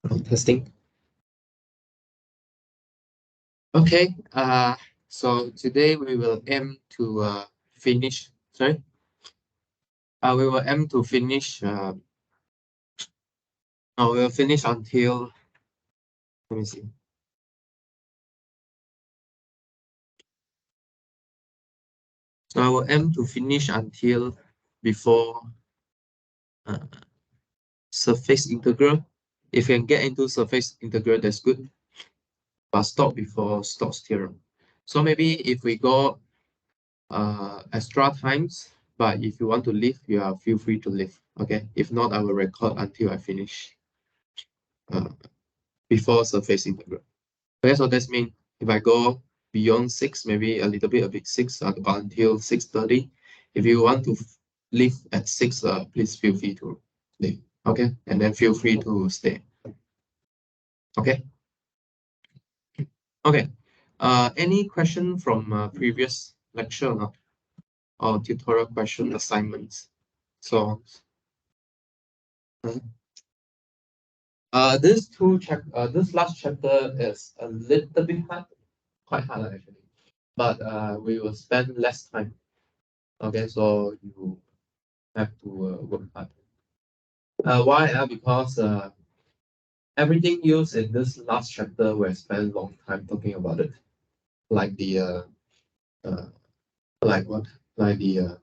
Testing. Okay. So today we will aim to finish. Sorry. We will aim to finish. We will finish until. Let me see. So I will aim to finish until before surface integral. If you can get into surface integral, that's good. But stop before Stokes theorem. So maybe if we go extra times, but if you want to leave, you are feel free to leave. Okay. If not, I will record until I finish before surface integral. Okay, so that's mean if I go beyond 6, maybe a little bit 6 until 6:30. If you want to leave at 6, please feel free to leave. Okay, and then feel free to stay. Okay. Okay. Any question from previous lecture or not? Or tutorial question assignments? So this last chapter is a little bit hard, quite hard actually. But we will spend less time. Okay, so you have to work hard. Why? Because everything used in this last chapter, we spent a long time talking about it, like the like what, like the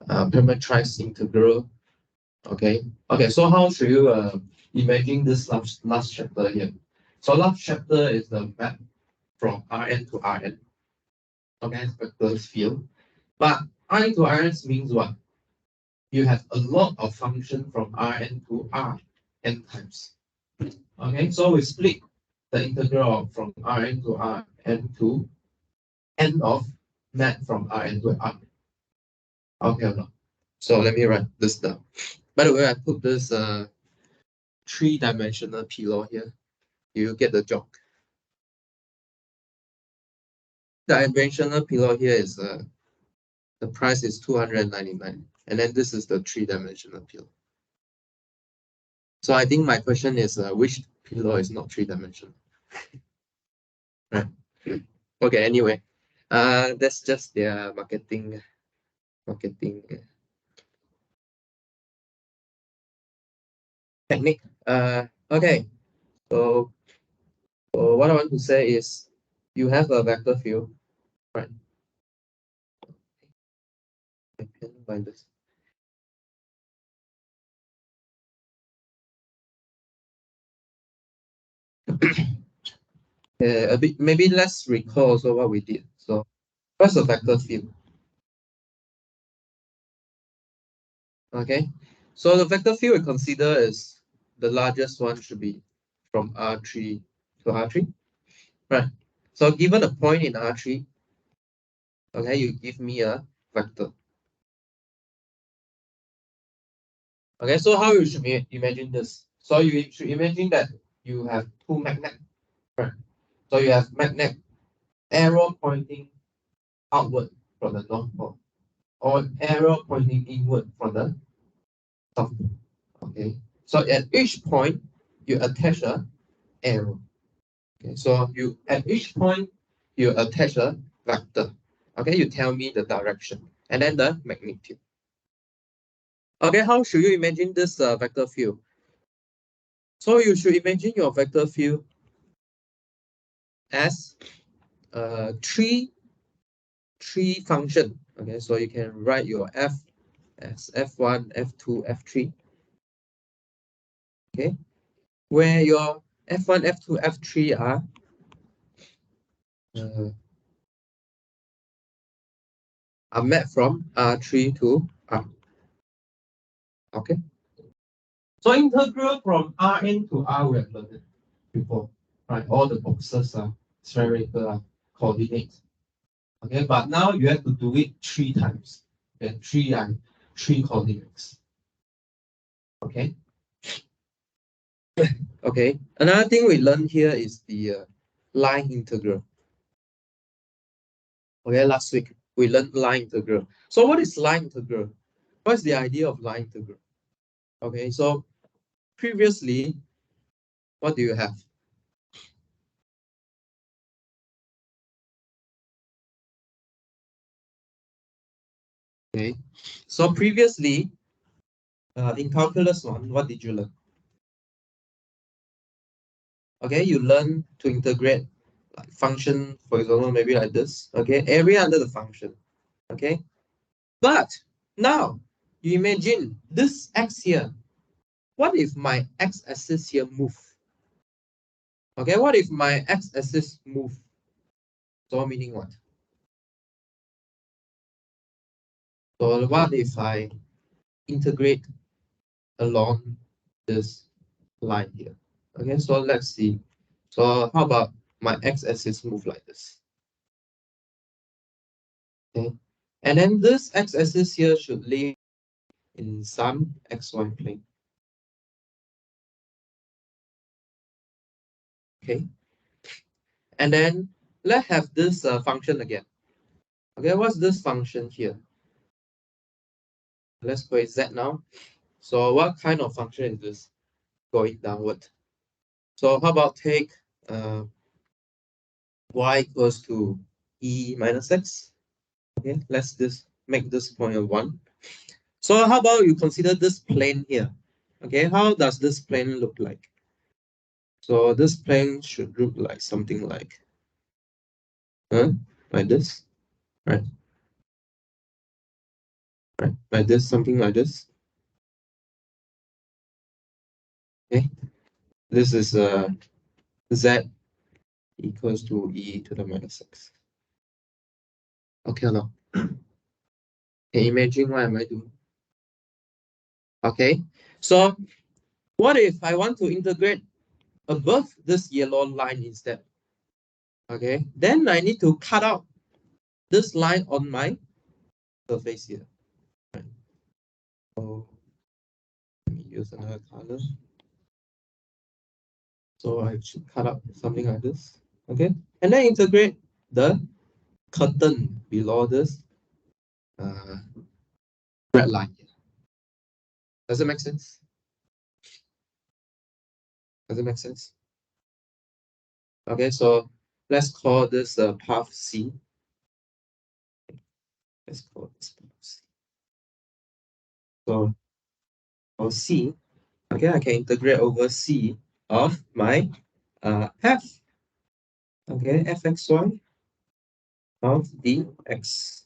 parameterized integral. Okay. Okay. So how should you imagine this last chapter here? So last chapter is the map from Rn to Rn. Okay, vector field. But Rn to Rn means what? You have a lot of function from Rn to Rn times. Okay, so we split the integral from Rn to Rn to n of MAT from Rn to Rn. Okay or not? So let me write this down. By the way, I put this three-dimensional pillow here. You get the joke. The dimensional pillow here is the price is 299, and then this is the three-dimensional pillow. So I think my question is which pillow is not three-dimensional? Right. Okay. Anyway, that's just their marketing technique. Okay. So what I want to say is you have a vector field, right? I can find this. A bit, maybe let's recall also what we did. So what's a vector field? Okay. So the vector field we consider is the largest one should be from R3 to R3. Right. So given a point in R3, okay, you give me a vector. Okay, so how you should imagine this? So you should imagine that you have two magnets. Right. So you have magnet arrow pointing outward from the north pole, or arrow pointing inward from the south pole. Okay. So at each point you attach a arrow. Okay, so you at each point you attach a vector. Okay, you tell me the direction and then the magnitude. Okay, how should you imagine this vector field? So you should imagine your vector field as three function. Okay, so you can write your f as f1, f2, f3. Okay, where your f1, f2, f3 are mapped from R3 to R. Okay. So integral from Rn to R we have learned it before, right? All the boxes are spherical coordinates. Okay, but now you have to do it 3 times. Okay, three coordinates. Okay. Okay. Another thing we learned here is the line integral. Okay, last week we learned line integral. So what is line integral? What's the idea of line integral? Okay, so previously What do you have? Okay, so previously in calculus 1, what did you learn? Okay, you learn to integrate like function, for example, maybe like this. Okay, area under the function. Okay, but now you imagine this x here. What if my x-axis here move? Okay, what if my x-axis move? So meaning what? So what if I integrate along this line here? Okay, so let's see. So how about my x-axis move like this? Okay, and then this x-axis here should lay in some xy plane. Okay, and then let's have this function again. Okay, what's this function here? Let's go z now. So what kind of function is this? Going downward. So how about take y equals to e minus x? Okay, let's just make this point of 1. So how about you consider this plane here? Okay, how does this plane look like? So this plane should look like something like, like this, right? Right, like this, something like this. Okay, this is z equals to e to the minus x. Okay, now, okay, imagine what am I doing? Okay, so what if I want to integrate above this yellow line instead? Okay, then I need to cut out this line on my surface here. Right. So let me use another color. So I should cut out something like this. Okay, and then integrate the curtain below this uh, red line here. Does it make sense? Does it make sense? Okay, so let's call this path C. Let's call this path C. So for C, okay, I can integrate over C of my f. Okay, fxy of dx.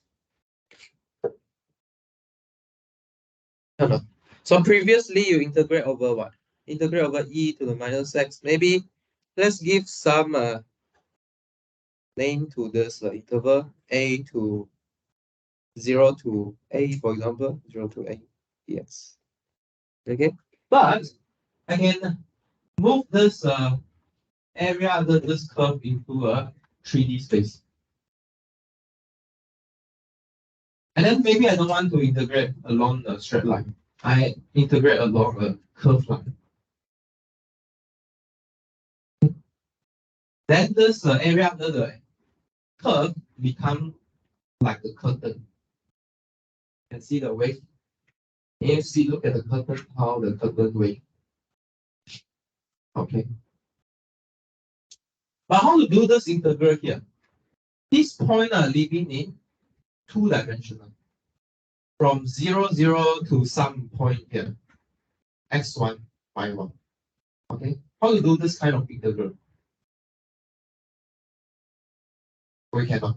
No, no. So previously you integrate over what? Integrate over e to the minus x. Maybe let's give some name to this interval a to 0 to a, for example, 0 to a dx. Okay, but I can move this area under this curve into a 3D space. And then maybe I don't want to integrate along a straight line. I integrate along a curved line. Then this area under the curve become like the curtain. You can see the wave. If you see, look at the curtain, how the curtain wave. Okay. But how to do this integral here? These points are living in two-dimensional. From 0, 0 to some point here. X1, Y1. Okay. How to do this kind of integral? We cannot.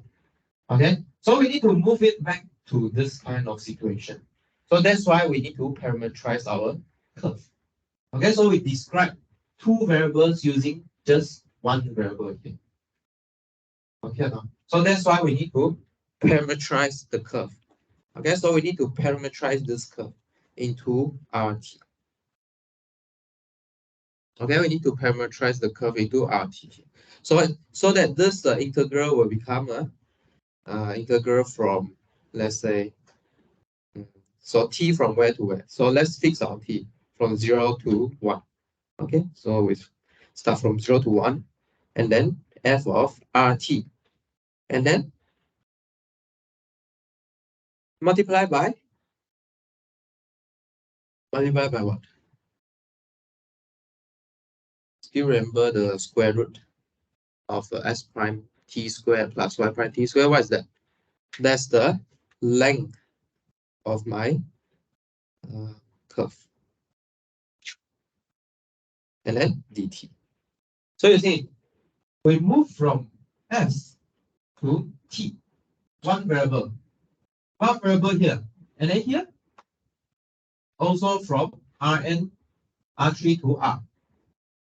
Okay. So we need to move it back to this kind of situation. So that's why we need to parameterize our curve. Okay. So we describe two variables using just one variable here. Okay. So that's why we need to parameterize the curve. Okay. So we need to parameterize this curve into RT. Okay, we need to parameterize the curve into RT. So that this integral will become a integral from, let's say, so t from where to where. So let's fix our t from 0 to 1. Okay, so we start from 0 to 1, and then f of RT. And then multiply by what? Still remember the square root of s prime t squared plus y prime t squared? What is that? That's the length of my curve. And then dt. So you see, we move from s to t, one variable here, and then here, also from Rn, R3 to R.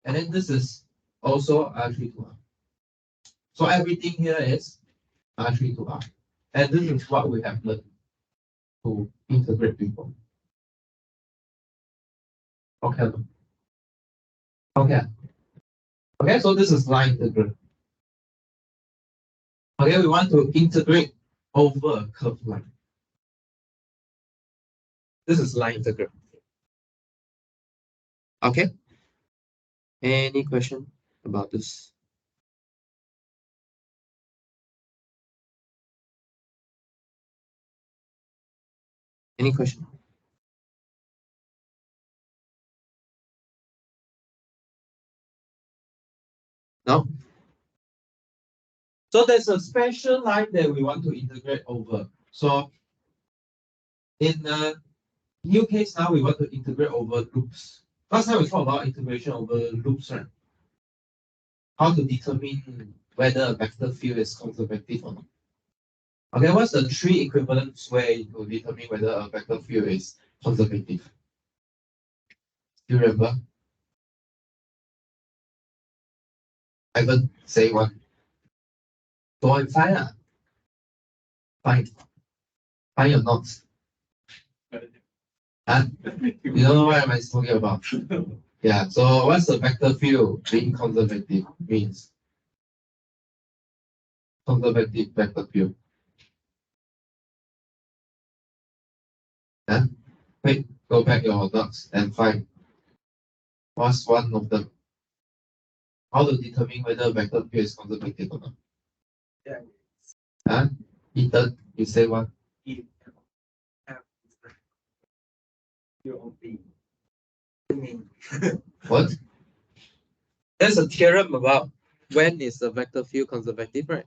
And then this is also R3 to R. So everything here is R3 to R. And this is what we have learned to integrate before. Okay. Okay. Okay, so this is line integral. Okay, we want to integrate over a curved line. This is line integral. Okay. Any question about this? Any question? No? So there's a special line that we want to integrate over. So in the new case now, we want to integrate over loops. Last time we talked about integration over loops, right? How to determine whether a vector field is conservative or not. Okay, what's the three equivalent way to determine whether a vector field is conservative? Do you remember? I would say one. Go and find it. Find your notes. You don't know what am I talking about? Yeah, so what's the vector field being conservative means? Conservative vector field. Yeah? Wait, go back your notes and find what's one of them. How to determine whether vector field is conservative or not. Yeah. Huh? Ethan, you say what? What? There's a theorem about when is the vector field conservative, right?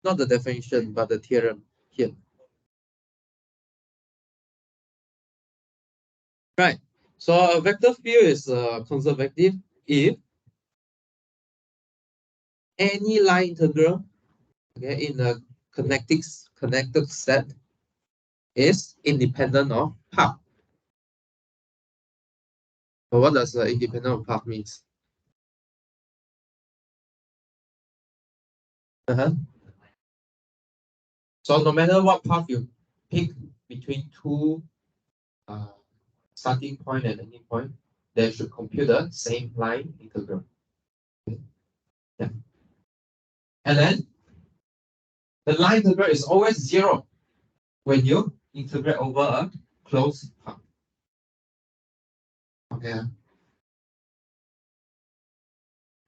Not the definition, but the theorem here. Right. So a vector field is conservative if any line integral, okay, in a connected set is independent of path. So what does independent of path means? So no matter what path you pick between two starting point and ending point, they should compute the same line integral. Yeah. And then the line integral is always zero when you integrate over a closed path. Okay.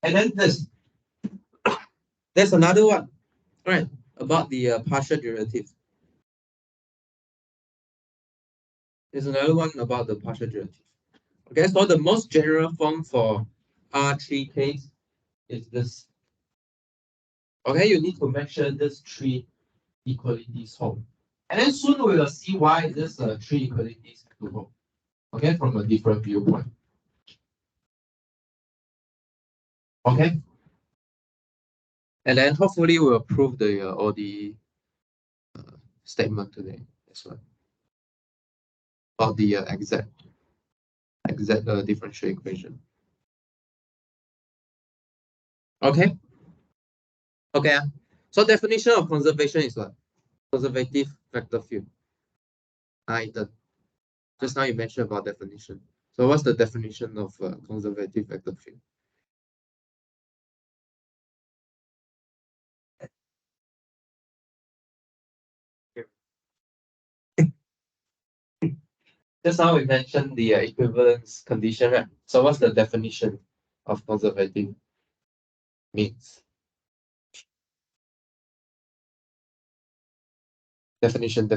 And then there's another one, right? About the partial derivative. There's another one about the partial derivative. Okay, so the most general form for R3 case is this. Okay, you need to make sure this three equalities hold. And then soon we will see why this three equalities have to hold. Okay, from a different viewpoint. Okay. And then hopefully we'll prove the all the statement today as well. About the exact differential equation. Okay. Okay. So definition of conservation is what? Conservative vector field. Just now you mentioned about definition. So what's the definition of conservative vector field? Just now we mentioned the equivalence condition, right? So what's the definition of conservative means? Definition.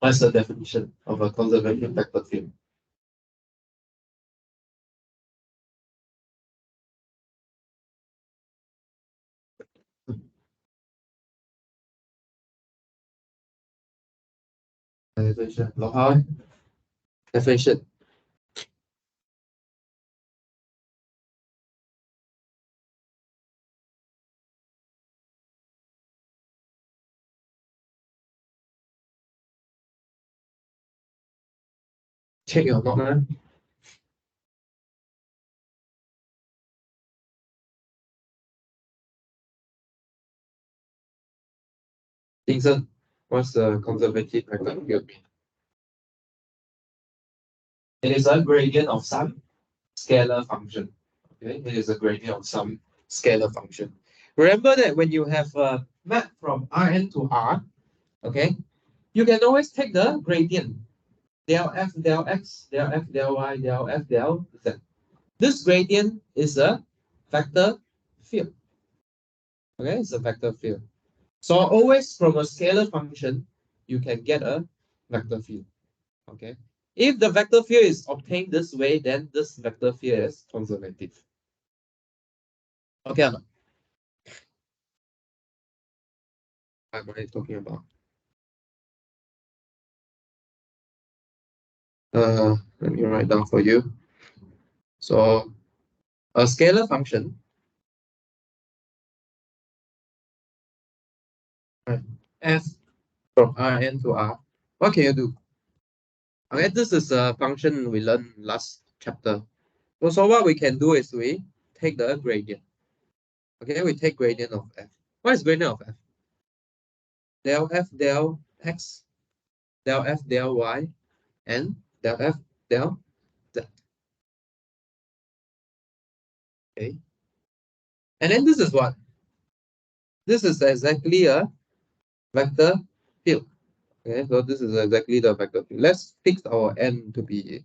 What's the definition of a conservative vector field? Definition. Definition. Check your note, man. Vincent, what's the conservative vector field mean? It is a gradient of some scalar function. Okay, it is a gradient of some scalar function. Remember that when you have a map from Rn to R, okay, you can always take the gradient del f del x del f del y del f del z. This gradient is a vector field. Okay, it's a vector field. So always from a scalar function, you can get a vector field. Okay. If the vector field is obtained this way, then this vector field is conservative. Okay. I'm already talking about. Let me write down for you. So a scalar function, right, f from Rn to R. What can you do? Okay, this is a function we learned last chapter. So what we can do is we take the gradient. Okay, we take gradient of f. What is gradient of f? Del f del x, del f del y, and del f del z. Okay, and then this is what? This is exactly a vector field. Okay, so this is exactly the vector field. Let's fix our n to be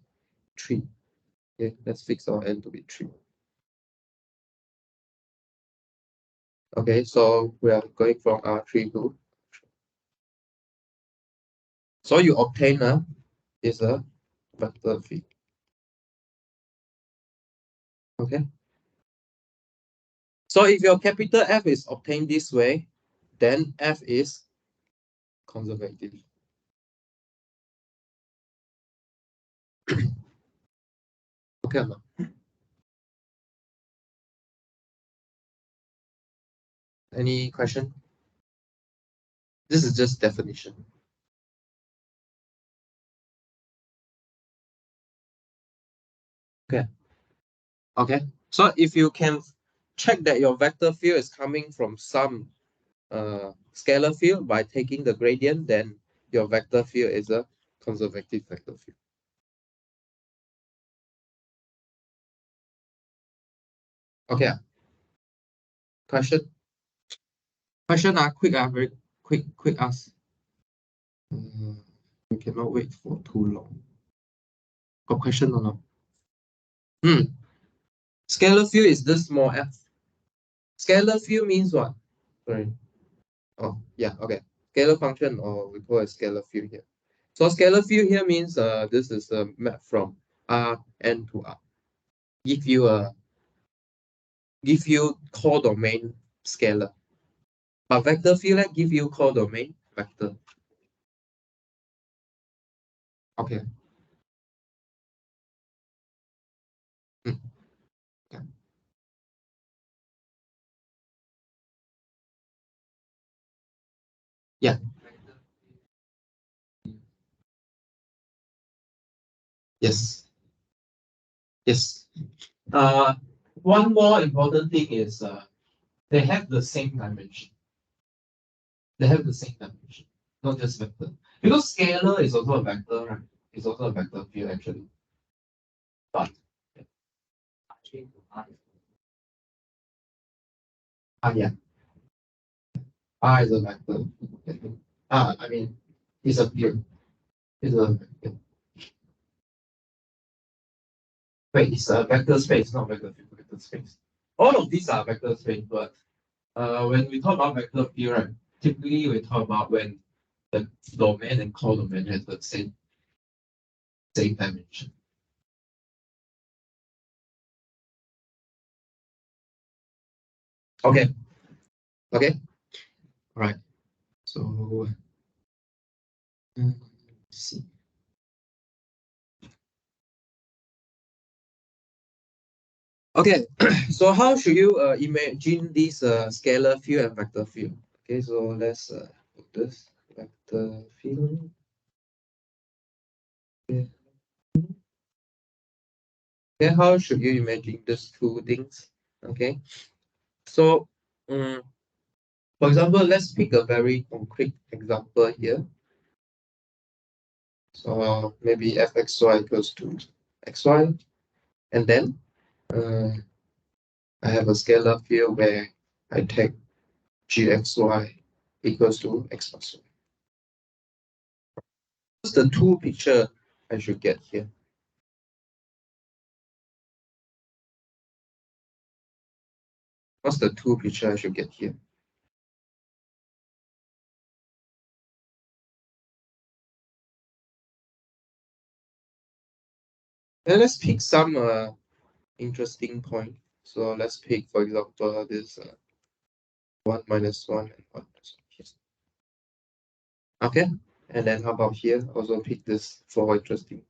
3. Okay, let's fix our n to be 3. Okay, so we are going from R3 to. So you obtain is a vector field. Okay. So if your capital F is obtained this way, then F is conservative. Okay. Any question? This is just definition. Okay. Okay. So if you can check that your vector field is coming from some scalar field by taking the gradient, then your vector field is a conservative vector field. Okay. Question? Question quick very quick ask. We cannot wait for too long. Got question or not? Scalar field is this small f. Scalar field means what? Sorry. Oh, yeah, okay. Scalar function, or we call it scalar field here. So scalar field here means this is a map from Rn to R. Give you codomain scalar. But vector field give you codomain vector. Okay. Mm. Yeah. Yeah. Yes. Yes. One more important thing is they have the same dimension. They have the same dimension, not just vector. Because scalar is also a vector, right? It's also a vector field actually. But yeah, R is a vector. I mean, it's a field. It's a vector. Wait, it's a vector space, not vector field, vector space. All of these are vector space, but when we talk about vector field, right, typically we talk about when the domain and codomain has the same dimension. Okay. Okay. All right. So let's see. Okay, so how should you imagine this scalar field and vector field? Okay, so let's put this vector field. Okay. Okay, how should you imagine these two things? Okay, so for example, let's pick a very concrete example here. So maybe fxy equals to xy, and then I have a scalar field where I take gxy equals to x plus y. What's the two picture I should get here? What's the two picture I should get here? And let's pick some interesting point. So let's pick, for example, this 1 minus 1 and 1 minus 1 here. Okay, and then how about here? Also pick this for interesting.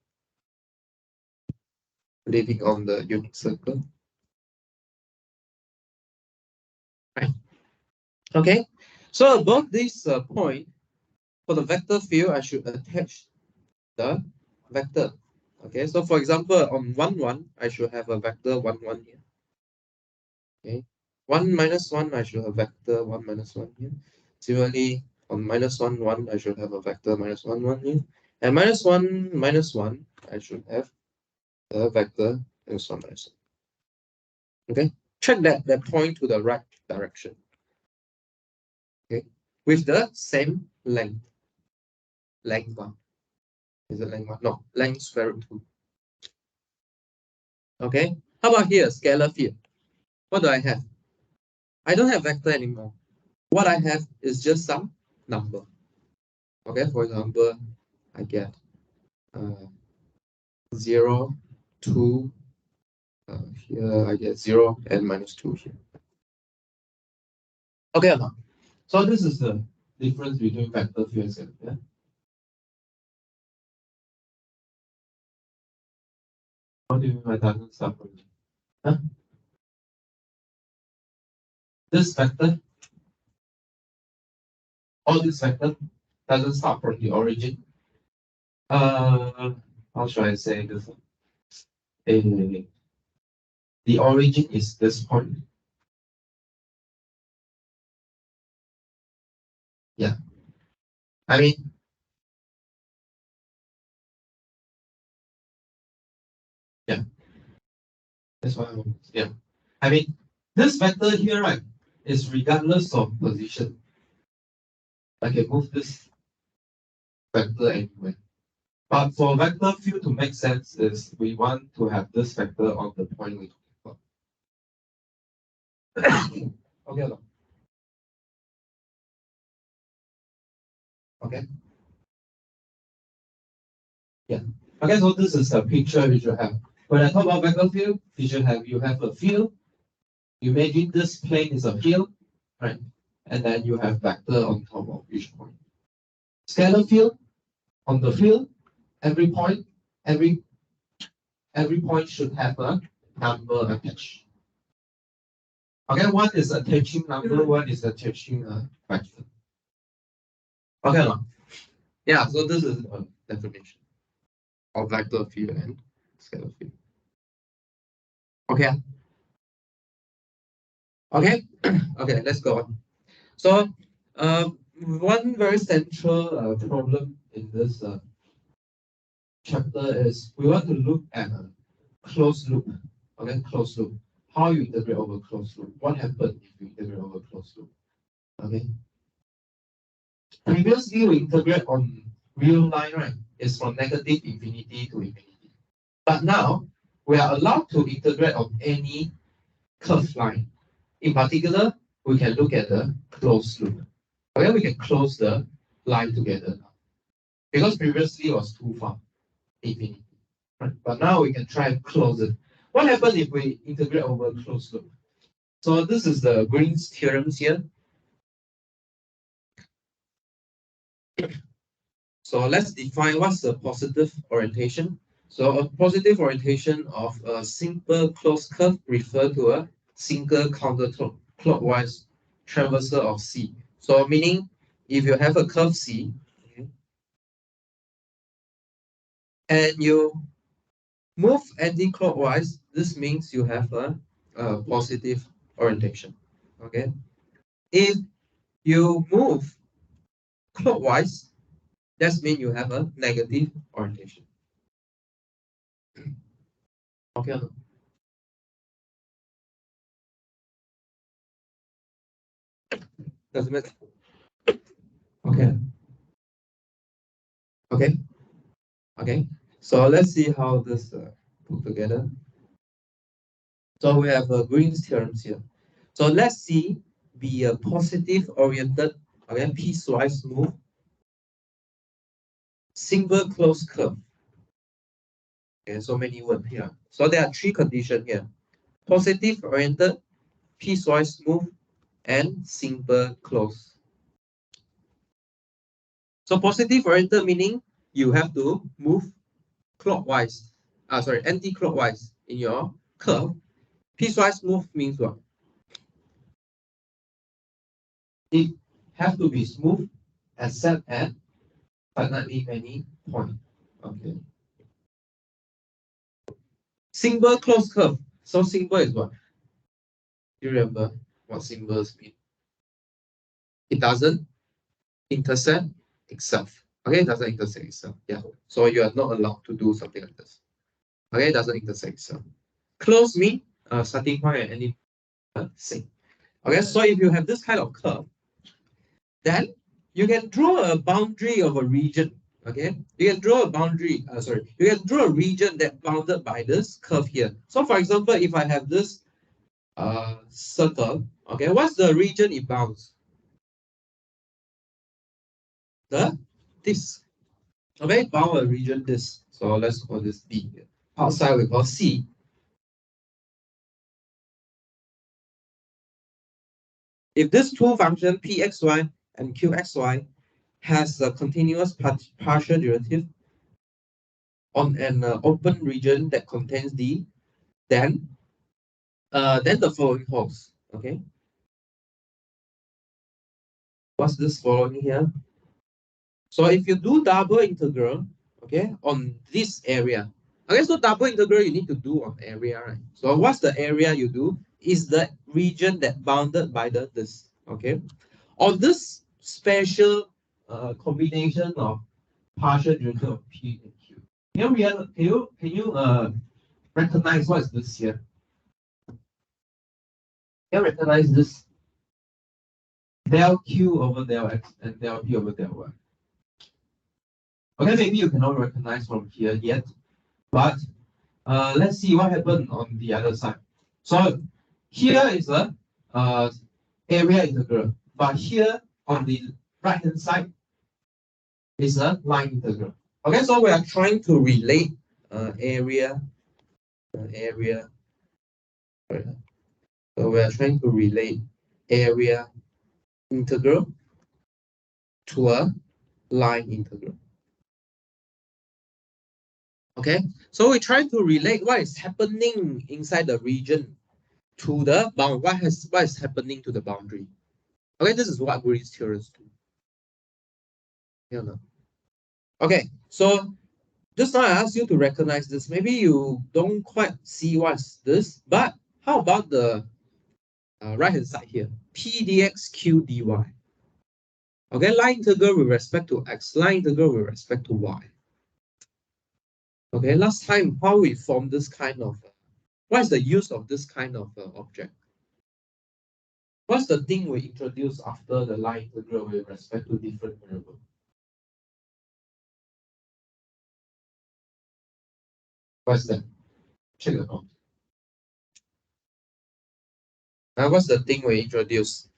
Living on the unit circle. Right. Okay, so above this point, for the vector field, I should attach the vector. Okay, so for example, on 1, 1, I should have a vector 1, 1 here. Okay, 1 minus 1, I should have vector 1 minus 1 here. Similarly, on minus 1, 1, I should have a vector minus 1, 1 here. And minus 1, minus 1, I should have a vector minus 1, minus 1. Okay, check that point to the right direction. Okay, with the same length. Length 1. Is it length 1? No, length square root 2. Okay, how about here, scalar field? What do I have? I don't have vector anymore. What I have is just some number. Okay, for example, I get 0, 2, here I get 0 and minus 2 here. Okay or not? So this is the difference between vector field and scalar field. What do you mean by doesn't start from here? Huh? This vector, all this vector doesn't start from the origin. How should I say this? The origin is this point. Yeah. I mean, yeah. That's what I want. Yeah. I mean, this vector here, right, is regardless of position. I can move this vector anywhere. But for vector field to make sense is we want to have this vector on the point we talk about. Okay. Okay. Yeah. Okay, so this is a picture you should have. When I talk about vector field, you have a field. Imagine this plane is a field, right? And then you have vector on top of each point. Scalar field on the field, every point should have a number attached. Okay, one is attaching number, one is attaching a vector. Okay, no? Yeah, so this is a definition of vector field and scalar field. Okay. Okay. Okay, let's go on. So one very central problem in this chapter is we want to look at a closed loop. Okay, closed loop. How you integrate over closed loop? What happens if you integrate over closed loop? Okay. Previously, we integrate on real line, right? It's from negative infinity to infinity. But now we are allowed to integrate on any curved line. In particular, we can look at the closed loop. Okay, we can close the lie together now. Because previously it was too far, infinity. Right? But now we can try and close it. What happens if we integrate over closed loop? So this is the Green's theorems here. So let's define what's the positive orientation. So a positive orientation of a simple closed curve refer to a single counterclockwise traversal of C. So meaning if you have a curve C, okay, and you move anti-clockwise, this means you have a positive orientation. Okay. If you move clockwise, that means you have a negative orientation. Okay. Does it make okay? Okay. Okay. So let's see how this put together. So we have Green's theorems here. So let's see be a positive oriented, okay, piecewise move, single closed curve. Okay, so many words here. So there are three conditions here: positive oriented, piecewise move, and simple close. So positive oriented meaning you have to move clockwise, anti-clockwise in your curve. Piecewise move means what? It have to be smooth except at finitely many points. Okay. Simple closed curve. So simple is what? You remember what symbols mean? It doesn't intersect itself. Okay, it doesn't intersect itself. Yeah. So you are not allowed to do something like this. Okay, it doesn't intersect itself. Close mean starting point at any Seng. Okay, so if you have this kind of curve, then you can draw a boundary of a region. Okay, you can draw a boundary. You can draw a region that bounded by this curve here. So, for example, if I have this circle, okay, what's the region it bounds? This. Okay, bound a region this. So let's call this D here. Outside we call C. If this two function Pxy and Qxy has a continuous partial derivative on an open region that contains D, then the following holds. Okay, what's this following here? So if you do double integral, okay, on this area, okay, so double integral you need to do on area, right? So what's the area you do? Is the region that bounded by this, okay? On this special combination of partial derivative of P and Q. Can you recognize what is this here? Can you recognize this? Del Q over del X and del P over del Y. Okay, maybe you cannot recognize from here yet, but let's see what happened on the other side. So here is a area integral, but here on the right hand side is a line integral. Okay, so we are trying to relate area. So we are trying to relate area integral to a line integral. Okay, so we try to relate what is happening inside the region to the bound. What is happening to the boundary? Okay, this is what Green's theorems do. Yeah, no. Okay, so just now I asked you to recognize this. Maybe you don't quite see what's this, but how about the right hand side here? P dx q dy. Okay, line integral with respect to x, line integral with respect to y. Okay, last time how we form this kind of, what is the use of this kind of object? What's the thing we introduce after the line integral with respect to different variables? What's that? Check the note. What's the thing we introduce?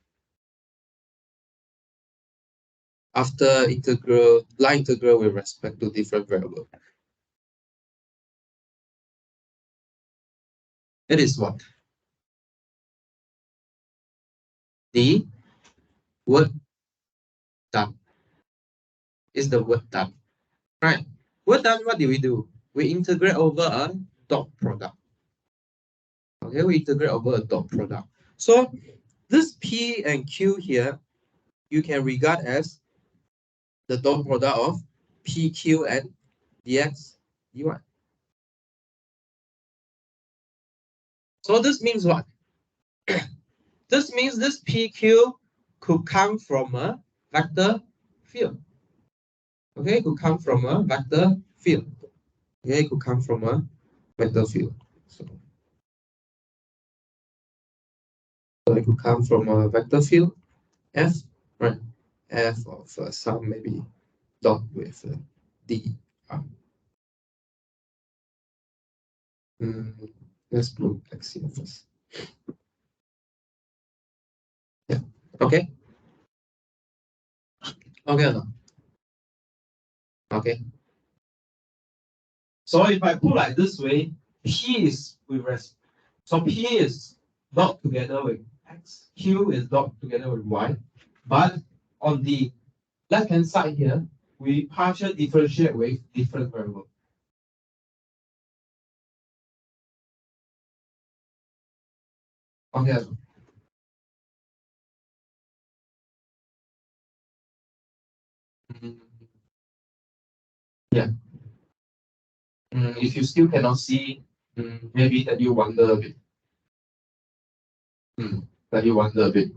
after line integral with respect to different variable. It is what? The word done. Is the word done. Right. Word done, what do? We integrate over a dot product. Okay, we integrate over a dot product. So this P and Q here, you can regard as the dot product of PQ and dx dy. So this means what? This means this PQ could come from a vector field. Okay, could come from a vector field. Okay, could come from a vector field. So it could come from a vector field F, right? F of some maybe dot with D. Let's put X here first. Yeah. Okay. Okay or not? Okay. So if I put like this way, P is with respect. So P is dot together with X, Q is dot together with Y. But on the left hand side here, we partially differentiate with different variable. Okay. Yeah. If you still cannot see, maybe that you wonder a bit. That you wonder a bit.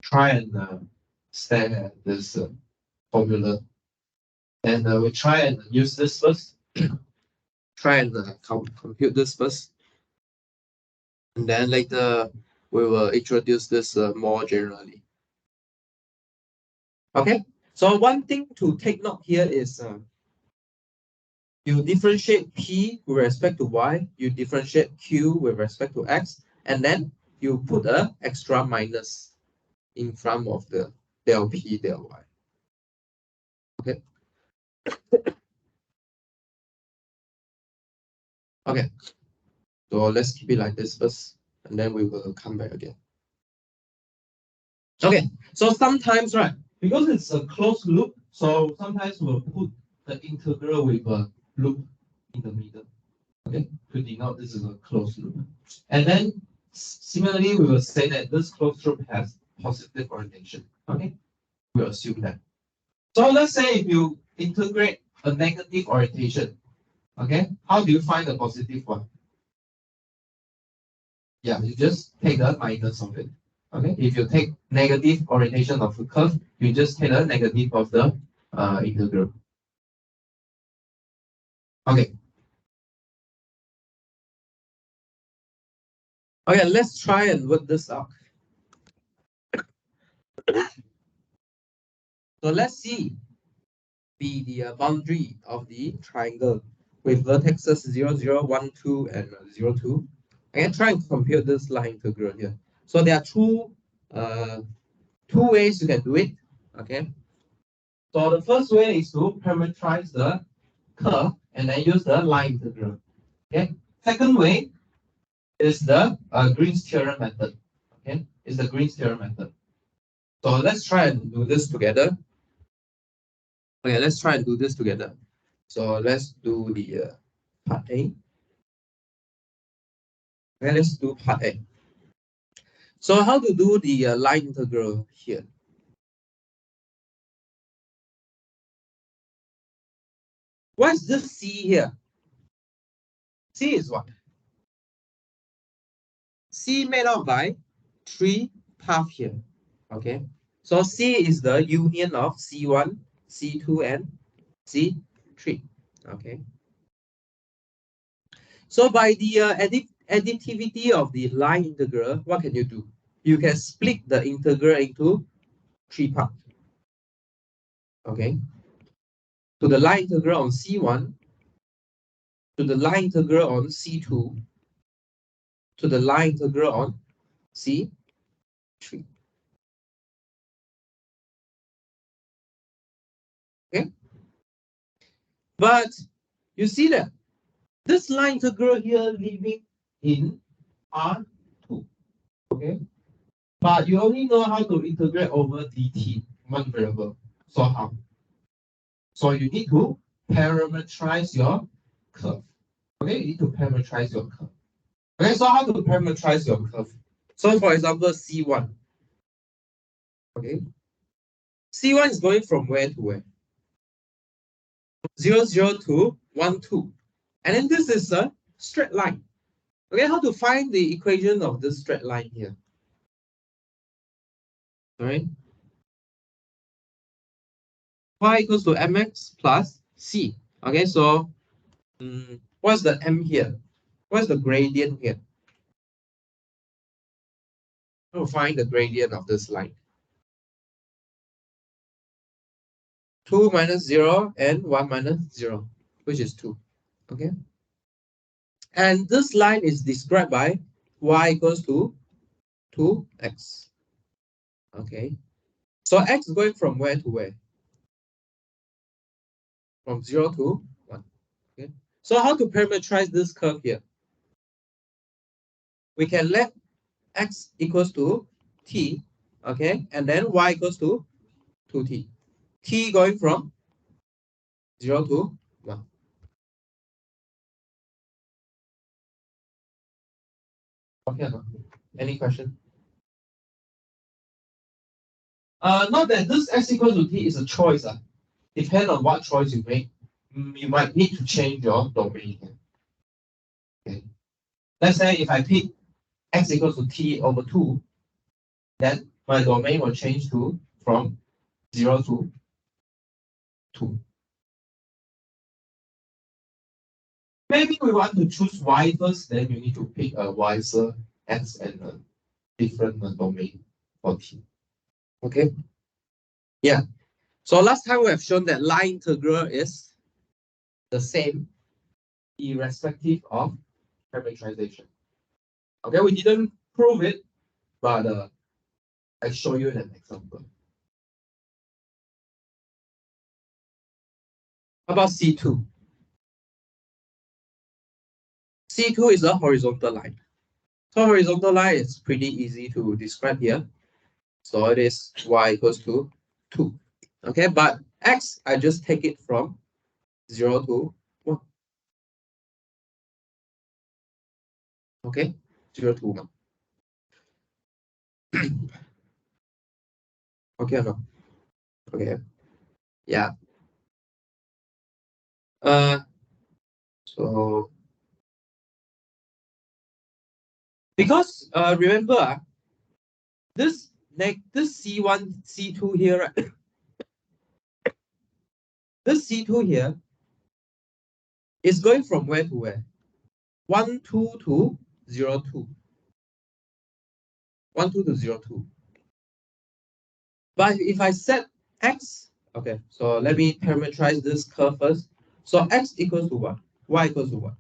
Try and stare at this formula. And we try and use this first. Try and compute this first. And then later we will introduce this more generally. Okay. So one thing to take note here is you differentiate P with respect to Y, you differentiate Q with respect to X, and then you put a extra minus in front of the del P, del Y. Okay. Okay. So let's keep it like this first, and then we will come back again. Okay. So sometimes, right, because it's a closed loop, so sometimes we'll put the integral with a loop in the middle. Okay, to denote this is a closed loop. And then similarly, we will say that this closed loop has positive orientation. Okay, we'll assume that. So let's say if you integrate a negative orientation, okay, how do you find the positive one? Yeah, you just take the minus of it. Okay, if you take negative orientation of the curve, you just take the negative of the integral. Okay. Okay, let's try and work this out. So let's see be the boundary of the triangle with vertexes 0, 0, 1, 2, and 0, 2. I can try and compute this line integral here. So there are two ways you can do it. Okay. So the first way is to parameterize the curve and then use the line integral. Okay. Second way is the Green's theorem method. Okay, is the Green's theorem method. So let's try and do this together. Okay, let's try and do this together. So let's do the part A. Okay, let's do part A. So how to do the line integral here? What is this C here? C is what? C made up by three paths here. Okay. So C is the union of C1, C2, and C3. Okay. So by the additivity of the line integral, what can you do? You can split the integral into three parts. Okay. To the line integral on C1, to the line integral on C2, to the line integral on C3. But you see that this line integral here living in R2. Okay. But you only know how to integrate over dt, one variable. So how? So you need to parameterize your curve. Okay, you need to parameterize your curve. Okay, so how to parameterize your curve? So for example, C1. Okay. C1 is going from where to where? 0, 0 to 1, 2. And then this is a straight line. Okay, how to find the equation of this straight line here? All right. Y equals to mx plus c. Okay, so what's the m here? What's the gradient here? To find the gradient of this line. 2 minus 0 and 1 minus 0, which is 2. Okay. And this line is described by y equals to 2x. Okay. So x is going from where to where? From 0 to 1. Okay. So how to parameterize this curve here? We can let x equals to t, okay, and then y equals to 2t. T going from 0 to 1. Okay, any question? Not that this x equals to t is a choice. Depend on what choice you make. You might need to change your domain here. Okay. Let's say if I pick x equals to t over 2, then my domain will change to from 0 to 2. Maybe we want to choose y first, then you need to pick a wiser x and a different domain for t. Okay. Yeah. So last time we have shown that line integral is the same irrespective of parameterization. Okay, we didn't prove it, but I show you an example. How about C2? C2 is a horizontal line. So horizontal line is pretty easy to describe here. So it is y equals to 2. Okay, but x, I just take it from 0 to 1. Okay, 0 to 1. Okay or no? Okay. Yeah. So because remember this C1, C2 here, right? This C2 here is going from where to where? 1, 2 to 0, 2. 1, 2 to 0, 2. But if I set x, okay, so let me parameterize this curve first. So x equals to what? Y equals to what?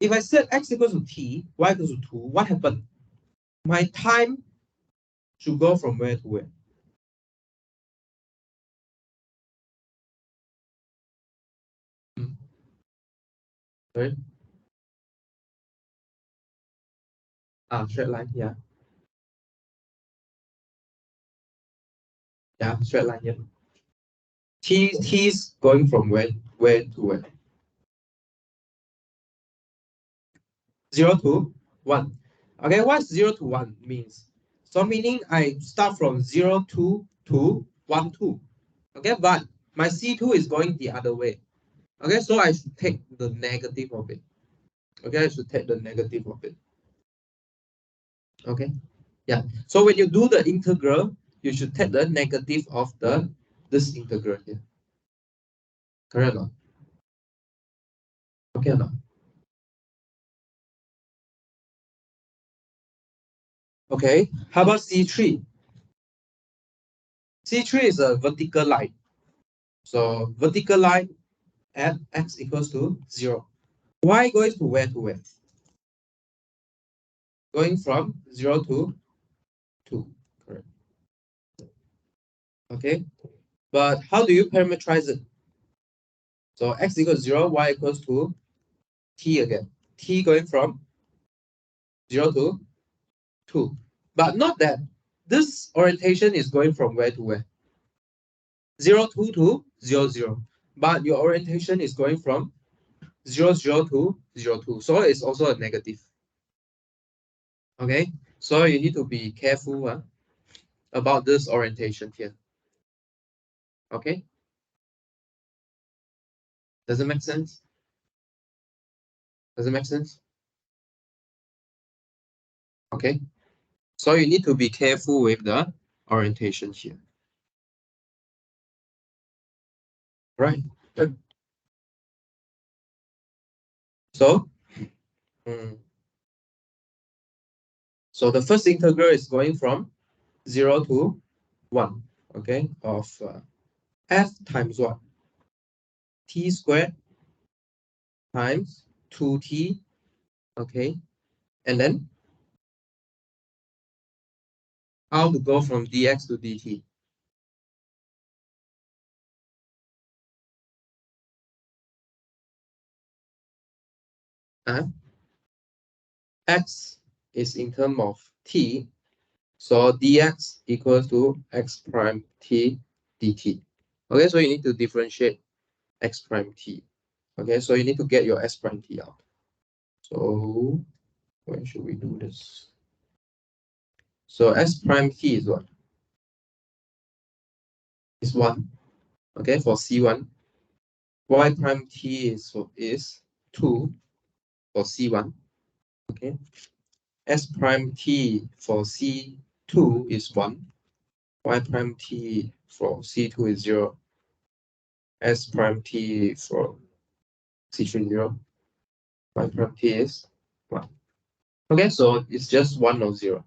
If I set x equals to t, y equals to 2, what happened? My time should go from where to where? Sorry? Straight line, yeah. Yeah, straight line, yeah. T is going from where to where? 0 to 1. Okay, what's 0 to 1 means? So meaning I start from 0 to 1, 2. Okay, but my C2 is going the other way. Okay, so I should take the negative of it. Okay, I should take the negative of it. Okay, yeah. So when you do the integral, you should take the negative of this integral here. Correct or not? Okay or not? Okay, how about C3? C3 is a vertical line. So vertical line at x equals to 0. Y goes to where to where? Going from 0 to 2. Correct. Okay. But how do you parameterize it? So x equals 0, y equals to t again. T going from 0 to 2. But not that. This orientation is going from where to where? 0, 2 to 0, 0. But your orientation is going from 0, 0 to 0, 2. So it's also a negative. Okay? So you need to be careful about this orientation here. Okay? Does it make sense? Does it make sense? Okay? So you need to be careful with the orientation here. Right? Good. So, so the first integral is going from 0 to 1, okay, of f times what? T squared times 2t, okay, and then how to go from dx to dt? X is in terms of t, so dx equals to x prime t dt. Okay, so you need to differentiate x prime t. Okay, so you need to get your s prime t out. So when should we do this? So s prime t is what? Is 1. Okay, for C1. Y prime t is 2 for C1. Okay. S prime t for C2 is 1. Y prime t for C2 is 0. S prime t for C3 is 0. Y prime t is 1. Okay, so it's just 1 or 0.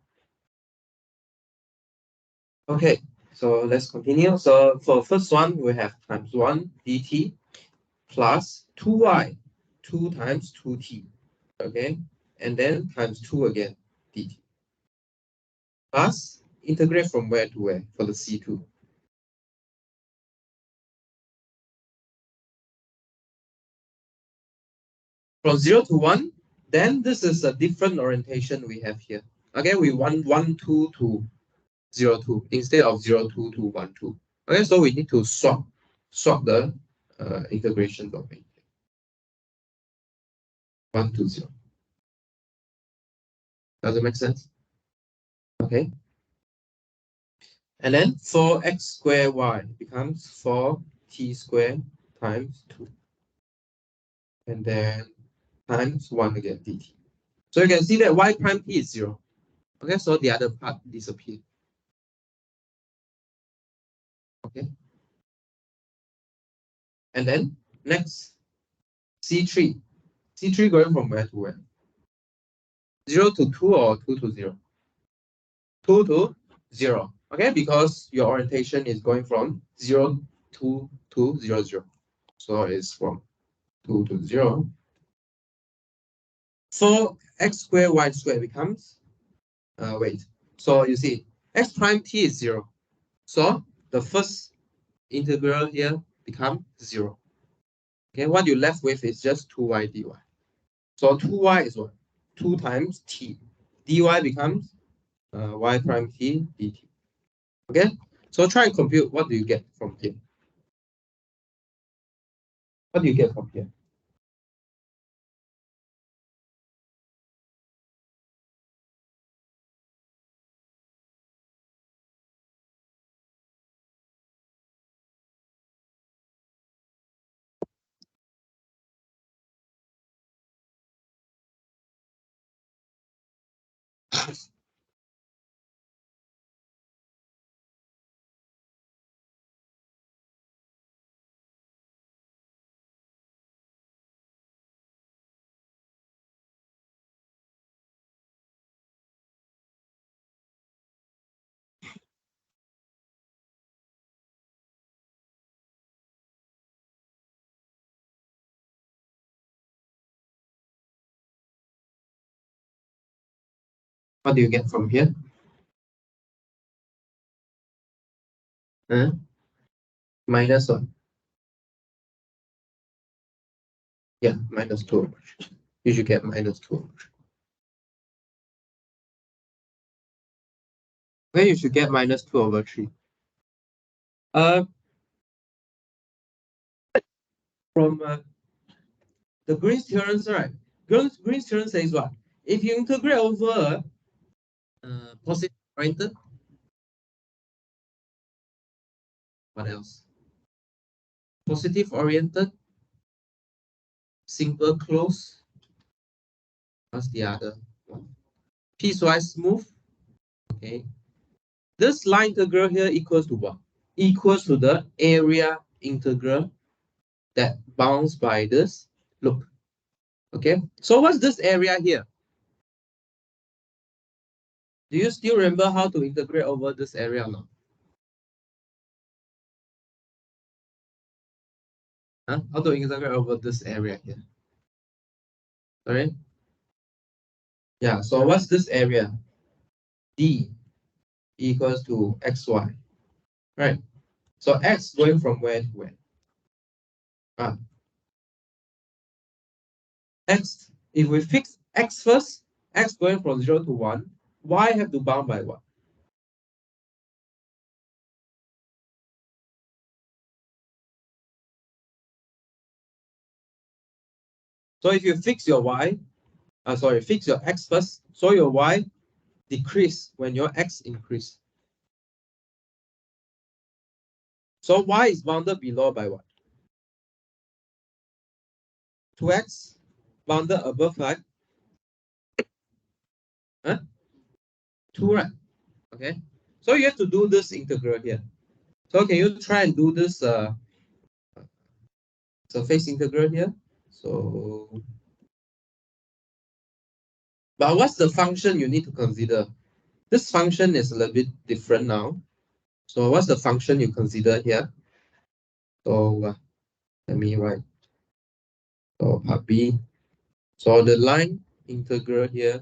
Okay, so let's continue. So for first one, we have times 1 dt plus 2y, 2 times 2t. Okay, and then times 2 again dt. Plus integrate from where to where for the C2? From 0 to 1, then this is a different orientation we have here. Okay, we want 1, 2 to 0, 2 instead of 0, 2 to 1, 2. Okay, so we need to swap the integration domain. 1 to 0. Does it make sense? Okay. And then 4x squared y becomes 4t squared times 2. And then times 1 again dt. So you can see that y prime t is 0. Okay, so the other part disappeared. Okay. And then next, C3. C3 going from where to where? 0 to 2 or 2 to 0? 2 to 0. Okay, because your orientation is going from 0 to 0, 0. So it's from 2 to 0. So x squared y squared becomes, wait. So you see, x prime t is 0. So the first integral here becomes 0. Okay, what you left with is just 2y dy. So 2y is what? 2 times t. dy becomes y prime t dt. Okay, so try and compute what do you get from here. What do you get from here? What do you get from here? Huh? Minus 1. Yeah, minus 2 over 3. You should get minus 2 over 3. Okay, you should get minus 2 over 3. From the Green's theorem, right? Green's theorem says what? If you integrate over positive oriented, what else? Positive oriented, simple close. What's the other one? Piecewise smooth. Okay. This line integral here equals to what? Equals to the area integral that bounds by this loop. Okay. So what's this area here? Do you still remember how to integrate over this area or not? Huh? How to integrate over this area here? Sorry? Yeah, so what's this area? D equals to xy, right? So x going from where to where? X, if we fix x first, x going from 0 to 1, y have to bound by what? So if you fix your y, fix your x first, so your y decrease when your x increase. So y is bounded below by what? 2x bounded above by 2, right? Okay. So you have to do this integral here. So can you try and do this surface integral here? So, but what's the function you need to consider? This function is a little bit different now. So what's the function you consider here? So let me write. So part B. So the line integral here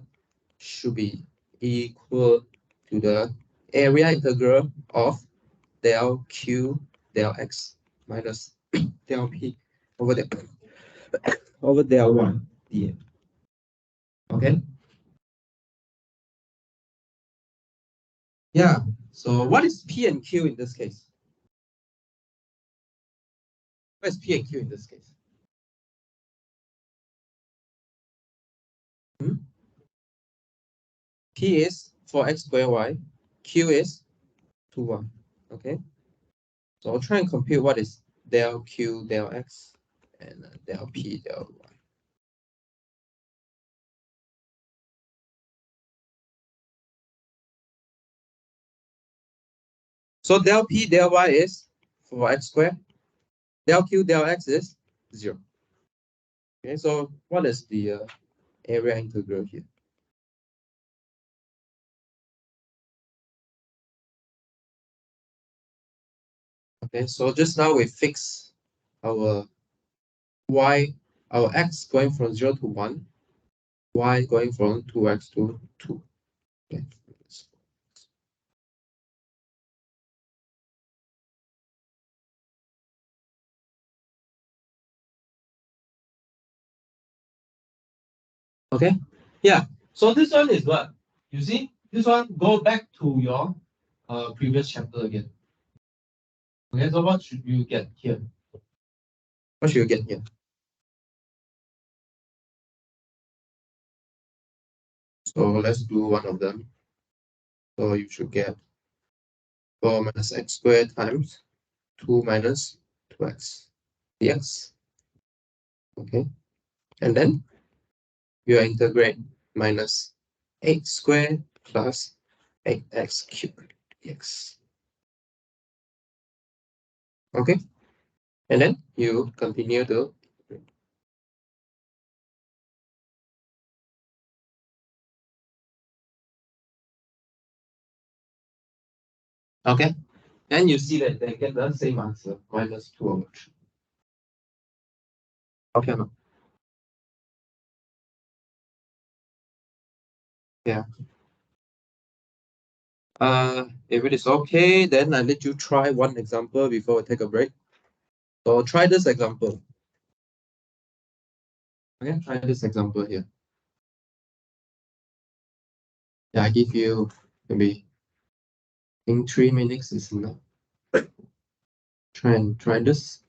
should be equal to the area integral of del Q del X minus del P over the over del 1 dA. Okay. Yeah. So what is P and Q in this case? What is P and Q in this case? Hmm? P is for x square y. Q is 2y. Okay. So I'll try and compute what is del Q del X and del P del Y. So del P del Y is for x squared. Del Q del X is 0. Okay, so what is the area integral here? Okay, so just now we fix our y, our x going from 0 to 1, y going from 2x to 2. Okay. Okay, yeah. So this one is what? You see, this one go back to your previous chapter again. Okay, so what should you get here? What should you get here? So let's do one of them. So you should get 4 minus x squared times 2 minus 2x dx. Okay, and then you integrate minus 8 squared plus 8x cubed dx. Okay, and then you continue to. Okay, and you see that they get the same answer, minus 2 over 3. Okay, no? Yeah. If it is okay, then I let you try one example before we take a break. So try this example. Okay, try this example here. Yeah, I give you maybe in 3 minutes is enough. Try this.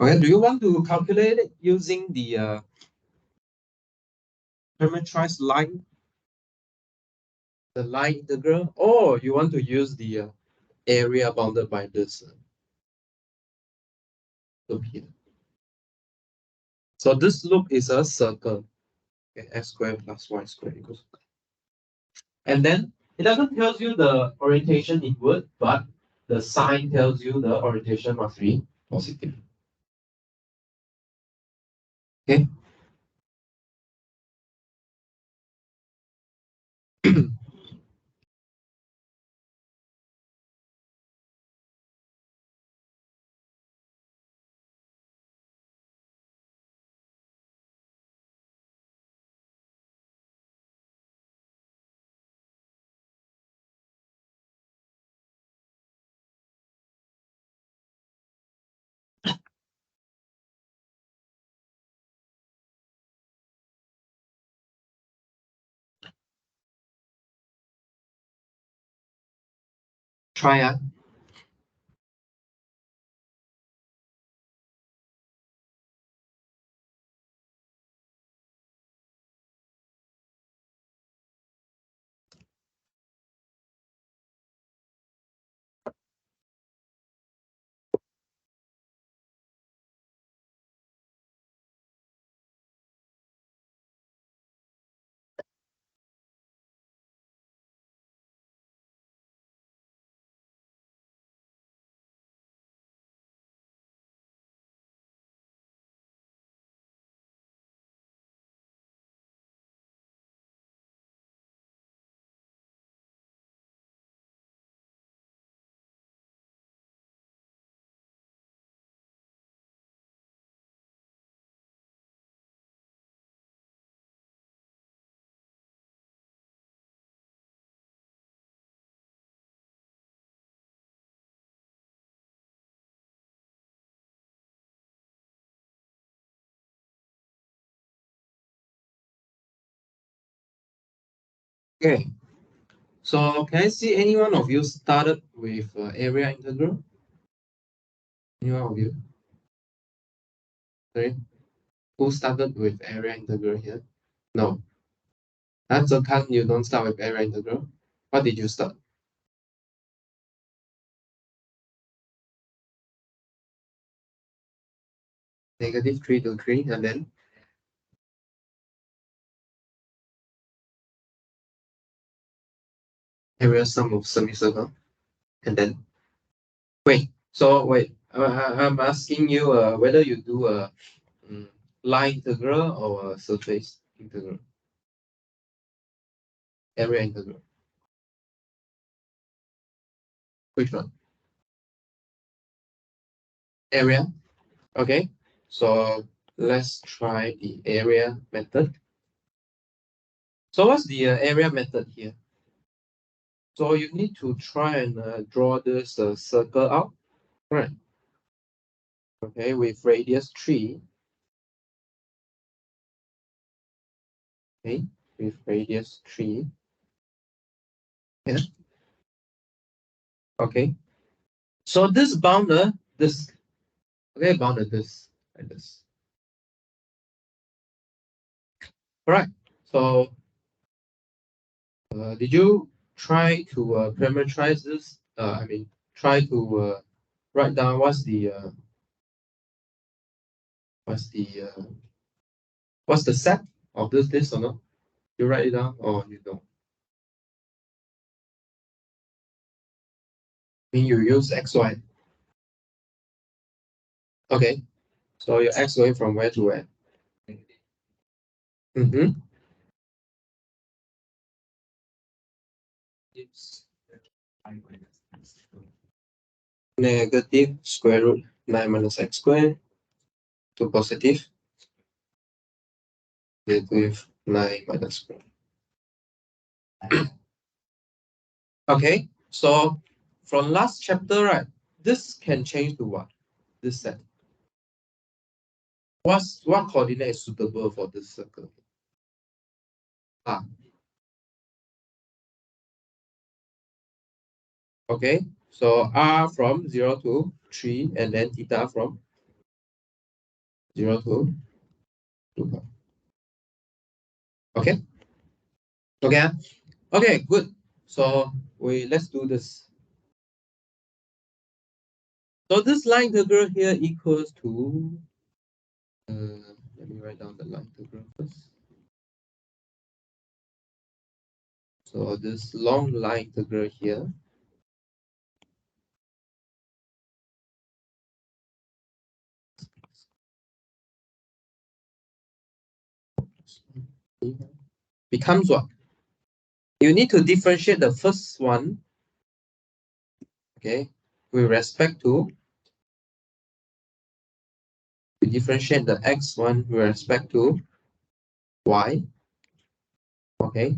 Okay, do you want to calculate it using the parameterized line, the line integral, or you want to use the area bounded by this loop here? So this loop is a circle. Okay, x squared plus y squared equals. And then it doesn't tell you the orientation inward, but the sign tells you the orientation must be positive. Okay. Try out. Okay. So can I see any one of you started with area integral? Any one of you? Sorry. Who started with area integral here? No. That's a time you don't start with area integral. What did you start? -3 to 3, and then area sum of semicircle. And then wait. So wait. I'm asking you whether you do a line integral or a surface integral. Area integral. Which one? Area. Okay. So let's try the area method. So what's the area method here? So you need to try and draw this circle out, right? Okay, with radius 3. Okay, with radius 3. Yeah. Okay. So this bounded this. Okay, bounded this like this. All right. So did you try to parameterize this? I mean, try to write down what's the what's the uh, what's the set of this or not? You write it down or you don't? I mean, you use xy. Okay. So your x going from where to where? Mm-hmm. Negative square root 9 minus x squared to positive with 9 minus 1. Okay, so from last chapter, right, this can change to what? This set. What coordinate is suitable for this circle? Ah. Okay, so R from 0 to 3, and then theta from 0 to 2. Okay. Okay. Okay, good. So let's do this. So this line integral here equals to let me write down the line integral first. So this long line integral here becomes what? You need to differentiate the first one, okay, with respect to differentiate the x1 with respect to y, okay,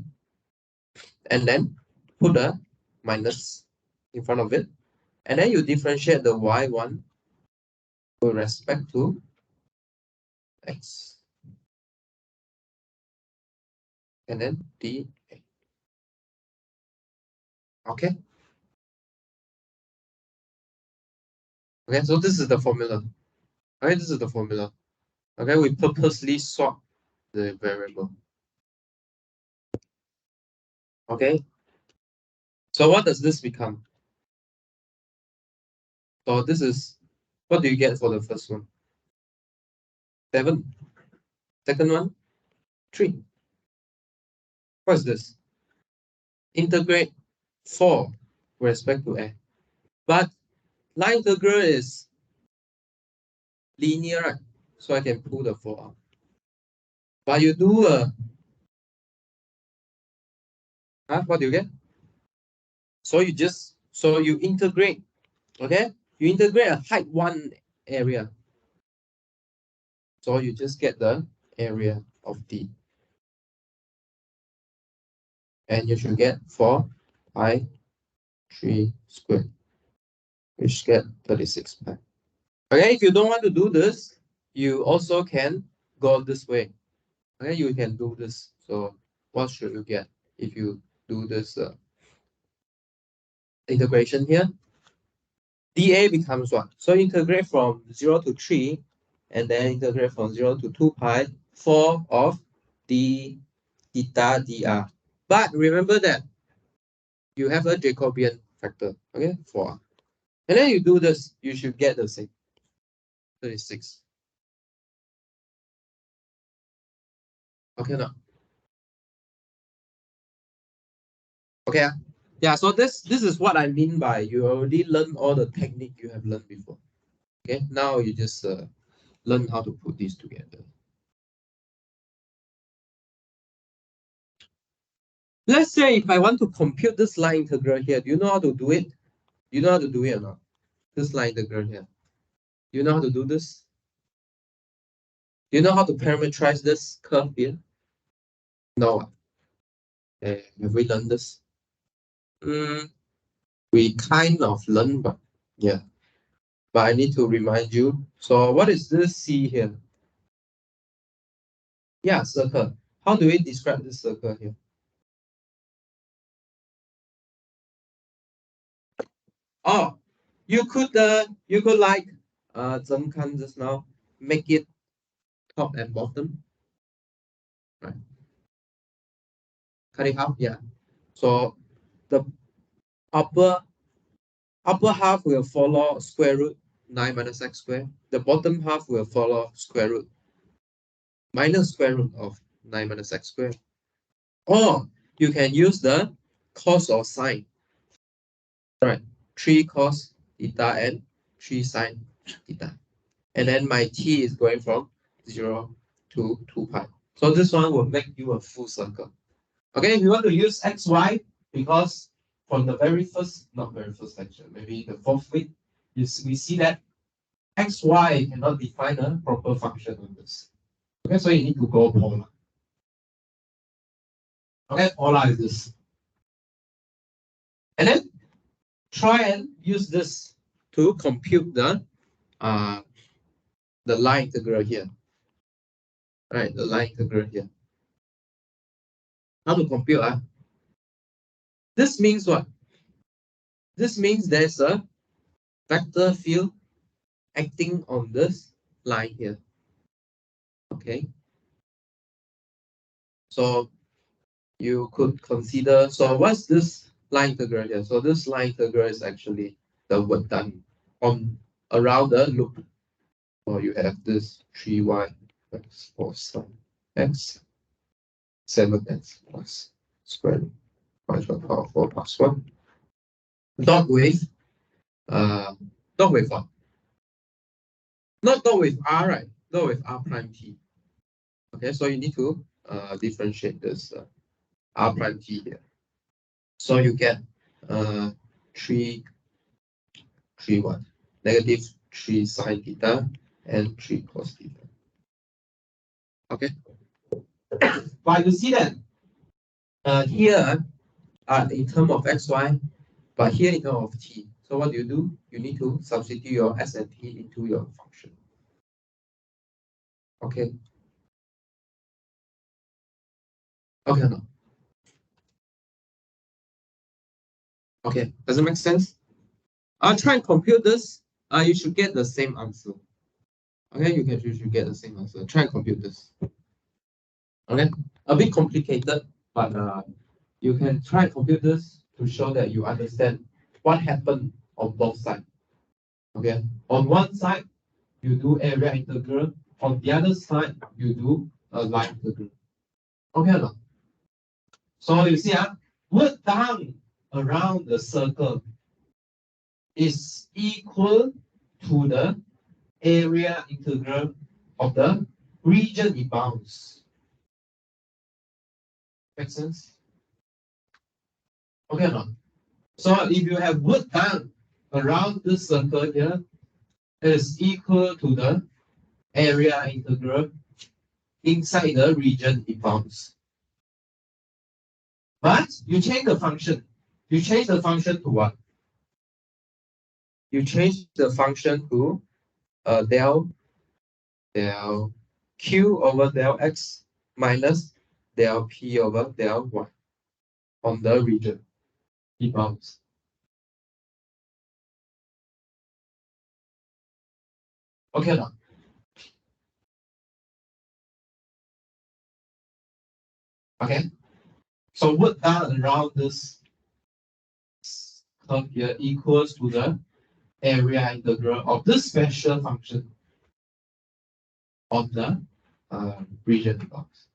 and then put a minus in front of it, and then you differentiate the y1 with respect to x, and then d. Okay. Okay, so this is the formula. Okay, this is the formula. Okay, we purposely swap the variable. Okay. So what does this become? So this is, what do you get for the first one? 7. Second one, 3. What is this? Integrate 4 with respect to a. But line integral is linear, right? So I can pull the 4 out. But you do what do you get? So you integrate, okay? You integrate a height 1 area. So you just get the area of D. And you should get 4 pi 3 squared, which get 36 pi. Okay, if you don't want to do this, you also can go this way. Okay, you can do this. So what should you get if you do this integration here? dA becomes what? So integrate from 0 to 3, and then integrate from 0 to 2 pi 4 of d theta dr. But remember that you have a Jacobian factor, okay, 4. And then you do this, you should get the same, 36. Okay, now. Okay. Yeah, so this is what I mean by you already learned all the technique you have learned before. Okay, now you just learn how to put these together. Let's say if I want to compute this line integral here, do you know how to do it? Do you know how to do it or not? This line integral here. Do you know how to do this? Do you know how to parameterize this curve here? No. Have we learned this? We kind of learned, but yeah. But I need to remind you. So what is this C here? Yeah, circle. How do we describe this circle here? Oh, you could like Zheng Kan just now make it top and bottom, right? Cut it half, yeah. So the upper half will follow square root 9 minus x squared. The bottom half will follow square root minus square root of 9 minus x squared. Or you can use the cos or sine, right? 3 cos theta and 3 sine theta. And then my t is going from 0 to 2 pi. So this one will make you a full circle. Okay, if you want to use xy, because from the not very first lecture, maybe the 4th week, we see that xy cannot define a proper function on this. Okay, so you need to go polar. Okay, all like this. And then try and use this to compute the line integral here. Right, the line integral here. How to compute? This means what? This means there's a vector field acting on this line here. Okay. So you could consider, so what's this line integral here? So this line integral is actually the work done on around the loop. So you have this 3y x 4 sine x 7x plus square root minus 1 power 4 plus 1 dot with what? Not dot with r, right? Dot with r prime t. Okay, so you need to differentiate this r prime t here. So you get 3 1 negative 3 sine theta and 3 cos theta. Okay, but you see that here in terms of xy, but here in terms of t. So what do? You need to substitute your s and t into your function. Okay. Okay, no. Okay, does it make sense? I'll try and compute this. You should get the same answer. Okay, you should get the same answer. Try and compute this. Okay, a bit complicated, but you can try and compute this to show that you understand what happened on both sides. Okay, on one side you do area integral, on the other side you do a line integral. Okay, no? So you see, work done around the circle is equal to the area integral of the region it bounds. Make sense? Okay or not? So if you have work done around this circle here, it is equal to the area integral inside the region it bounds. But you change the function. You change the function to what? You change the function to del q over del x minus del p over del y on the region it bounds. Okay now. Okay. So work done around this curve here equals to the area integral of this special function of the region box.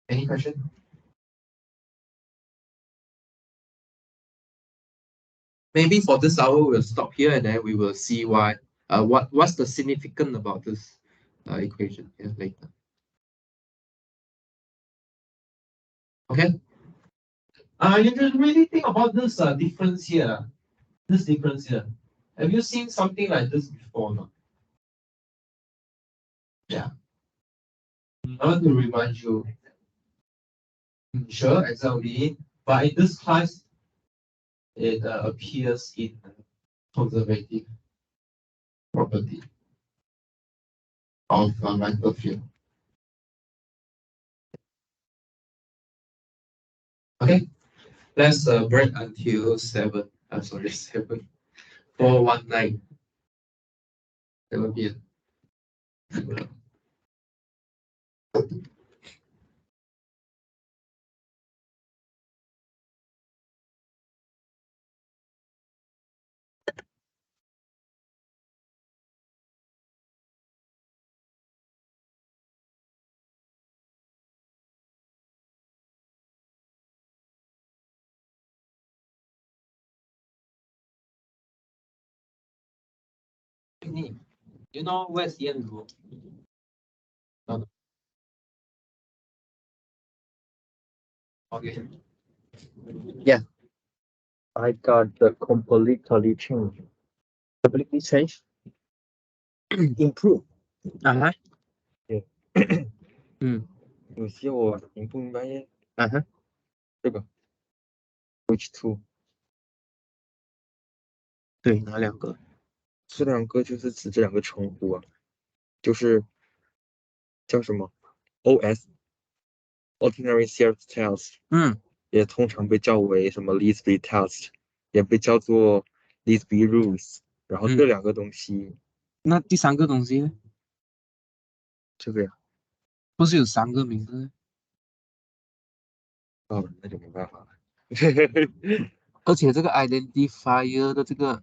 Any question? Maybe for this hour we'll stop here and then we will see why what's the significance about this equation here later. Okay. You just really think about this difference here. This difference here. Have you seen something like this before? No? Yeah. I want to remind you. Sure, exactly. But in this class, it appears in conservative property of vector field. Okay, let's break until 7. I'm sorry, 7. 419. 7 p.m. You know where's the end rule? No. Okay. Yeah. I got the completely changed. Completely changed? Improve. Uh-huh. Yeah. 有些我明不明白耶？啊哈，这个 which two 对，哪两个？这两个就是指这两个称呼啊，就是叫什么 OS ordinary series test，也通常被叫为什么 Lisby test，也被叫做 Lisby rules。然后这两个东西，那第三个东西呢？这个呀，不是有三个名字？哦，那就没办法了。而且这个 identifier 的这个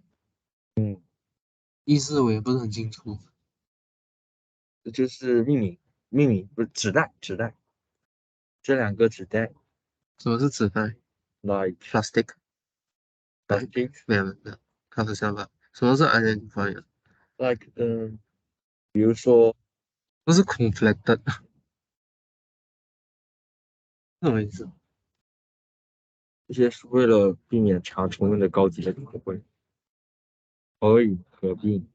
嗯，意思我也不是很清楚。这就是命名不是指代，这两个指代 什么是纸袋 like ？plastic？plastic 没有，开玩笑吧。什么是 identifier？like 比如说不是 conflicted，什么意思？这些是为了避免查重用的高级的词汇，可以合并。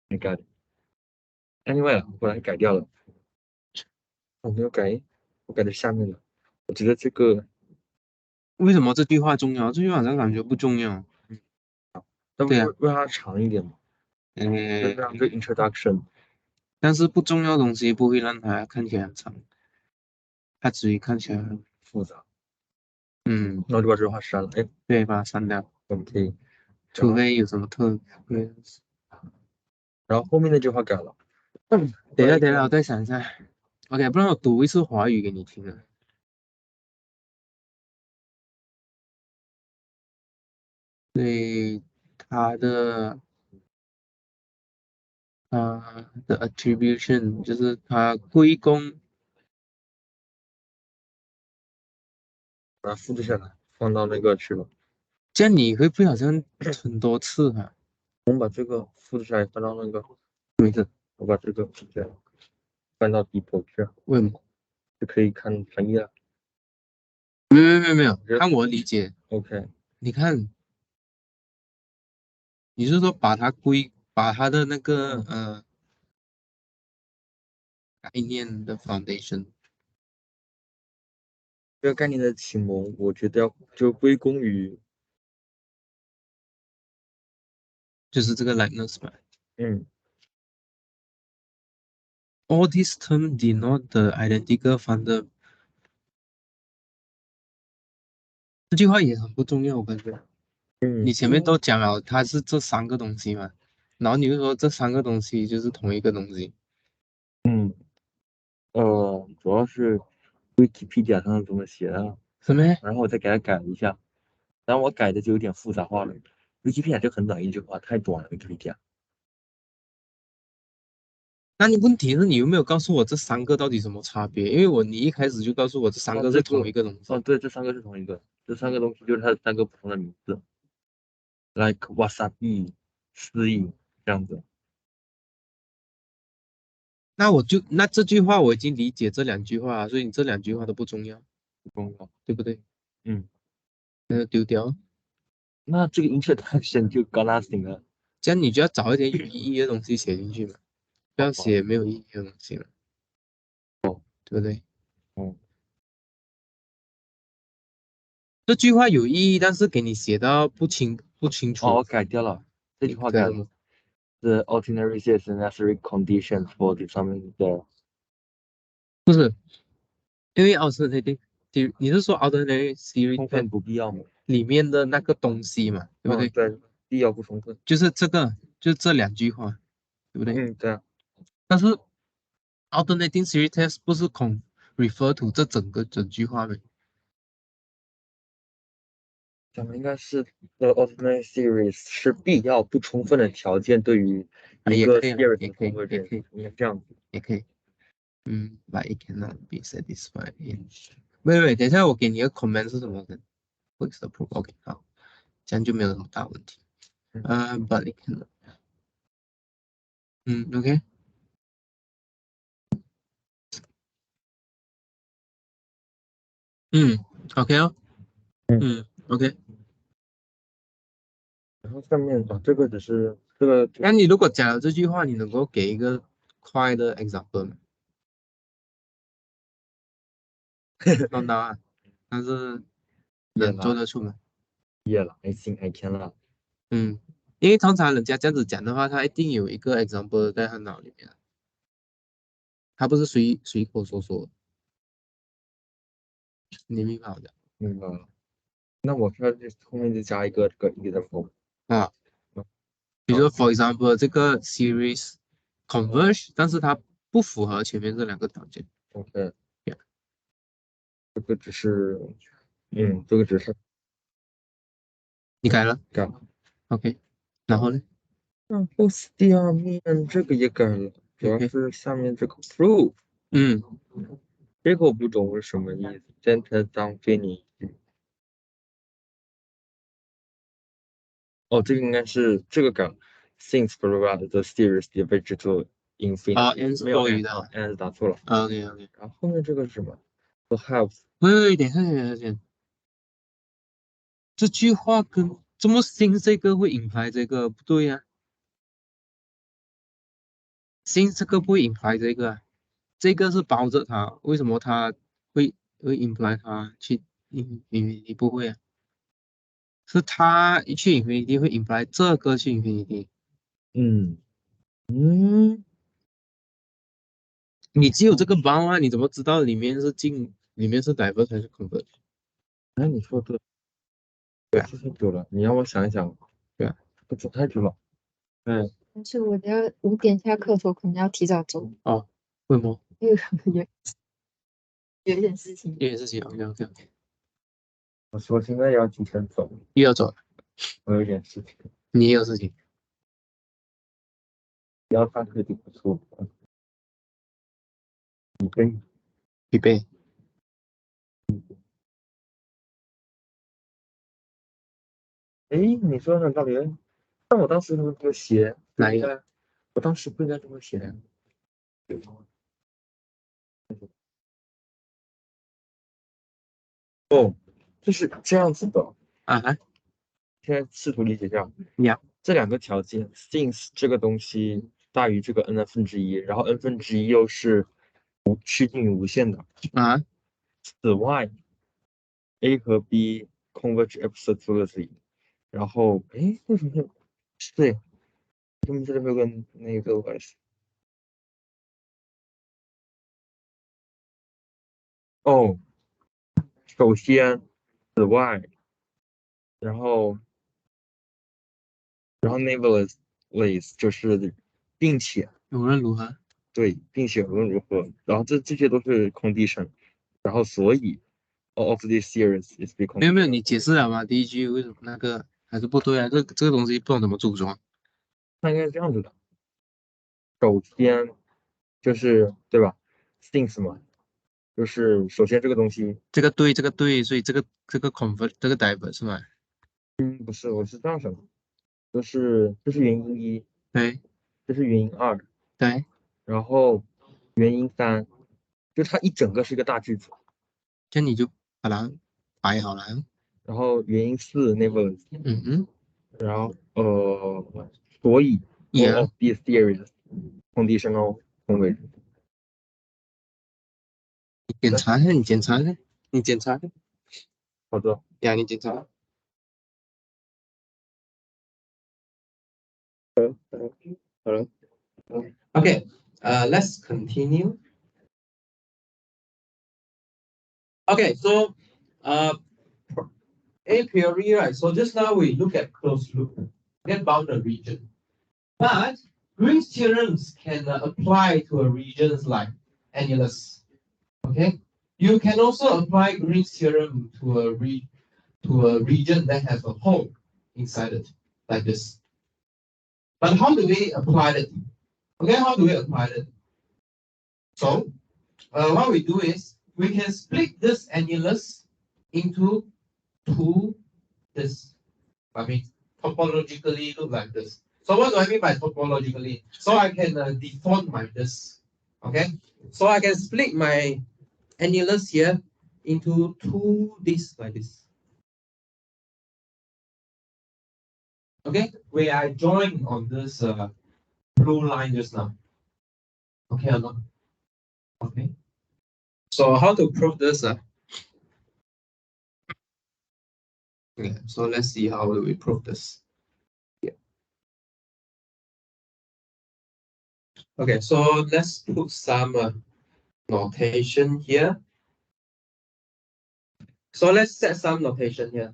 I got it. Anyway，我后来改掉了，我没有改，我改在下面了。我觉得这个，为什么这句话重要？这句话好像感觉不重要。那不对呀、是让它长一点吗？就是让这个 introduction 但是不重要的东西不会让它看起来很长，它只会看起来很复杂，嗯，那我就把这句话删了。哎，对，把它删掉，我们可以，然后除非有什么特别。后面那句话改了。等一下，我再想一下。OK，不然我读一次华语给你听啊。对，它的它的 attribution 就是它归功，把它复制下来，放到那个去了。这样你会不会好像很多次啊？我们把这个复制下来，放到那个，没事，我把这个复制下来，翻到底头去，为什么？就可以看翻译了。没有，这 看我理解，OK，你看，你是说把它的那个概念的 foundation，这个概念的启蒙，我觉得要就归功于，就是这个 likeness 吧。嗯 All these terms denote the identical founder。这句话也很不重要，我感觉。你前面都讲了，它是这三个东西嘛，然后你就说这三个东西就是同一个东西，嗯主要是 Wikipedia 上这么写的，是没？然后我再给它改了一下，然后我改的就有点复杂化了。Wikipedia 就很短一句话，太短了 Wikipedia。那你问题是你有没有告诉我这三个到底什么差别？因为你一开始就告诉我这三哦，个是同一个东西，对，这三个是同一个，这三个东西就是它的三个不同的名字，like wasabi、思义这样子。那这句话我已经理解这两句话，所以你这两句话都不重要，不重要。对不对？嗯，那丢掉，那这个 introduction 就 got nothing 了。这样你就要找一点有意义的东西写进去嘛，不要哦写没有意义的东西了，对不对？哦这句话有意义，但是给你写到不清哦，楚，我改掉了，这句话改了。改什么？The ordinary is necessary conditions for determining the 不是，因为 alternating theory，你是说 alternating theory 充分不必要吗？里面的那个东西嘛，对不嗯，对？对，必要不充分。就是就这两句话，对不对？嗯，对啊，但是 alternating theory test 不是refer to 这整句话呗？讲的应该是 the ordinary series 是必要不充分的条件对于一个 也可以了，series 的 也可以，也可 convergence，以，应该这样子。也可以。but it cannot be satisfied in。喂，等一下，我给你个 comment 是什么的？What's the proof？OK，好，这样就没有什么大问题。but it cannot。OK。OK 哦。嗯，OK。然后上面这个只是这个那你如果讲了这句话，你能够给一个快的 example 吗？弄到啊，但是能做得出吗？也了 ，I think I can 了。因为通常人家这样子讲的话，他一定有一个 example 在他脑里面，他不是随口说说，你明白我的？明白了。那我这后面就加一个这个 example 啊，比如说 for example 这个 series converge，但是它不符合前面这两个条件。 OK，这个只是，这个只是你改了改了。 ？OK， 然后呢？然后下面这个也改了，主要是下面这个 prove， 这个我不懂是什么意思，真的当给你。哦，这个应该是这个改了 since provide the series diverge to infinity， n 是没有多余的 n 是打错了。OK， 然后后面这个是什么 ？perhaps 喂，等一下，这句话跟这么新这个会引来这个不对呀、新这个不会引来这个啊，这个是包着它，为什么它会引来它去你不会啊？是它一去 infinity 会引来这个去 infinity，嗯嗯，你只有这个包啊，你怎么知道里面是diverse 还是 convert？哎，你说对，对，这太久了，你让我想一想，对啊，这走太久了。但是我要5点下课的时候，可能要提早走，哦，为什么？因为可能有一点事情。有点事情，OK， 我现在要提前走，又要走了，我有点事情，你也有事情，要上课就不错。你可预备。哎，你说的很道理。但我当时这么写，哪一个？我当时不应该这么写。哦，就是这样子的。啊哈，现在试图理解一下，呀，这两个条件，since 这个东西大于这个 n^1，然后 n^1又是趋近于无限的。啊，此外，a 和 b converge absolutely，然后，哎，为什么会？对，为什么这里会有个那个 s？ 哦，首先，此外，然后nevertheless 就是并且，无论如何，对，并且无论如何，然后这些都是 condition，然后所以 all of this series is be 没有 conditional。你解释了吗？第一句为什么那个还是不对啊？这个东西不懂怎么组装。那应该是这样子的，首先就是对吧？since 嘛，就是首先这个东西，这个对，所以这个 convert 这个 diver 是吗？不是，我是这样想的，这是原因一，对这是原因二，对，然后原因三，就它一整个是一个大句子，这样你就把它摆好了。然后原因四 never，然后所以 all of these theories conditional converge。你检查一下，你检查一下好的，呀，你检查。好了。Okay, let's continue. Okay, so a priori, right? So just now we look at closed loop, get boundary region. But Green's theorems can apply to a regions like annulus. Okay, you can also apply Green's theorem to a region that has a hole inside it, like this. But how do we apply it? Okay, how do we apply it? So what we do is we can split this annulus into two this. I mean, topologically look like this. So what do I mean by topologically? So I can deform my this. Okay, so I can split my annulus here into two this like this. Okay, where I join on this blue line just now. Okay or not? Okay. So how to prove this? Yeah, so let's see how do we prove this. Yeah. Okay, so let's put some notation here. So let's set some notation here.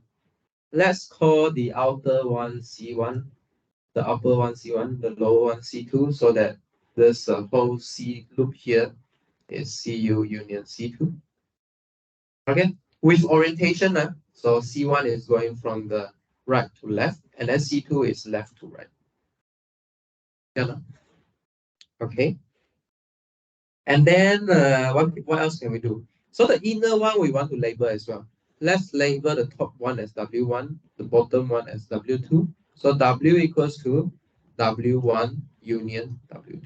Let's call the outer one C1, the upper one C1, the lower one C2, so that this whole C loop here is CU union C2. Okay, with orientation, so C1 is going from the right to left, and then C2 is left to right. Yeah. Okay. And then what else can we do? So the inner one we want to label as well. Let's label the top one as W1, the bottom one as W2. So W equals to W1 union W2.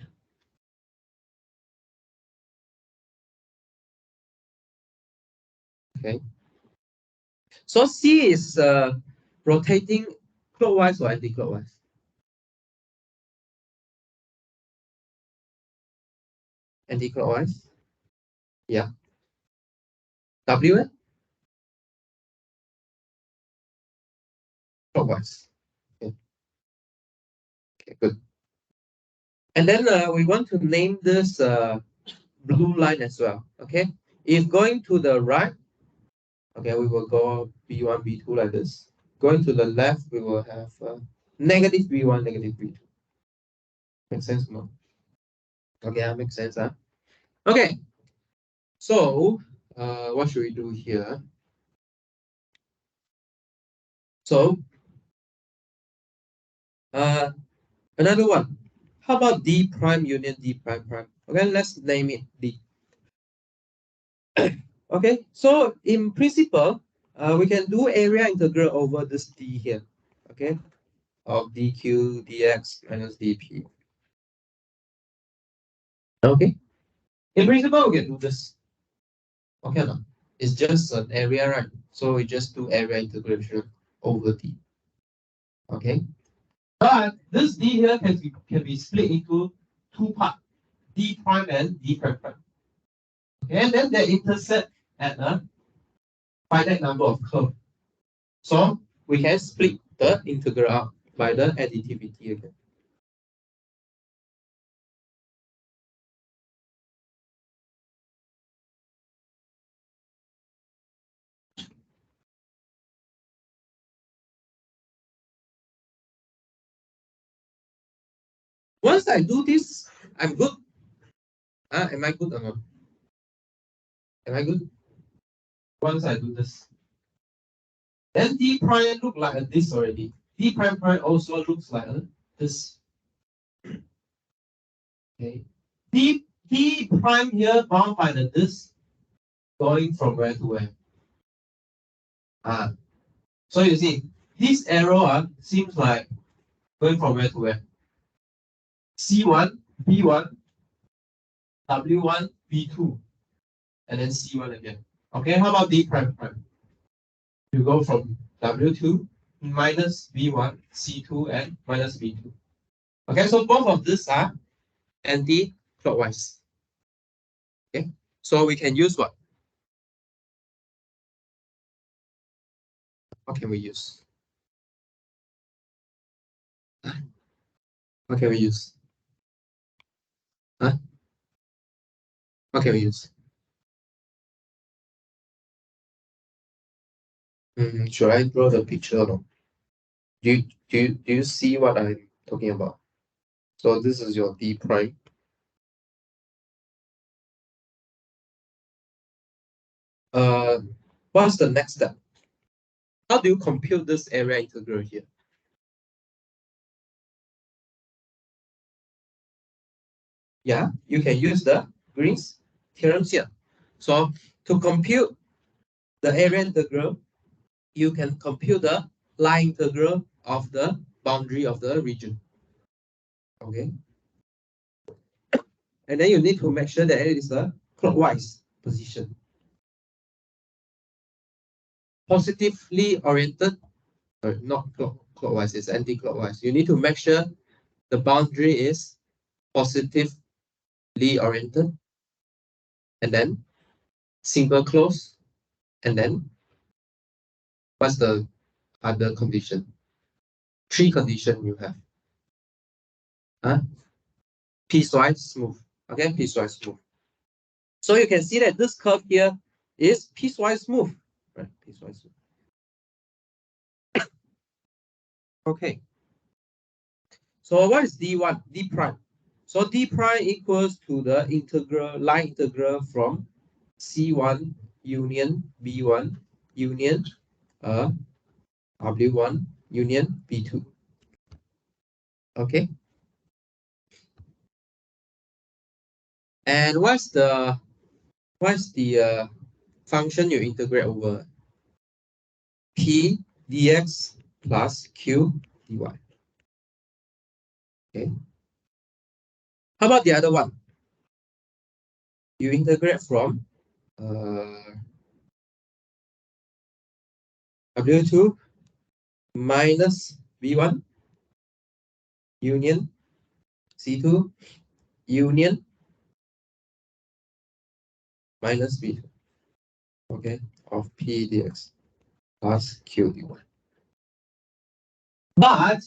Okay. So C is rotating clockwise or anti-clockwise? Anti-clockwise. Yeah. W clockwise. Okay. Okay, good. And then we want to name this blue line as well. Okay. If going to the right, okay, we will go B1, B2 like this. Going to the left, we will have negative B1, negative B2. Make sense? No? Okay, that makes sense. Huh? Okay. So, what should we do here? So, another one. How about D prime union D prime prime? Okay, let's name it D. Okay, so in principle, we can do area integral over this D here. Okay, of dq dx minus dp. Okay, in principle, we can do this. Okay, no? It's just an area, right? So we just do area integration over D. Okay, but this D here can be split into two parts, D prime and D prime prime. Okay, and then they intersect at a finite number of curves. So we can split the integral out by the additivity again. Once I do this, I'm good. Am I good or not? Am I good? Once I do this. Then D prime look like this already. D prime prime also looks like this. Okay. D prime here bound by this going from where to where? So you see, this arrow seems like going from where to where? C1, B1, W1, B2, and then C1 again. Okay, how about D prime prime? You go from W2 minus B1, C2, and minus B2. Okay, so both of these are anti-clockwise. Okay, so we can use what? What can we use? What can we use? Huh? What can we use? Should I draw the picture or no? Do you see what I'm talking about? So this is your D prime. What's the next step? How do you compute this area integral here? Yeah, you can use the Green's theorem here. So to compute the area integral, you can compute the line integral of the boundary of the region. Okay. And then you need to make sure that it is a clockwise position. Positively oriented, or not clockwise, it's anti-clockwise. You need to make sure the boundary is positively oriented, and then single close, and then what's the other condition. 3 condition you have. Piecewise smooth. Okay, piecewise smooth. So you can see that this curve here is piecewise smooth. Right, piecewise smooth. Okay. So what is D1? D prime. So D prime equals to the integral, line integral from C1 union B1 union W1 union B2. Okay. And what's the function you integrate over? P dx plus Q dy. Okay. How about the other one? You integrate from W2 minus V1 union C2 union minus V2. Okay, of P dx plus Q dy. But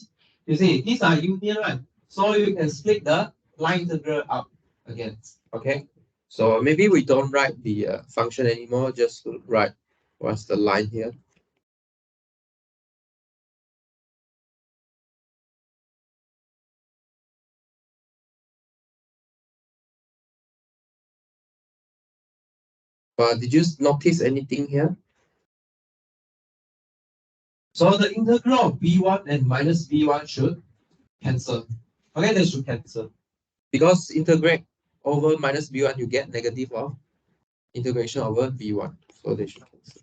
you see, these are union, right? So you can split the line integral up again. Okay, so maybe we don't write the function anymore, just write what's the line here. But did you notice anything here? So the integral of B1 and minus B1 should cancel. Okay, they should cancel. Because integrate over minus B1, you get negative of integration over B1. So they should cancel.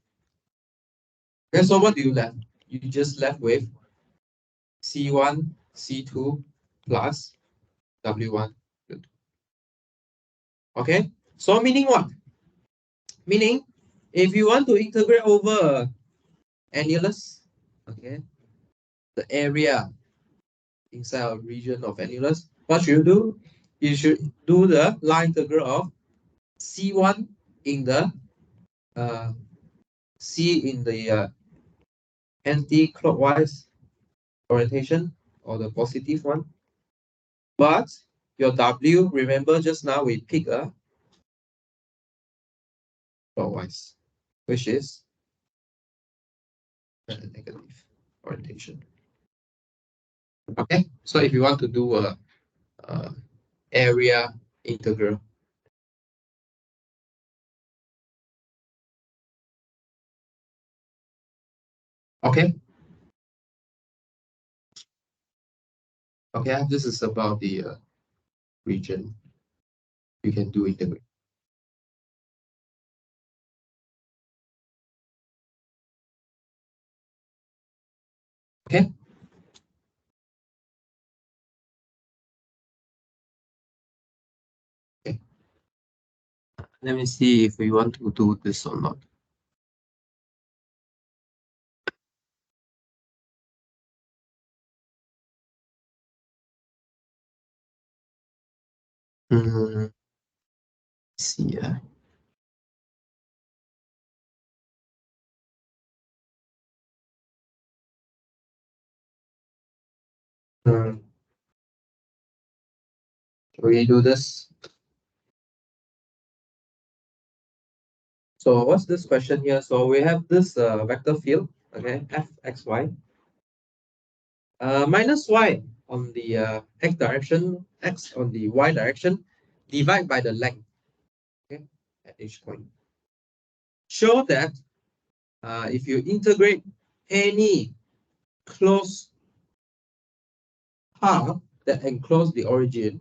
Okay, so what do you left? You just left with C1, C2 plus W1. Okay, so meaning what? Meaning, if you want to integrate over annulus, okay, the area inside a region of annulus, what should you do? You should do the line integral of C1 in the C in the anti-clockwise orientation or the positive one. But your W, remember just now we pick a clockwise, which is a negative orientation. Okay, so if you want to do a area integral, okay, this is about the region you can do integral. Okay. Okay. Let me see if we want to do this or not. See. Can we do this? So what's this question here? So we have this vector field, okay, f x y, minus y on the x direction, x on the y direction, divide by the length, okay, at each point. Show that if you integrate any closed path that enclose the origin,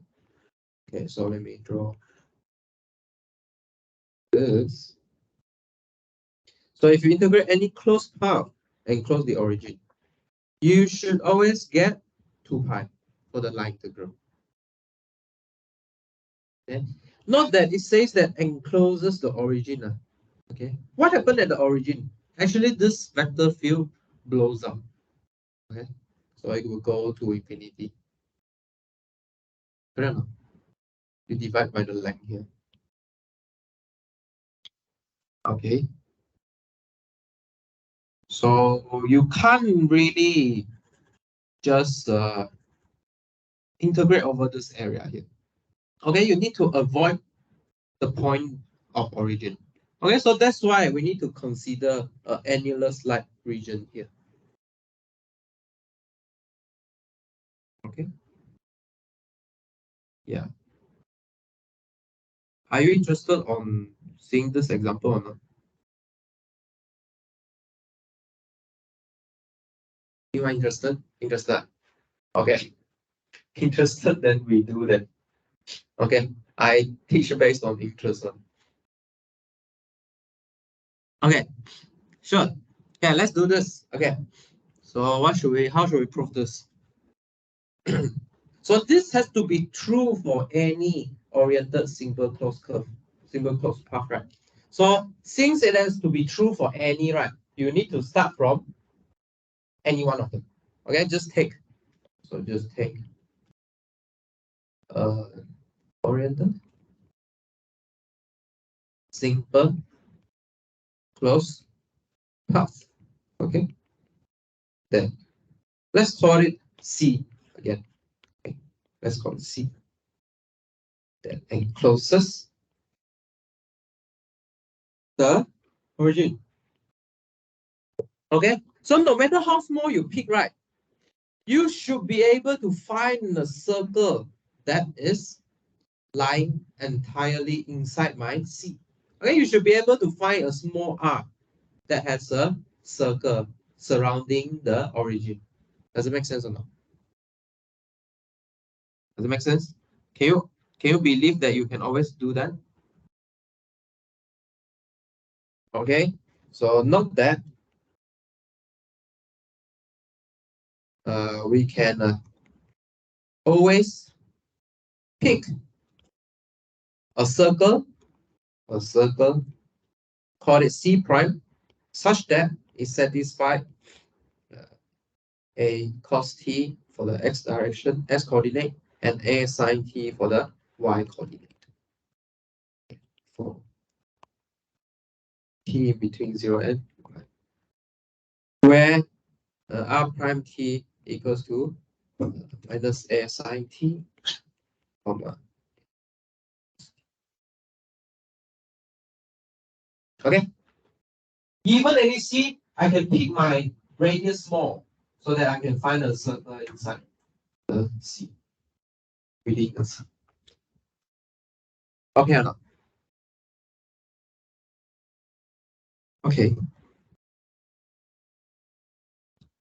okay, so let me draw this. So if you integrate any closed path enclose the origin, you should always get 2 pi for the line integral. Okay, not that it says that encloses the origin. Okay, what happened at the origin? Actually, this vector field blows up. Okay, so it will go to infinity. Correct? You divide by the length here. Okay. So you can't really just integrate over this area here. Okay, you need to avoid the point of origin. Okay, so that's why we need to consider an annulus-like region here. Okay. Yeah. Are you interested on seeing this example or not? You are interested? Interested? Okay. Interested, then we do that. Okay. I teach based on interest. Okay. Sure. Okay, let's do this. Okay. So how should we prove this? So this has to be true for any oriented simple closed curve, simple closed path, right? So since it has to be true for any, right, you need to start from any one of them. Okay, just take oriented simple closed path. Okay, then let's call it C again. Okay, let's call it C. That encloses the origin. Okay, so no matter how small you pick, right, you should be able to find a circle that is lying entirely inside my C. Okay, you should be able to find a small r that has a circle surrounding the origin. Does it make sense or not? Does it make sense? Can you believe that you can always do that? Okay, so note that we can always pick a circle, call it C prime, such that it satisfies a cos t for the x direction, s coordinate, and a sine t for the y coordinate. For t between 0 and 1, where r prime t equals to minus a sine t, comma. Okay. Given any c, I can pick my radius small so that I can find a circle inside the c within the c. Okay or not? Okay.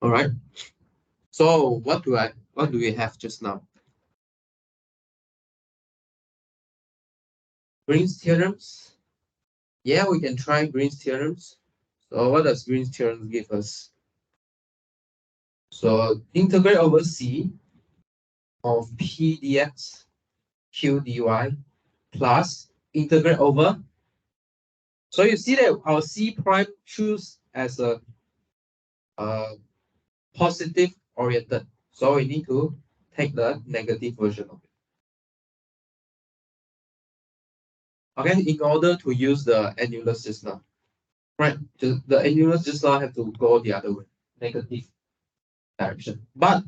All right. So what do we have just now? Green's theorems. Yeah, we can try Green's theorems. So what does Green's theorem give us? So integrate over C of P dx Q dy plus integrate over. So you see that our C prime choose as a positive oriented. So we need to take the negative version of it. Okay, in order to use the annulus just now. Right, the annulus just now have to go the other way, negative direction. But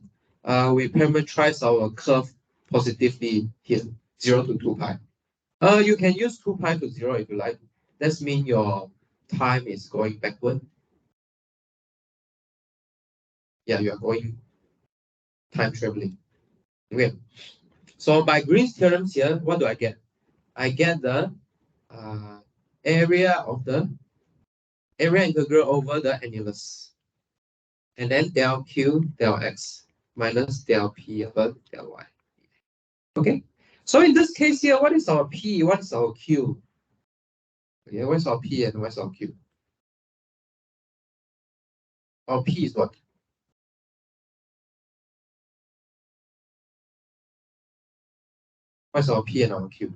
we parameterize our curve positively here, 0 to 2 pi. You can use 2 pi to 0 if you like. That means your time is going backward. Yeah, you are going time traveling. Okay. So by Green's theorems here, what do I get? I get the area integral over the annulus. And then del q del x minus del p over del y. Okay. So in this case here, what is our p? What is our q? Okay, what's our p and what's our q? Our p is what? What's our p and our q?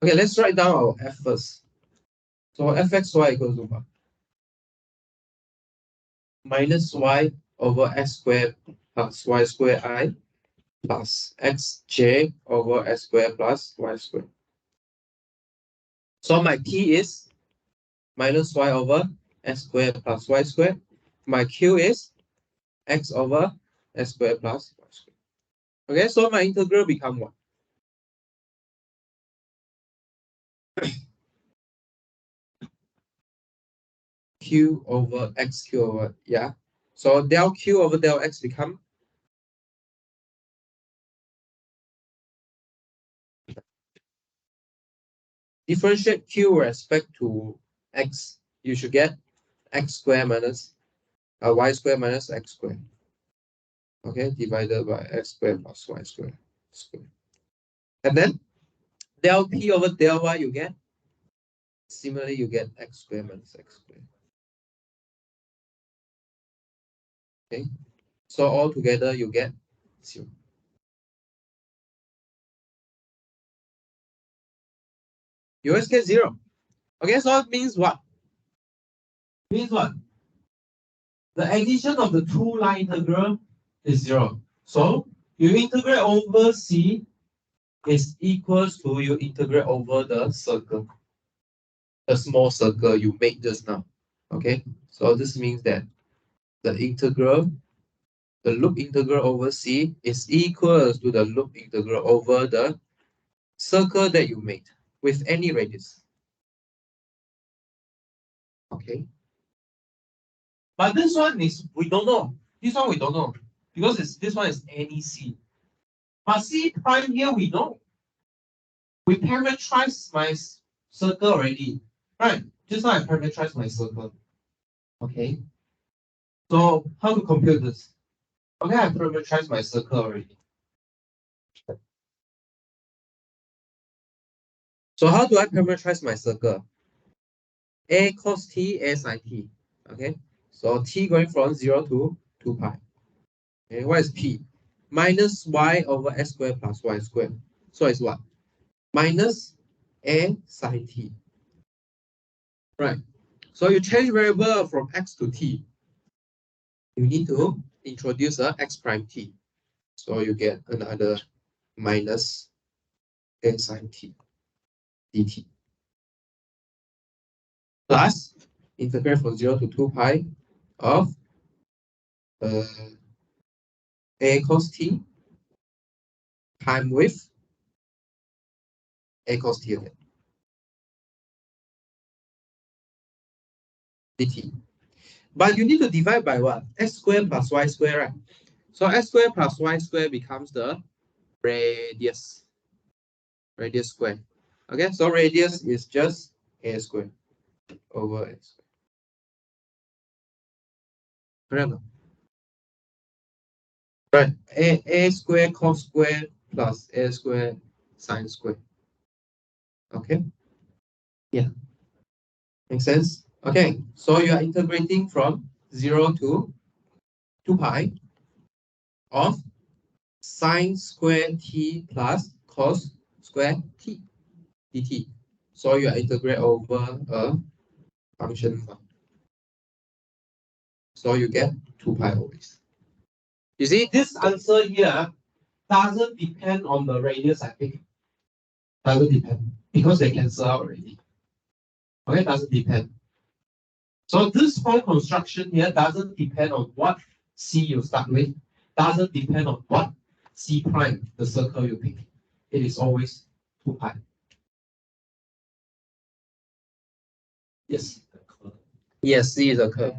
Okay, let's write down our f first. So fxy equals to what? Minus y over x squared plus y squared I plus xj over x squared plus y squared. So my p is minus y over x squared plus y squared my q is x over s squared plus y squared. Okay, so my integral become what? Q over x q over, yeah. So del q over del x become differentiate q with respect to x. You should get x squared minus y squared minus x squared. Okay, divided by x squared plus y squared. And then del p over del y you get. Similarly, you get x squared minus x squared. Okay, so all together you get 0. You always get 0. Okay, so it means what? Means what? The addition of the two line integral is 0. So you integrate over C is equals to you integrate over the circle, the small circle you made just now. Okay, so this means that the integral, the loop integral over C is equals to the loop integral over the circle that you made with any radius. Okay. But this one is, we don't know. This one we don't know. Because this one is any C. But C prime here we know. We parameterize my circle already. Right? Just now I parameterize my circle. Okay. So how to compute this? Okay, I parameterize my circle already. So how do I parameterize my circle? A cos t, A sin t. Okay. So t going from 0 to 2 pi. Okay, what is p? Minus y over s squared plus y squared. So it's what? Minus a sin t. Right. So you change variable from x to t. You need to introduce a x prime t. So you get another minus a sin t dt. Plus integrate from 0 to 2 pi of a cos t time with a cos t again. Dt. But you need to divide by what? S squared plus y squared, right? So s squared plus y squared becomes the radius. Radius squared. Okay, so radius is just a squared over a squared. Correct? Right. A squared cos squared plus a squared sine squared. Okay. Yeah. Makes sense? Okay. So you are integrating from 0 to 2 pi of sine squared t plus cos squared t dt. So you are integrate over a function. So you get 2 pi always. You see, this answer here doesn't depend on the radius I pick. Doesn't depend because they cancel out already. Okay, doesn't depend. So this whole construction here doesn't depend on what C you start with. Doesn't depend on what C prime, the circle you pick. It is always 2 pi. Yes. Yes, C is a curve.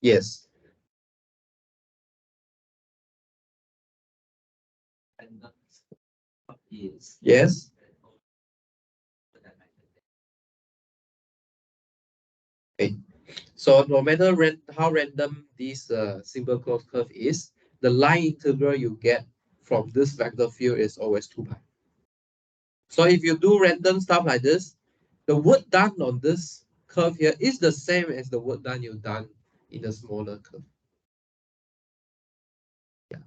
Yes. Yes. Okay. So no matter how random this simple closed curve is, the line integral you get from this vector field is always 2 pi. So if you do random stuff like this, the work done on this curve here is the same as the work done you've done in the smaller curve. Yeah.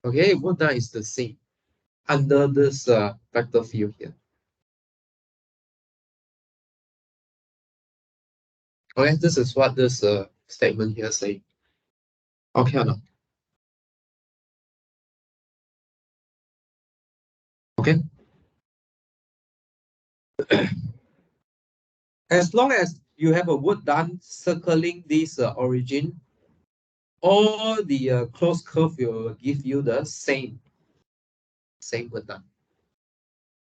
Okay, work done is the same under this vector field here. Okay, this is what this statement here say. Okay or not? Okay. as long as you have a work done circling this origin, all the closed curve will give you the same work done.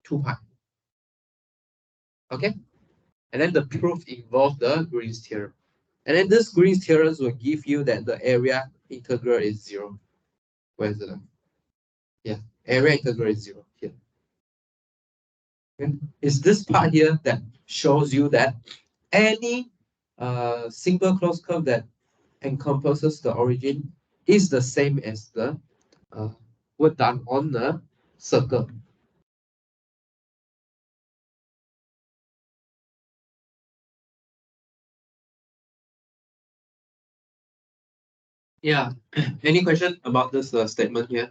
2 pi. Okay, and then the proof involves the Green's theorem, and then this Green's theorem will give you that the area integral is 0. Where is it? Yeah, area integral is 0 here. Okay. It's this part here that shows you that any simple closed curve that encompasses the origin is the same as the work done on the circle. Yeah. Any question about this statement here?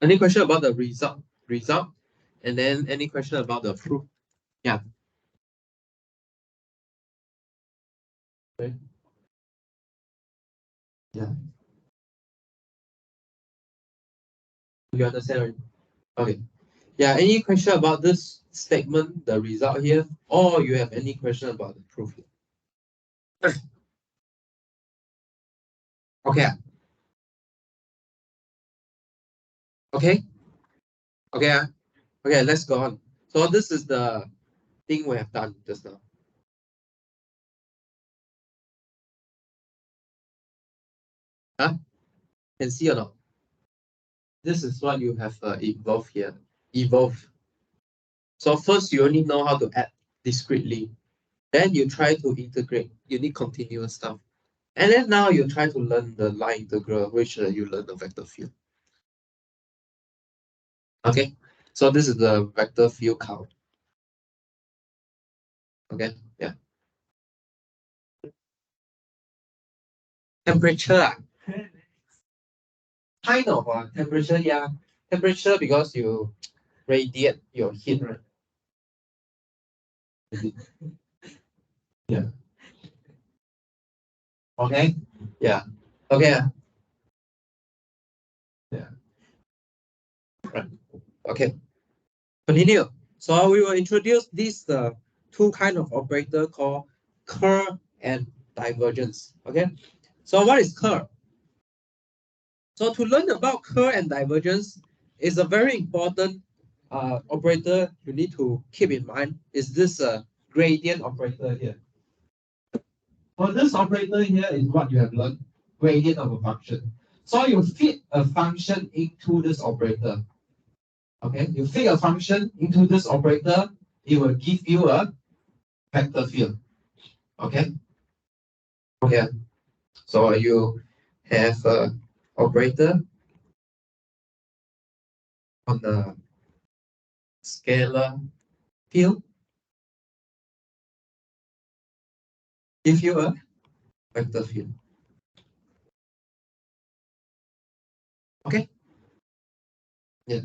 Any question about the result? And then any question about the proof? Yeah. Okay. Yeah. You understand, right? Okay. Yeah. Any question about this statement, the result here, or you have any question about the proof here? Okay. Okay. Okay. Okay. Let's go on. So this is the thing we have done just now. Huh? Can see or not? This is what you have evolved here. So first you only know how to add discretely. Then you try to integrate. You need continuous stuff. And then now you try to learn the line integral, which you learn the vector field. Okay, so this is the vector field count. Okay, yeah. Temperature. Kind of temperature, yeah. Temperature because you radiate your heat, right? Yeah. Okay. Yeah. Okay. Yeah. Right. Okay. Continue. So we will introduce these two kind of operator called curl and divergence. Okay. So what is curl? So to learn about curl and divergence is a very important operator you need to keep in mind is this gradient operator here. Well, this operator here is what you have learned, gradient of a function. So you fit a function into this operator. Okay, you fit a function into this operator, it will give you a vector field. Okay. Okay. So you have a operator on the scalar field, give you a vector field. Okay. Yeah.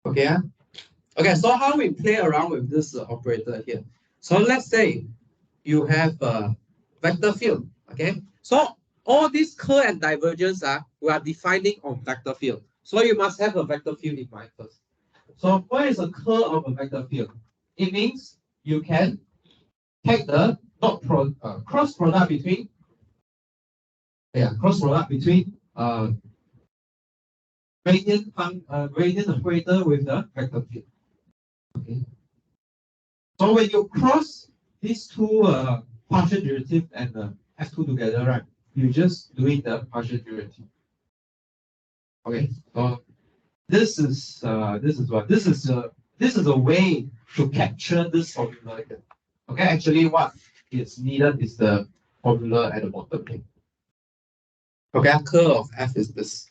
Okay. Okay. So how we play around with this operator here? So let's say you have a vector field. Okay. So all these curl and divergence we are defining on vector field. So you must have a vector field in mind first. So what is a curl of a vector field? It means you can take the cross product between gradient operator with the vector field. Okay. So when you cross these two partial derivative and F2 together, right? You're just doing the partial derivative. Okay. So this is what this is a way to capture this formula here. Okay. Actually, what is needed is the formula at the bottom here. Okay. Curl of F is this.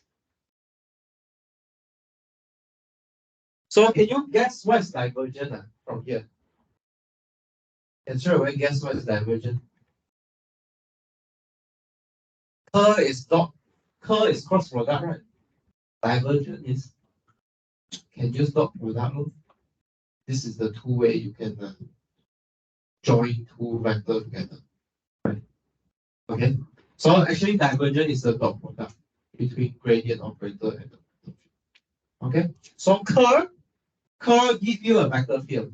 So can you guess what is divergent from here? Can straight away guess what is divergent? Curl is cross product, right? Divergent is can use dot product rule. This is the two way you can join two vectors together. Right? Okay. So actually divergent is the dot product between gradient operator and the vector field. Okay. So curl give you a vector field.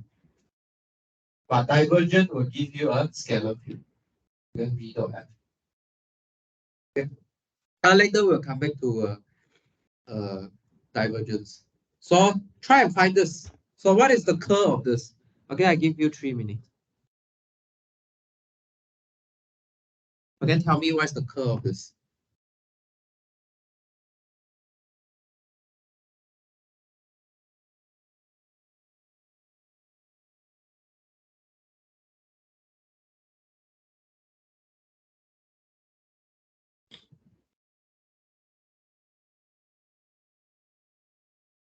but divergent will give you a scalar field. Then V dot F. Okay. Later we'll come back to divergence. So try and find this. So what is the curl of this? Okay, I give you 3 minutes. Okay, tell me what's the curl of this.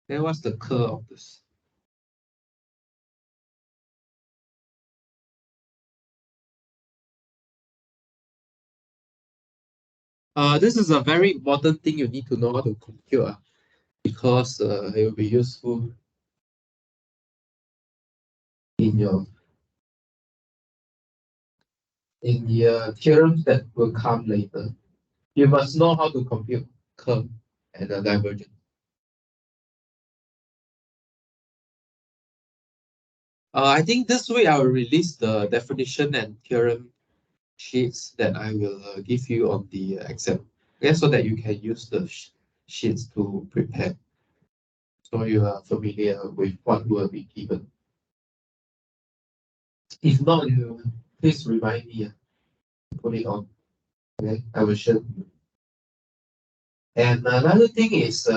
Okay, what's the curl of this? This is a very important thing you need to know how to compute because it will be useful in the theorems that will come later. You must know how to compute curl and the divergence. I think this week I will release the definition and theorem sheets that I will give you on the exam, okay, so that you can use the sheets to prepare. So you are familiar with what will be given. If not, you please remind me. Put it on. Okay, I will show you. And another thing is,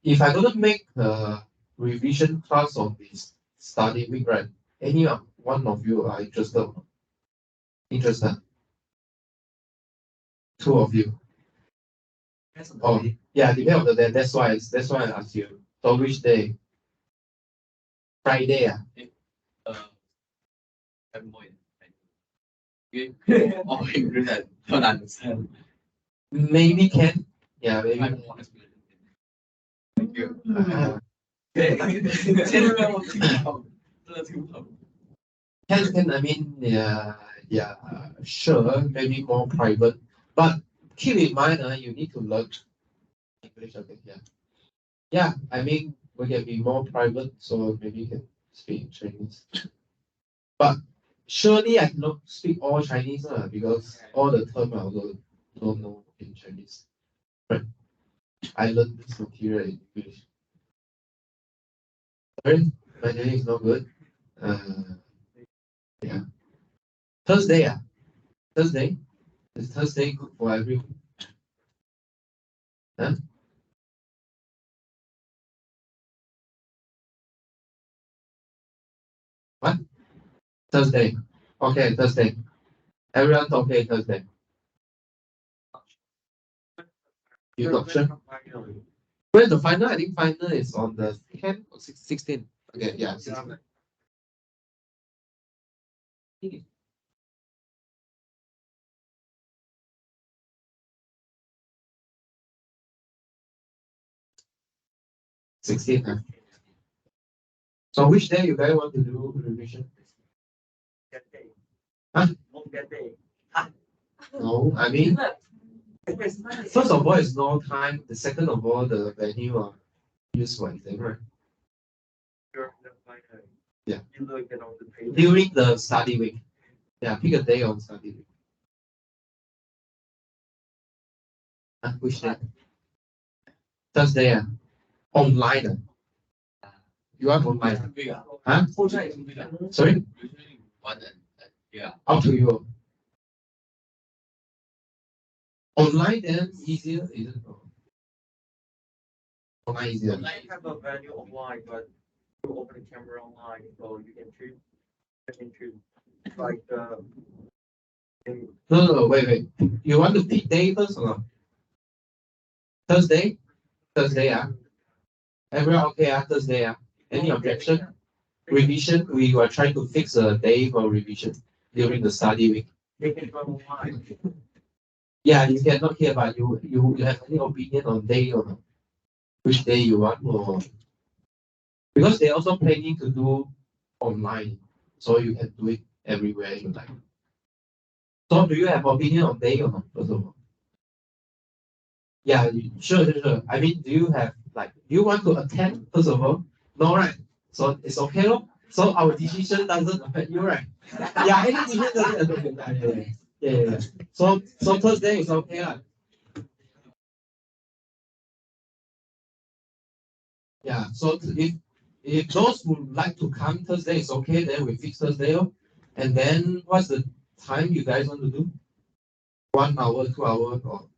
if I'm gonna make a revision class on this study week, right? Any one of you are interested? Interested? 2 of you. Oh, yeah, depend on the day. That's why I asked you. So which day? Friday. Maybe can. Yeah, maybe. Thank you. Can, I mean, yeah, sure, maybe more private, but keep in mind, you need to learn English. Okay, yeah, I mean, we can be more private, so maybe you can speak Chinese. But surely I cannot speak all Chinese, because all the term I also don't know in Chinese. Right? I learned this material in English. Sorry, my Chinese is not good. Yeah. Thursday. Thursday. Is Thursday good for everyone? Huh? What? Thursday. Okay, Thursday. Everyone's okay Thursday. You not sure? Where's the final? I think final is on the 10th or 16th. Okay, yeah. 16th. So which day you guys want to do revision? Huh? No, I mean, first of all, it's no time. The second of all, the venue are used for exam, right? Yeah. During the study week. Yeah, pick a day on study week. Which day? Thursday. Online. You are online. Huh? Sorry? Up to you. Online then easier, isn't it? Online easier. Online you have a venue online, but you open the camera online, so you can choose. Like No, wait. You want to pick day first or not? Thursday? Thursday, everyone okay, Thursday, Any objection? Revision, we were trying to fix a day for revision during the study week. Yeah, you cannot hear, but you have any opinion on day or not? Which day you want, or because they're also planning to do online, so you can do it everywhere you like. So do you have opinion on day or not, first of all? Yeah, sure. I mean, do you have do you want to attend, first of all? No, right? So it's okay, So our decision doesn't affect you, right? Yeah, any decision doesn't affect you. Yeah. So Thursday is okay, right? Yeah. So if those who like to come Thursday is okay, then we fix Thursday. And then what's the time you guys want to do? 1 hour, 2 hours, or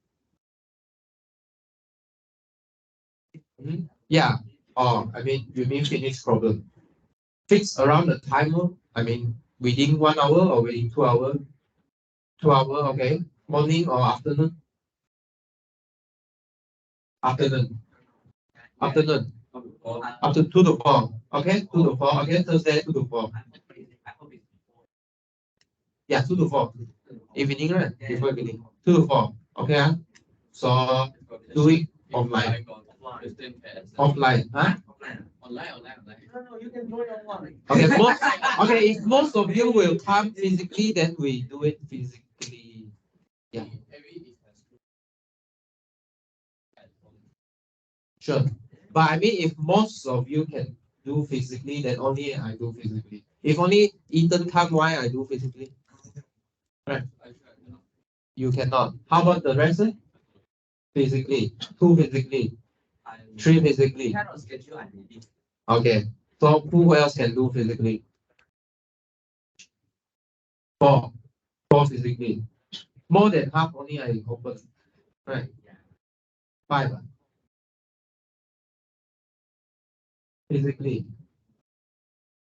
yeah. Oh, I mean, you mean finish problem. Fix around the timer. I mean, within 1 hour or within 2 hours? 2 hours, okay. Morning or afternoon? Afternoon. Afternoon. Up to 2 to 4. Okay, 2 to 4. Okay, Thursday 2 to 4. Yeah, 2 to 4. Evening, right? Before evening. 2 to 4. Okay. So do it offline. Offline, huh? Online. No, you can do it online. Okay, if most of you will come physically, then we do it physically. Yeah. Sure. But I mean, if most of you can do physically, then only I do physically. If only Ethan come, why I do physically? Right. You cannot. How about the rest? Physically. 2 physically. 3 physically. Okay. So who else can do physically? 4. 4 physically. More than half only I open. Right. 5. Physically.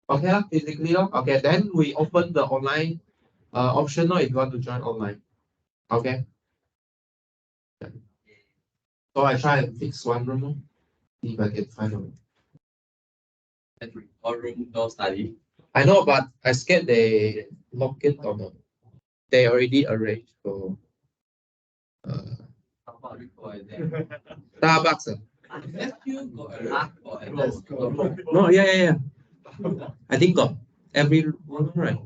Okay, physically. Okay, then we open the online option if you want to join online. Okay. So I try and fix one room. See if I can find a room. One room, no study. I know, but I scared they lock it or not. They already arranged for Starbucks. No, yeah. I think got every room, right?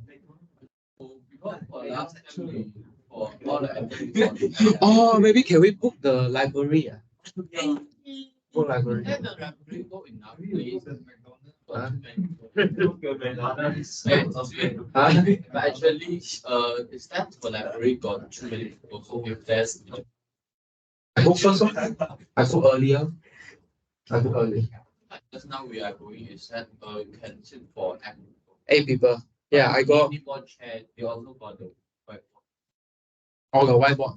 Oh, maybe can we book the library? Book library. Huh? But actually, is that for library got too many people? So if there's I book first. I book earlier. just now we are going, is that you can sit for 8 people. Yeah, I got one chair. They also got the all the whiteboard.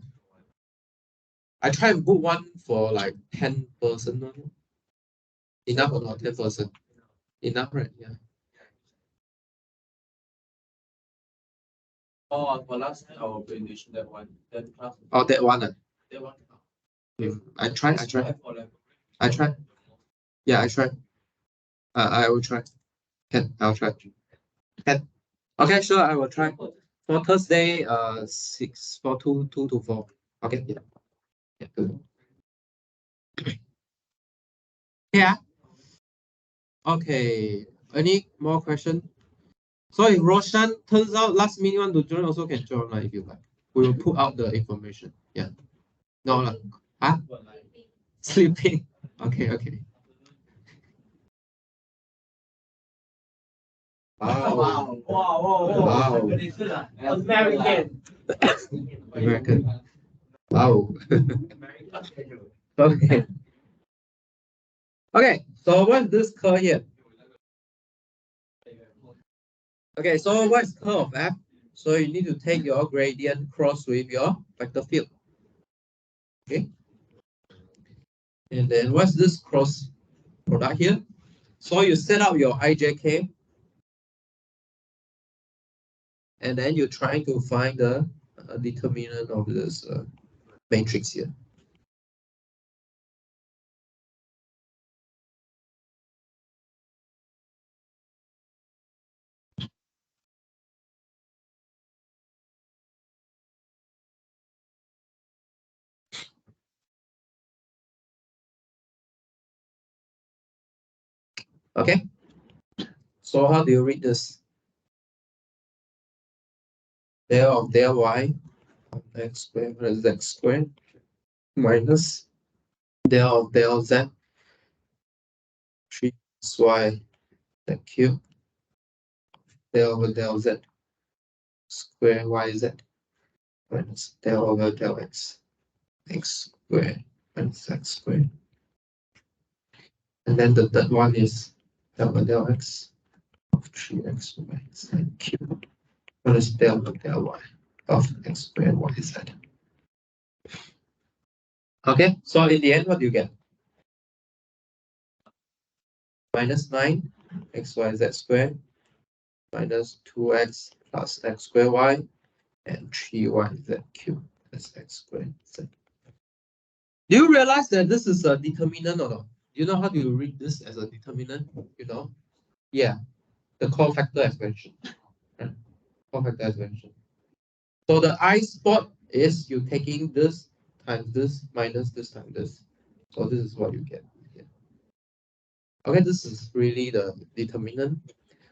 I try and book one for like 10 person. Enough or not? 10 person. Enough, right? Yeah. Oh, for last our presentation, that one, that class. Oh, that one. That one. I try. Yeah, I try. I will try. I'll try. Can. Okay, sure, I will try. For Thursday, 6 for 2 to 4. Okay, yeah. Good. Yeah. Okay. Any more question? So if Roshan turns out last minute want to join, also can join if you like. We will put out the information. Yeah. No. Huh? Sleeping. Okay. Wow. American. Wow. Okay. Okay, so what's this curve here? Okay, so what's curve of F? So you need to take your gradient cross with your vector field. Okay. And then what's this cross product here? So you set up your IJK. And then you're trying to find the determinant of this matrix here. Okay. So how do you read this? Del of del y of x squared plus z squared minus del of del z 3 y the cube del over del z square yz minus del over del x squared minus x squared. And then the third one is del over del x of 3x y z cubed minus del over del y of x squared yz. Okay, so in the end, what do you get? Minus 9 xyz squared minus 2x plus x squared y and 3yz cubed plus x squared z. Do you realize that this is a determinant or not? Do you know how to read this as a determinant? You know? Yeah, the cofactor expansion. Right? Cofactor expansion. So the I spot is you taking this times this minus this times this. So this is what you get here. Okay, this is really the determinant.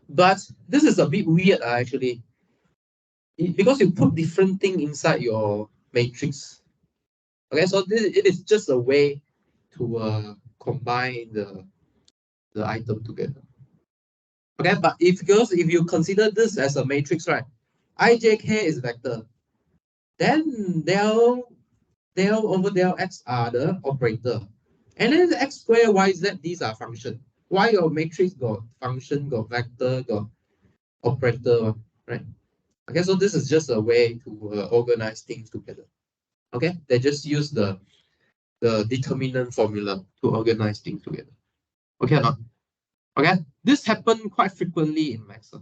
But this is a bit weird actually. Because you put different thing inside your matrix. Okay, so it is just a way to combine the item together. Okay, but if you consider this as a matrix, right? Ijk is vector. Then del over del x are the operator. And then the x squared yz, these are function. Why your matrix got function, got vector, got operator, right? Okay, so this is just a way to organize things together. Okay, they just use the determinant formula to organize things together. Okay or not? Okay, this happened quite frequently in maths.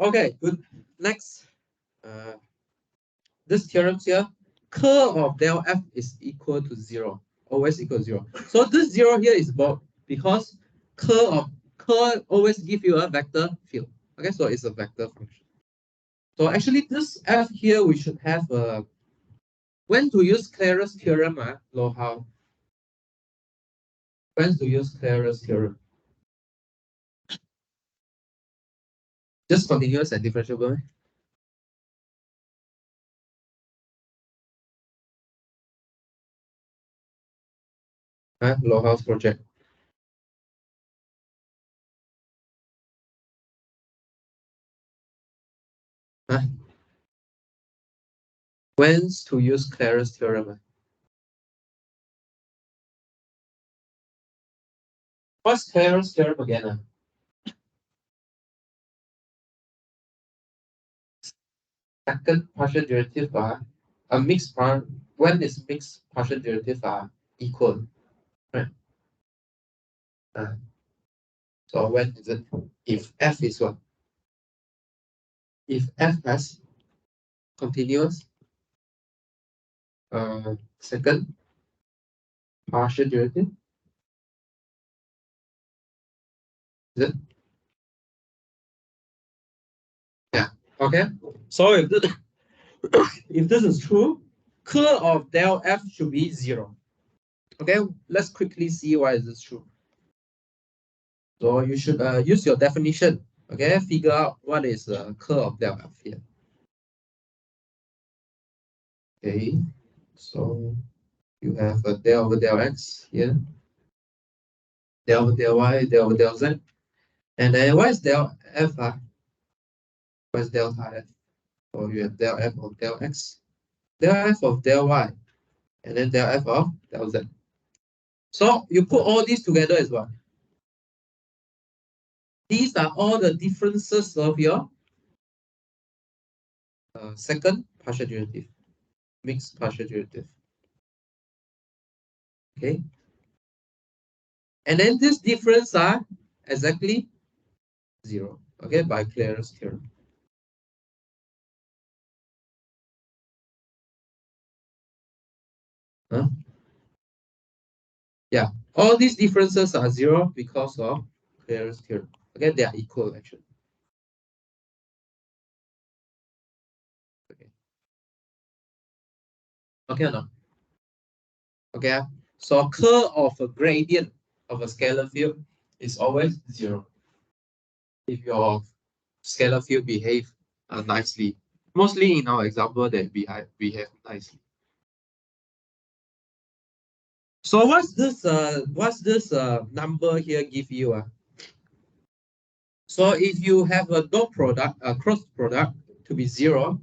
Okay, good. Next, this theorem here, curl of del f is equal to 0, always equal to 0. So this 0 here is about because curl always give you a vector field. Okay, so it's a vector function. So actually, this f here we should have a when to use Claira's theorem, know how? When to use Claira's theorem? Just continuous and differentiable. Low house project. When's to use Claira's theorem? What's Claira's theorem again? Second partial derivative a mixed part. When is mixed partial derivative equal? Right. So when is it? If f is what? If f has continuous second partial derivative, is it? Yeah. Okay. So if this, if this is true, curl of del f should be 0. Okay, let's quickly see why is this true. So you should use your definition. Okay, figure out what is the curl of del f here. Okay, so you have a del over del x here, del over del y, del over del z, and then what is del f? What is delta f? So you have del f of del x, del f of del y, and then del f of del z. So you put all these together as well. These are all the differences of your second partial derivative, mixed partial derivative. Okay. And then this difference are exactly 0. Okay, by Claira's theorem. Yeah, all these differences are 0 because of Claira's theorem. Okay, they are equal actually. Okay or not? Okay, so curl of a gradient of a scalar field is always 0 if your scalar field behave nicely. Mostly in our example, they behave nicely. So what's this number here give you? So if you have a dot product, a cross product to be 0,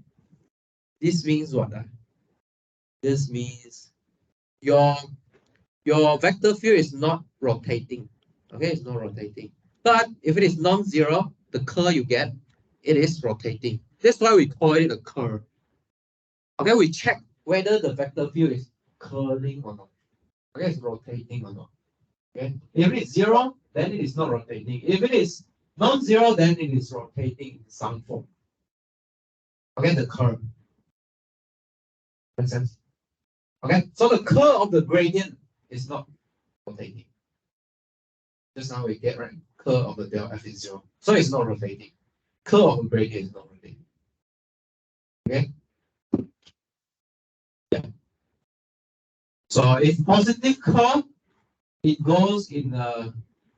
this means what? This means your vector field is not rotating. Okay, it's not rotating. But if it is non-zero, the curl you get, it is rotating. That's why we call it a curl. Okay, we check whether the vector field is curling or not. Okay, it's rotating or not. Okay, if it is 0, then it is not rotating. If it is non-zero, then it is rotating in some form. Okay, the curl. Make sense? Okay, so the curl of the gradient is not rotating. Just now we get right. Curl of the del f is 0, so it's not rotating. Curl of the gradient is not rotating. Okay. Yeah. So if positive curl, it goes in a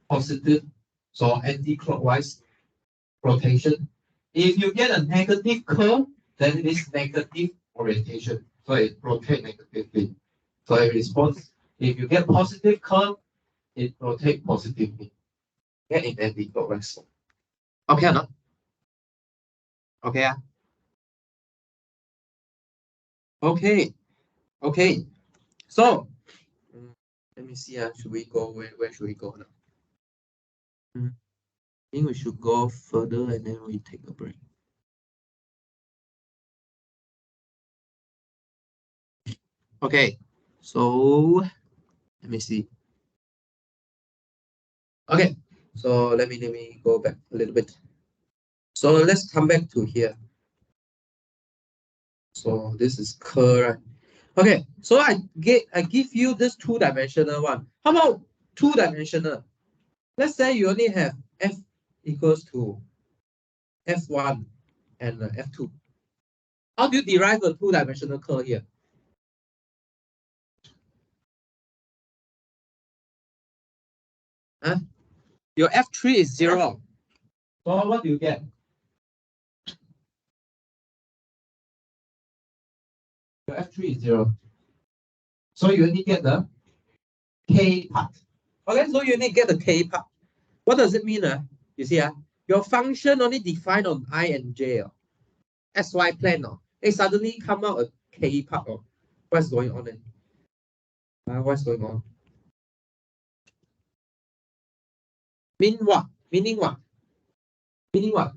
positive, so anti-clockwise rotation. If you get a negative curl, then it is negative orientation. So it rotates negatively. So if you get positive curl, it rotates positively. Get in anti-clockwise. Okay or not? Okay. Okay. Okay. So let me see. Should we go where should we go now? I think we should go further and then we take a break. Okay, so let me see. Okay, so let me go back a little bit. So let's come back to here. So this is curl, right? Okay, so I give you this 2-dimensional one. How about 2-dimensional? Let's say you only have f equals to f1 and f2. How do you derive a 2-dimensional curl here? Huh? Your f3 is 0. So what do you get? Your f3 is 0. So you only get the k part. Okay, so you only get the k part. What does it mean? You see, your function only defined on I and j. SY plane. It suddenly come out a k part. What's going on then? What's going on? Meaning what? Meaning what? Meaning what?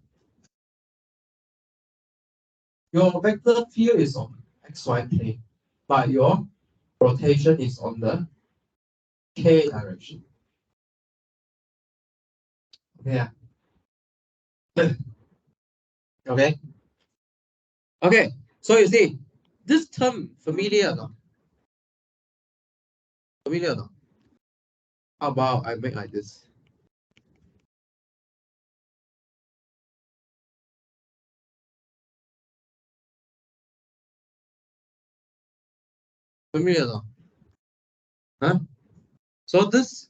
Your vector field is on xy plane, but your rotation is on the k direction. Okay. Okay. Okay. So you see, this term familiar or not? Familiar or not? How about I make like this? Familiar or not? Huh? So this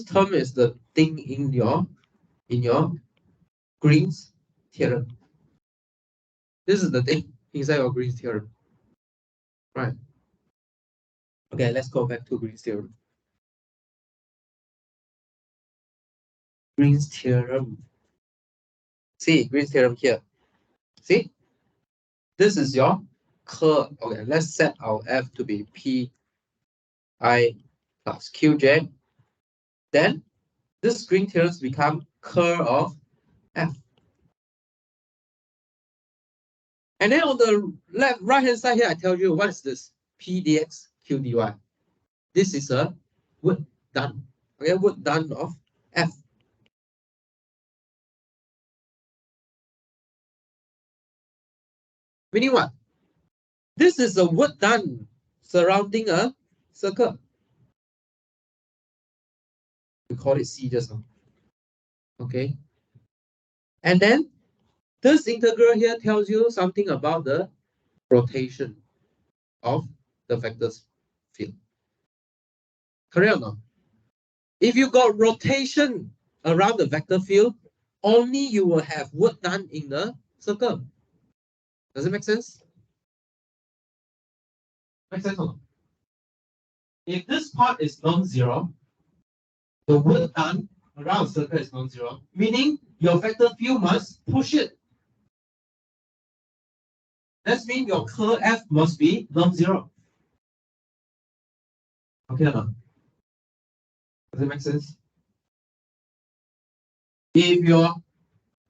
term is the thing in your Green's theorem. This is the thing inside your Green's theorem. Right. Okay, let's go back to Green's theorem. Green's theorem. See, Green's theorem here. See? This is your curl. Okay, let's set our f to be pi plus qj. Then this Green theorem become curl of f. And then on the right hand side here, I tell you what is this? P dx q dy. This is a work done. Okay, work done of f. Meaning what? This is a work done surrounding a circle. We call it C just now. Okay. And then this integral here tells you something about the rotation of the vectors field. Correct or not? If you got rotation around the vector field, only you will have work done in the circle. Does it make sense? Make sense or not? if this part is non-zero, the work done around a circle is non-zero, meaning your vector field must push it. That means your curl F must be non-zero. Okay or not? Does it make sense? If your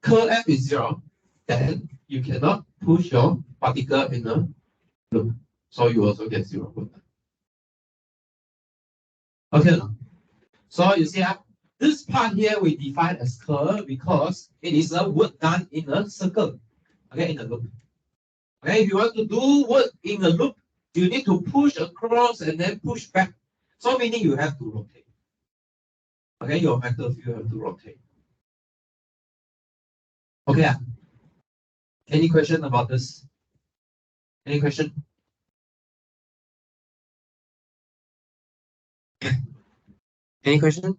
curl F is zero, then you cannot push your particle in a loop. So you also get zero work done. Okay or not? So you see, this part here we define as curl because it is a work done in a circle. Okay, in a loop. Okay, if you want to do work in a loop, you need to push across and then push back. So meaning you have to rotate. Okay, your vector field have to rotate. Okay. Any question about this? Any question? Any question?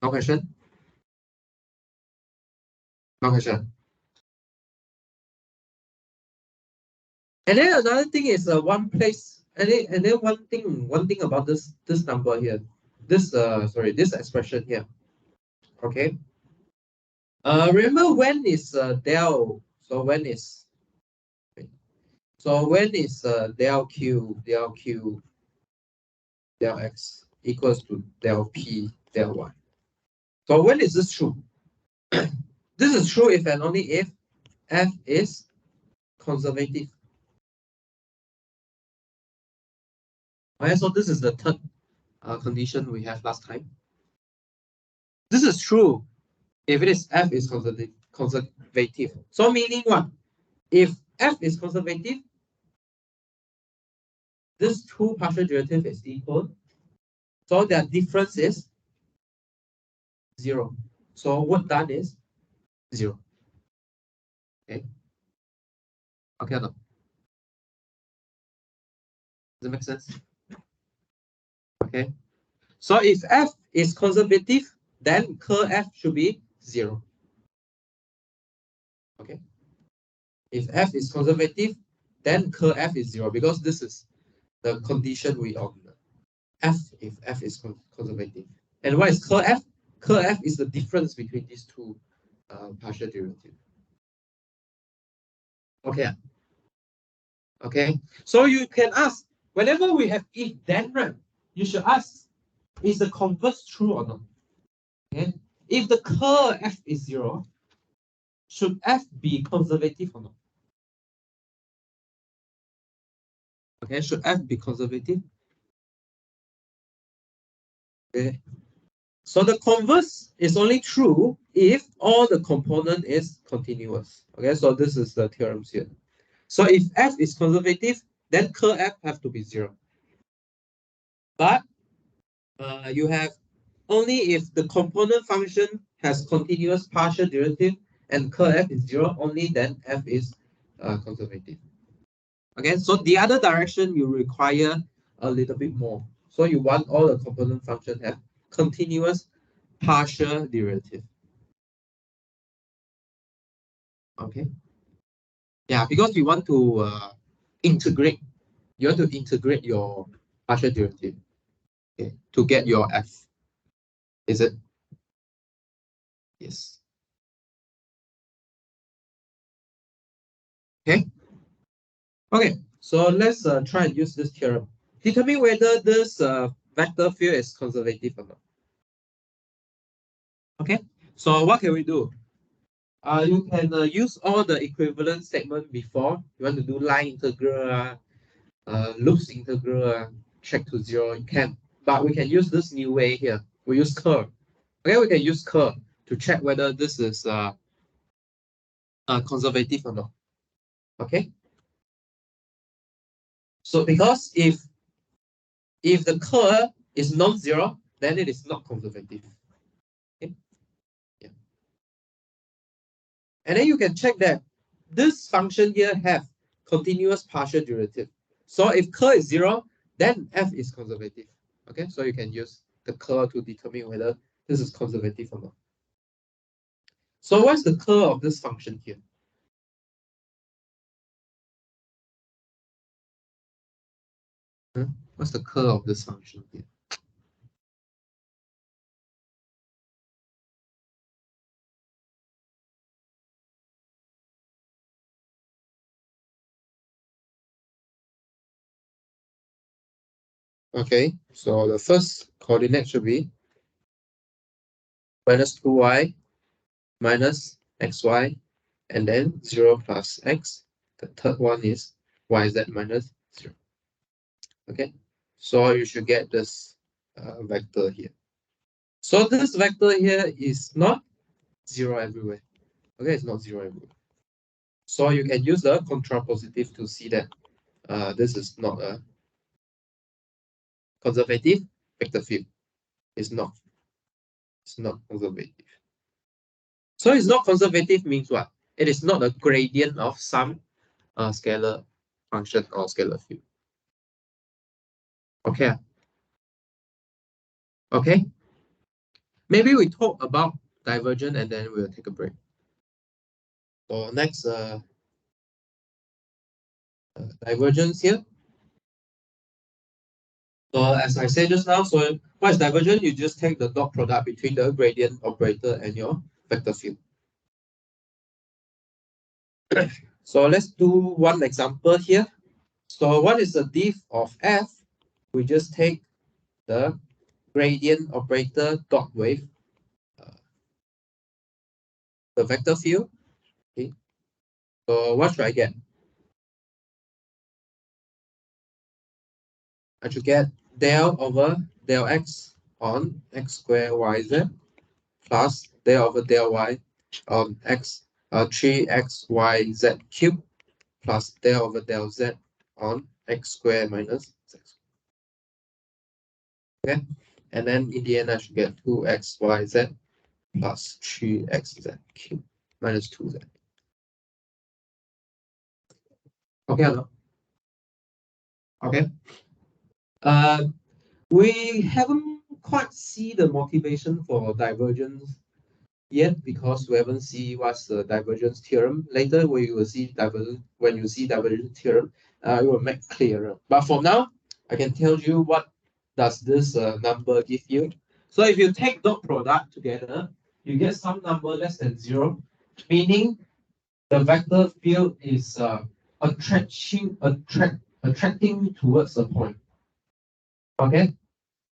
No question? No question. And then another thing is one place, and then one thing about this number here, this this expression here. Okay. Remember when is del? So when is del q del x equals to del p del y? So when is this true? This is true if and only if f is conservative. Okay, so this is the third condition we have last time. This is true if it is f is conservative. So meaning what? If f is conservative, this two partial derivative is equal. So their difference is 0. So work done is 0. Okay. Okay or not? Does it make sense? Okay. So if f is conservative, then curl f should be 0. Okay. If f is conservative, then curl f is 0 because this is the condition we on f if f is conservative. And what is curl f? Curl f is the difference between these two partial derivatives. Okay. Okay. So you can ask, whenever we have if then, right, you should ask, is the converse true or not? Okay. If the curl f is 0, should f be conservative or not? Okay, should f be conservative? Okay. So the converse is only true if all the component is continuous. Okay, so this is the theorem here. So if f is conservative, then curl f have to be 0. But you have only if the component function has continuous partial derivative and curl f is 0, only then f is conservative. Okay, so the other direction you require a little bit more. So you want all the component function have continuous partial derivative. Okay. Yeah, because you want to integrate. You want to integrate your partial derivative, okay, to get your f. Is it? Yes. Okay. Okay. So let's try and use this theorem. Determine whether this vector field is conservative or not. Okay. So what can we do? You can use all the equivalent statement before. You want to do line integral, loops integral, check to 0. You can, but we can use this new way here. We use curl. Okay, we can use curl to check whether this is conservative or not. Okay. So because if the curl is non-zero, then it is not conservative. Okay. Yeah. And then you can check that this function here have continuous partial derivative. So if curl is 0, then f is conservative. Okay, so you can use the curl to determine whether this is conservative or not. So what's the curl of this function here? What's the curl of this function here? Okay, so the first coordinate should be minus 2y minus xy, and then 0 plus x. The third one is yz minus 0. Okay, so you should get this vector here. So this vector here is not 0 everywhere. Okay, it's not 0 everywhere. So you can use the contrapositive to see that this is not a conservative vector field. It's not conservative. So it's not conservative means what? It is not a gradient of some scalar function or scalar field. Okay. Okay. Maybe we talk about divergence and then we'll take a break. So next divergence here. So as I said just now, so what is divergence? You just take the dot product between the gradient operator and your vector field. So let's do one example here. So what is the diff of f? We just take the gradient operator dot with the vector field. Okay. So what should I get? I should get del over del x on x squared yz plus del over del y on x 3xyz cubed plus del over del z on x squared minus z. Okay, and then in the end I should get 2xyz plus 3xz cubed minus 2z. Okay, hello. Okay. We haven't quite see the motivation for divergence yet because we haven't see what's the divergence theorem. Later when you will see divergence theorem, it will make clearer. But for now, I can tell you what does this number give you. So if you take dot product together, you get some number less than 0, meaning the vector field is attracting towards the point. Okay,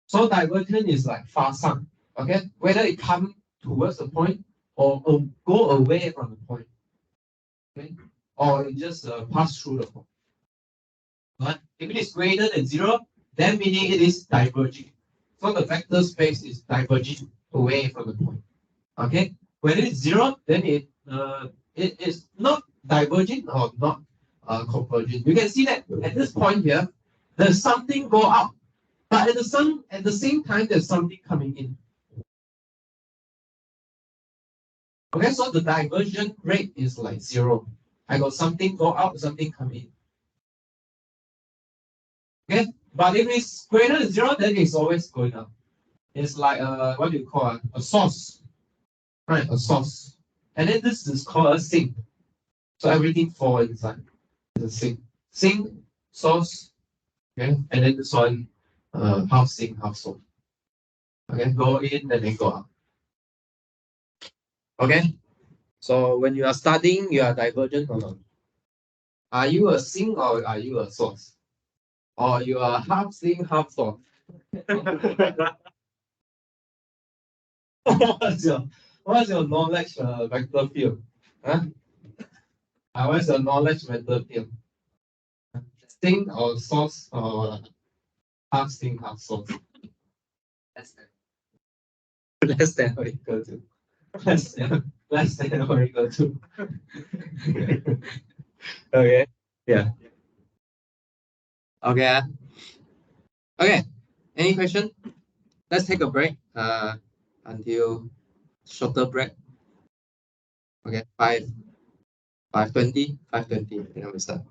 so divergence is like far sum. Okay, whether it comes towards the point or go away from the point. Okay, or it just pass through the point. But if it is greater than 0, then meaning it is diverging. So the vector space is diverging away from the point. Okay, when it is 0, then it is not diverging or not converging. You can see that at this point here, there's something go out, but at the same time, there's something coming in. Okay, so the divergence rate is like 0. I got something go out, something come in. Okay, but if it's greater than 0, then it's always going up. It's like what do you call a source, right? A source, and then this is called a sink. So everything falls inside. It's a sink. Sink, source, okay, and then this one, half sink, half source. Okay, go in and then go out. Okay, so when you are studying, you are divergent or not? Are you a sink or are you a source? Or you are half sink, half source? what's your knowledge vector field? Huh? What's your knowledge vector field? Sink or source or half sink, half source? Less than or equal to. Less than or equal to. Okay. Yeah. Okay. Okay. Any question? Let's take a break. Until shorter break. Okay. 5:20. 5:20. Then we start.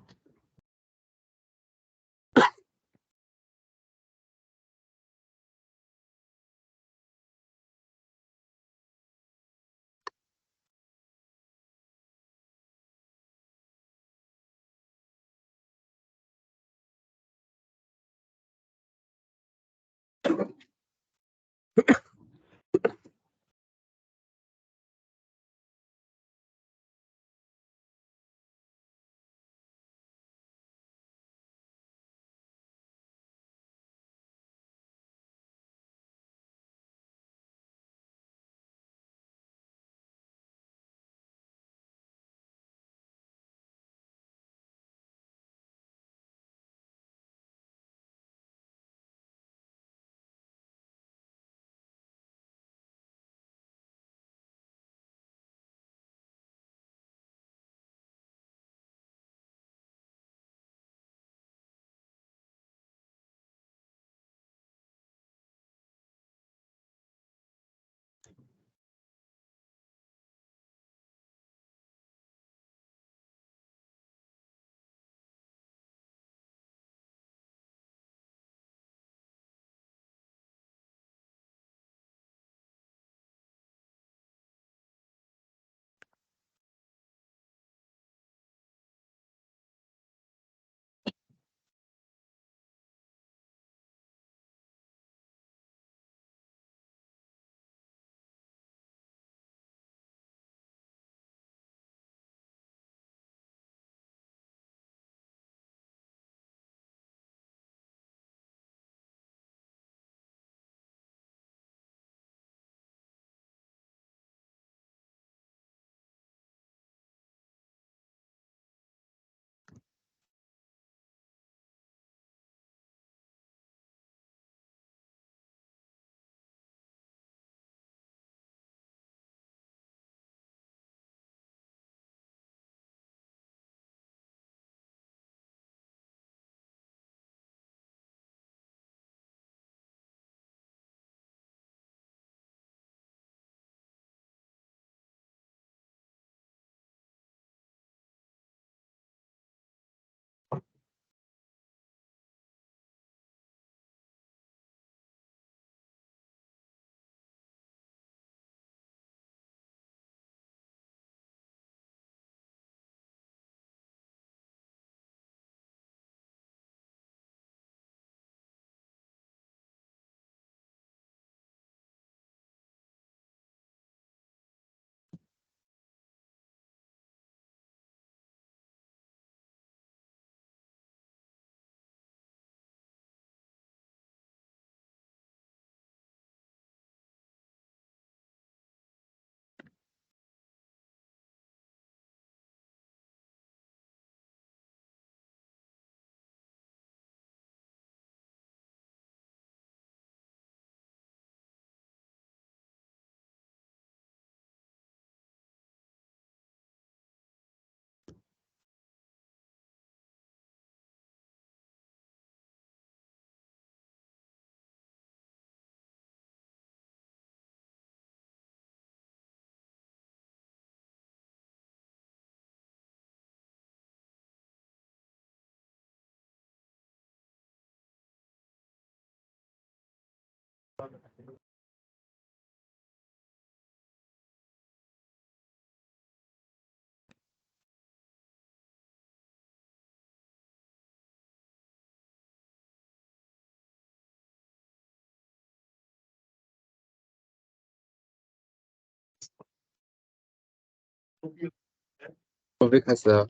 准备开始了，1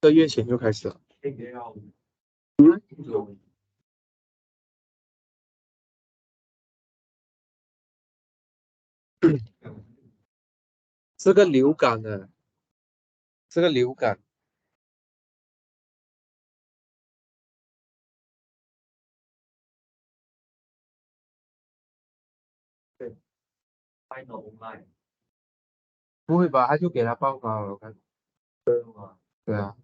个月前就开始了。是个流感的，是个流感。不会吧？他就给他报告了，我看。对啊。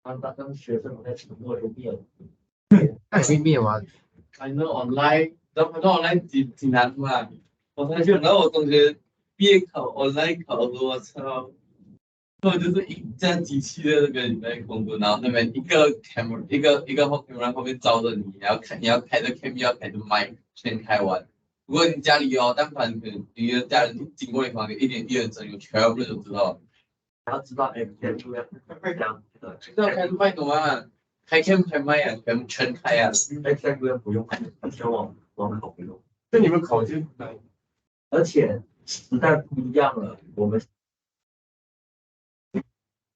当学生我在沉默就灭了。还没灭完。反正 online，然后反正 online 挺难嘛。我同学，然后我同学毕业考 online 考的，我操！根本就是一架机器在那边在工作，然后那边一个 camera 一个 camera 后面照着你，你要开着 cam， 要开着麦，全开完。如果你家里但凡你的家人经过你房间，一人整有全部都知道。还要知道这样知道开着麦懂吗？开 cam 开麦啊，全开啊。开 cam 不用，全网考不用。就你们考就难，而且时代不一样了，我们。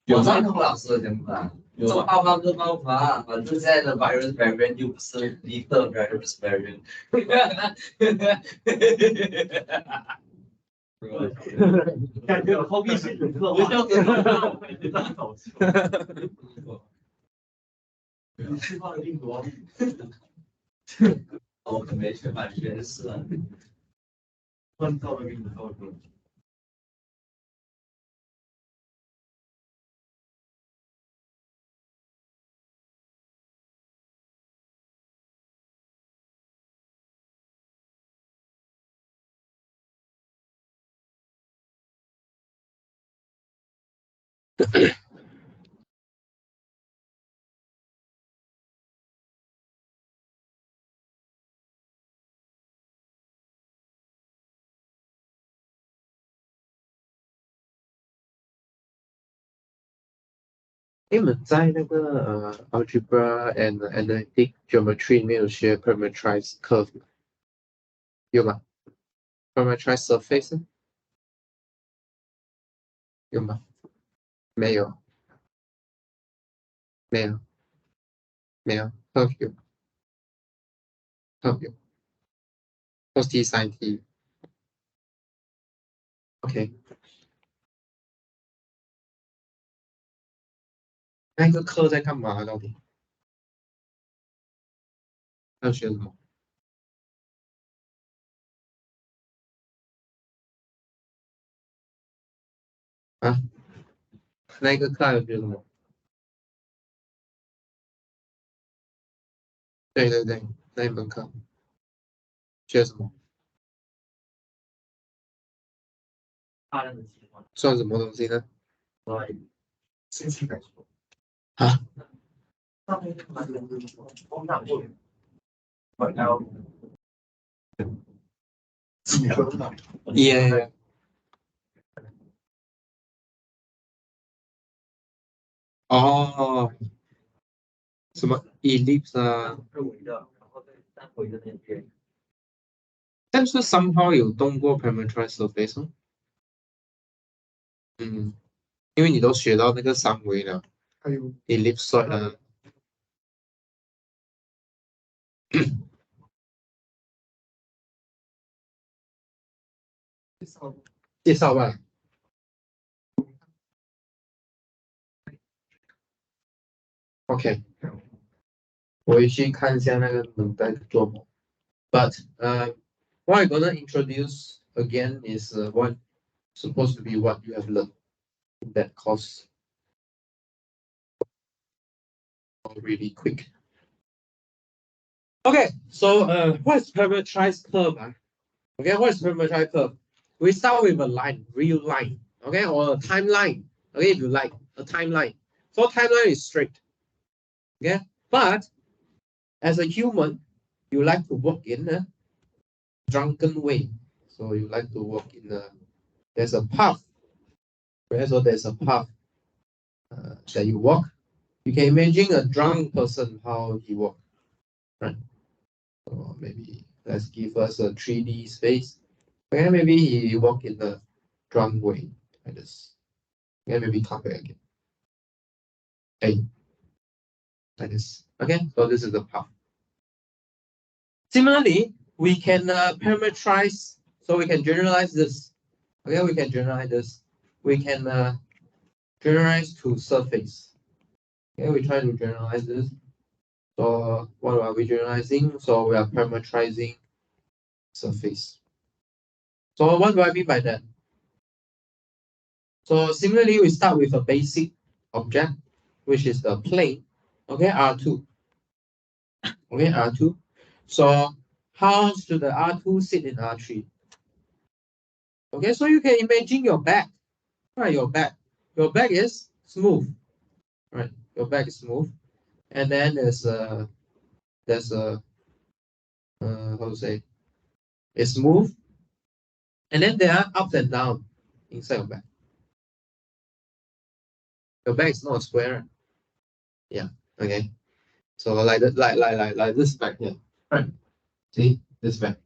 有传统老师的讲法，做爆发就爆发，反正现在的 virus variant 又不是一个 virus variant。感觉后面是很刻画，搞笑。你释放的病毒，我可没学满学士啊。创造的病毒。你们在那个algebra and analytic geometry 里面有学 parameterized curve 吗？有吗 ？parameterized surface 呢有吗？没有，没有，没有，curve 有，curve 有，cos t sin t。OK，那个课在干嘛到底？要学什么？啊？那个课要学什么？对对对，那一门课学什么？大量的计算，算什么东西呢？信息感受。啊？上面那个风向过滤，我要也哦，什么 ellipse 啊？二维的，然后再三维的那些。但是 somehow 有动过 parameterized surface 吗？嗯，因为你都学到那个三维了，还有 ellipsoid 啊。介绍吧。OK，我回去看一下那个能在做什么。But what I'm gonna introduce again is what supposed to be what you have learned in that course. Really quick. Okay, so what is parameterized curve? Okay, what is parameterized curve? We start with a line, real line, okay, or a timeline. Okay, if you like a timeline. So timeline is straight. Okay, but as a human, you like to walk in a drunken way. So you like to walk in a there's a path. Okay, so there's a path that you walk. You can imagine a drunk person how he walk, right? So maybe let's give us a 3D space. Okay, maybe he walk in a drunk way like this. Okay, maybe come back again. Hey, like this. Okay, so this is the path. Similarly, we can parameterize, so we can generalize this. Okay, we can generalize this. We can generalize to surface. Okay, we try to generalize this. So what are we generalizing? So we are parameterizing surface. So what do I mean by that? So similarly, we start with a basic object, which is the plane. Okay, R2. Okay, R2. So how should the R2 sit in R3? Okay, so you can imagine your back. Right, your back. Your back is smooth. Right, your back is smooth. And then there's a how to say, it's smooth. And then there are ups and downs inside your back. Your back is not a square. Yeah, okay. So like this back here, right? See this back.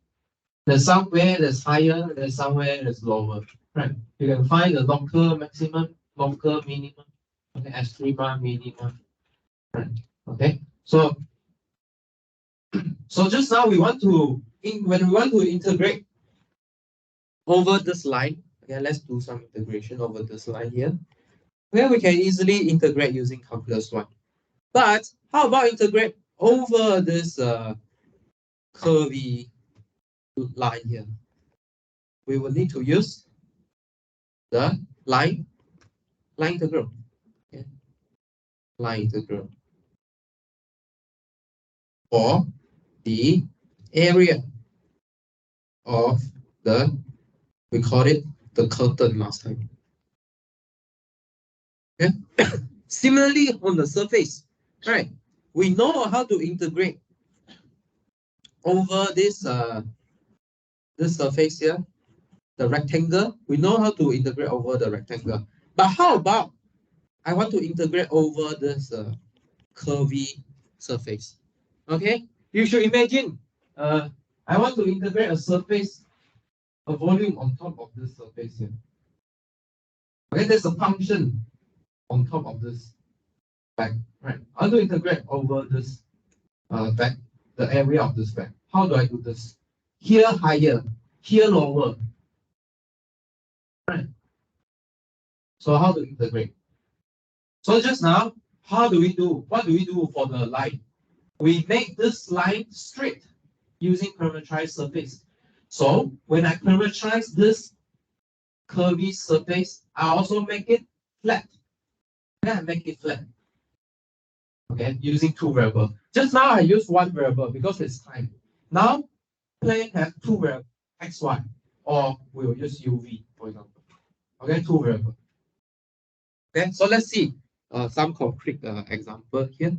There's somewhere that's higher, there's somewhere that's lower, right? You can find the local maximum, local minimum, okay, extrema minimum, right? Okay, so just now we want to when we want to integrate over this line, okay, let's do some integration over this line here. Where we can easily integrate using calculus 1. But how about integrate over this curvy line here? We will need to use the line integral. Okay. Line integral for the area of the, we call it the curtain last time. Okay. Similarly on the surface, right? We know how to integrate over this surface here, the rectangle. We know how to integrate over the rectangle. But how about I want to integrate over this curvy surface? Okay, you should imagine I want to integrate a surface, a volume on top of this surface here. Okay, there's a function on top of this back, right? I want to integrate over this back, the area of this back. How do I do this? Here higher, here lower. Right. So how to integrate? So just now, how do we do? What do we do for the line? We make this line straight using parameterized surface. So when I parameterize this curvy surface, I also make it flat. Then I make it flat. Okay, using two variables. Just now I use one variable because it's time. Now plane have two variables, x, y, or we will use uv, for example. Okay, two variables. Okay, so let's see some concrete example here.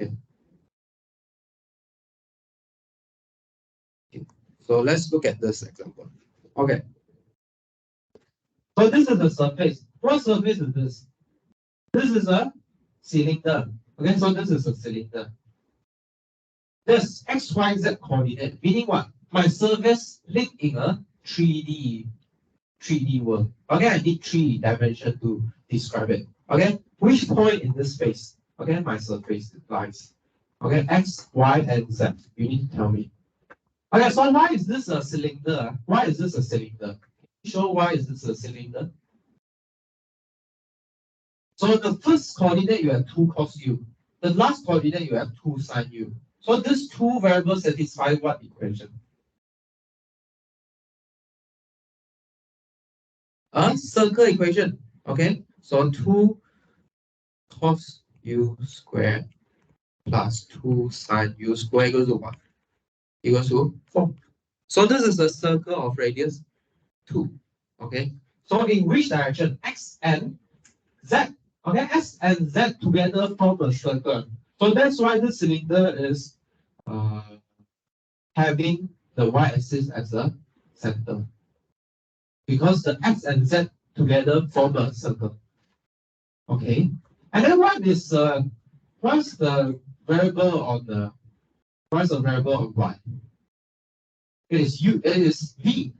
Okay. So let's look at this example. Okay. So this is the surface. What surface is this? This is a cylinder. Okay, so this is a cylinder. This x, y, z coordinate, meaning what? My surface live in a 3D world. Okay, I need 3 dimension to describe it. Okay, which point in this space? Okay, my surface lies. Okay, x, y, and z. You need to tell me. Okay, so why is this a cylinder? Why is this a cylinder? Show why is this a cylinder? So the first coordinate you have 2 cos u. The last coordinate you have 2 sin u. So these two variables satisfy what equation? A circle equation. Okay, so 2 cos u squared plus 2 sin u squared equals to what? Equals to 4. So this is a circle of radius 2. Okay, so in which direction? X and Z. Okay, X and Z together form a circle. So that's why this cylinder is having the y-axis as a center. Because the X and Z together form a circle. Okay, and then what's the variable on the what's the variable on y? It is u. It is v.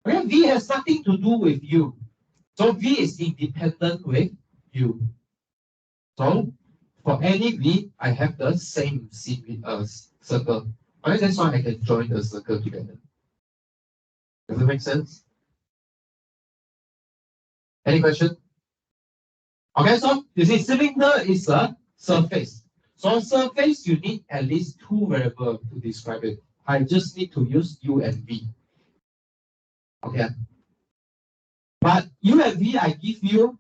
Okay, v has nothing to do with u. So v is independent with u. So for any v, I have the same circle. Okay, that's why I can join the circle together. Does it make sense? Any question? Okay, so you see cylinder is a surface. So surface, you need at least 2 variables to describe it. I just need to use u and v. Okay. But u and v, I give you,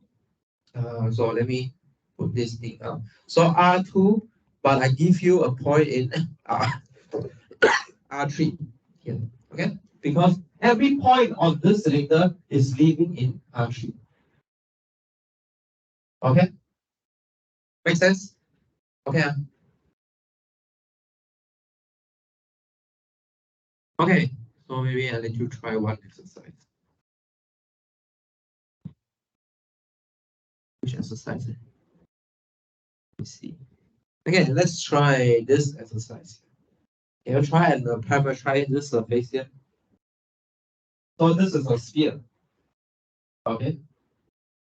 so let me put this thing out. So R2, but I give you a point in R3 here. Okay, because every point on this cylinder is living in R3. Okay, make sense? Okay. Okay, so maybe I'll let you try one exercise. Which exercise? Let me see. Okay, let's try this exercise. Can you try and parameterize this surface here? So this is a sphere. Okay.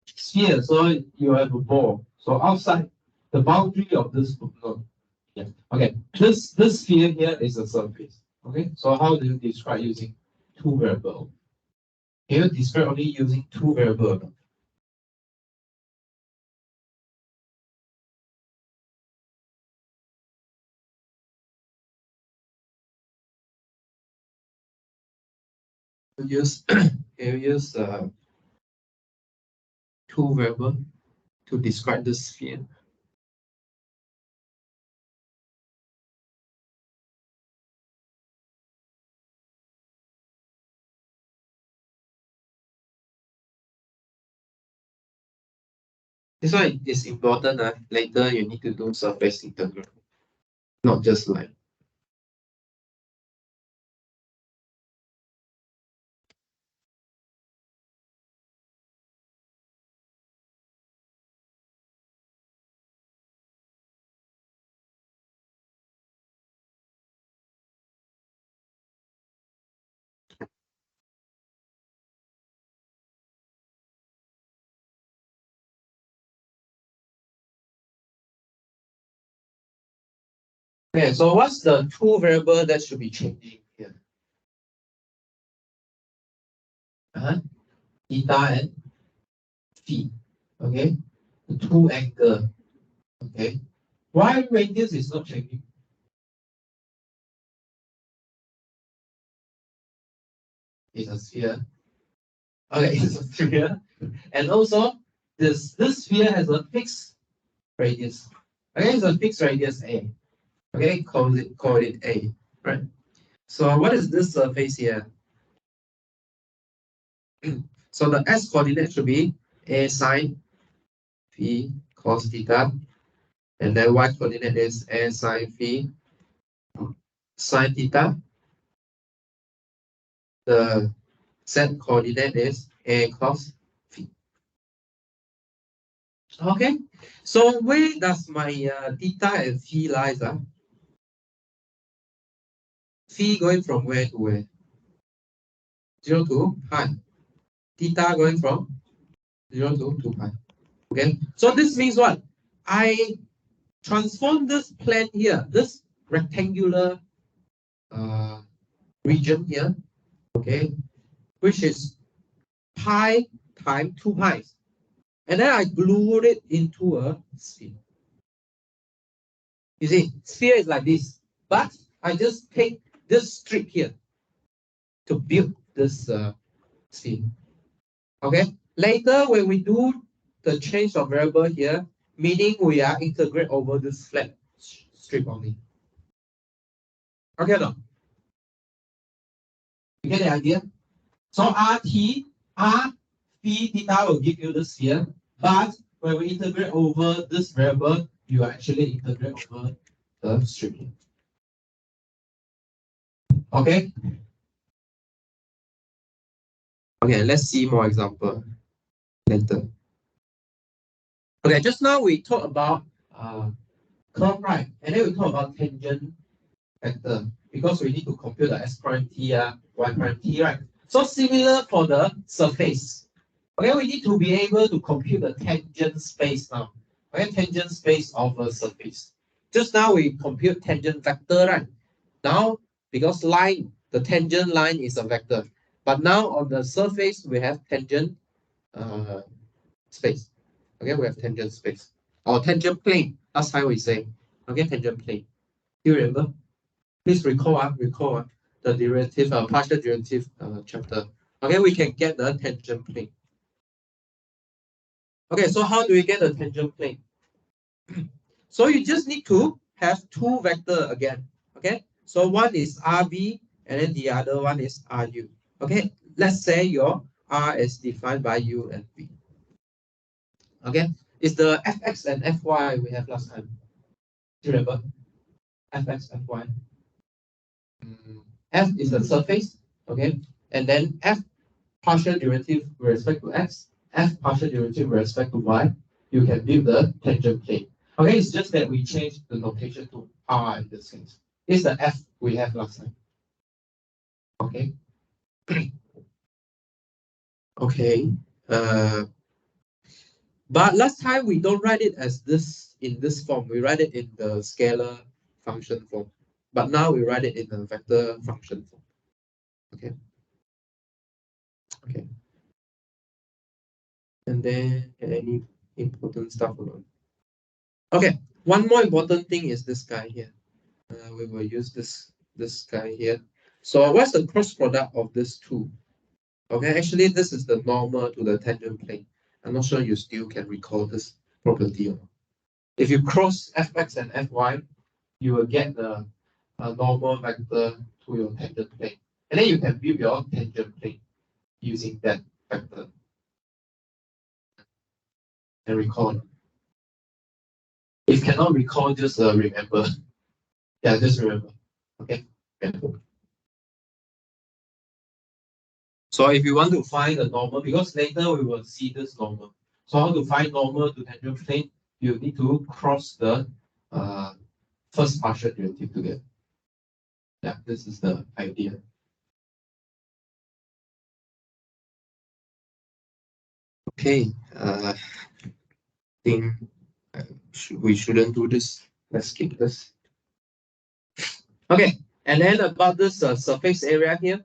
Sphere, so you have a ball. So outside the boundary of this node. Yeah. Okay. This sphere here is a surface. Okay. So how do you describe using two variables? Can you describe only using two variables? Use can you use two variables to describe the sphere? This one is important. Later you need to do surface integral, not just line. Okay, so what's the two variable that should be changing here? Theta and phi. Okay, the two angle. Okay, why radius is not changing? It's a sphere. Okay, it's a sphere, and also this sphere has a fixed radius. Okay, it's a fixed radius A. Okay, call it A. Right. So what is this surface here? So the S coordinate should be A sine phi cos theta, and then Y coordinate is A sine phi sine theta. The Z coordinate is A cos phi. Okay, so where does my theta and phi lies? Phi going from where to where? 0 to pi. Theta going from 0 to 2 pi. Okay, so this means what? I transform this plane here, this rectangular region here, okay, which is pi times 2 pi. And then I glue it into a sphere. You see, sphere is like this, but I just take this strip here to build this sphere. Okay, later when we do the change of variable here, meaning we are integrate over this flat strip only. Okay, no? You get the idea? So R phi theta will give you the sphere, but when we integrate over this variable, you actually integrate over the strip. Okay? Okay, let's see more example later. Okay, just now we talked about curve, right? And then we talk about tangent vector because we need to compute the s prime t, y prime t, right? So similar for the surface. Okay, we need to be able to compute the tangent space now. Okay, tangent space of a surface. Just now we compute tangent vector, right? Now, because line, the tangent line is a vector. But now on the surface, we have tangent space. Okay, we have tangent space. Or tangent plane. That's how we say. Okay, tangent plane. Do you remember? Please recall the derivative, partial derivative chapter. Okay, we can get the tangent plane. Okay, so how do we get the tangent plane? So you just need to have two vector again. Okay, so one is RV and then the other one is RU. Okay, let's say your R is defined by U and V. Okay, it's the Fx and Fy we have last time. Do you remember? Fx, Fy. F is the surface, okay, and then F partial derivative with respect to x, F partial derivative with respect to y, you can build the tangent plane. Okay, it's just that we changed the notation to R in this case. It's the F we have last time. Okay. Okay. But last time we don't write it as this in this form. We write it in the scalar function form. But now we write it in the vector function form. Okay. Okay. And then any important stuff or not? Okay. One more important thing is this guy here. We will use this guy here. So what's the cross product of these two? Okay, actually this is the normal to the tangent plane. I'm not sure you still can recall this property or not. If you cross fx and fy, you will get the normal vector to your tangent plane. And then you can build your tangent plane using that vector. And recall. If cannot recall, just remember. Yeah, just remember. Okay. So if you want to find the normal, because later we will see this normal. So how to find normal to tangent plane? You need to cross the first partial derivative together. Yeah, this is the idea. Okay, think we shouldn't do this. Let's skip this. Okay, and then about this surface area here.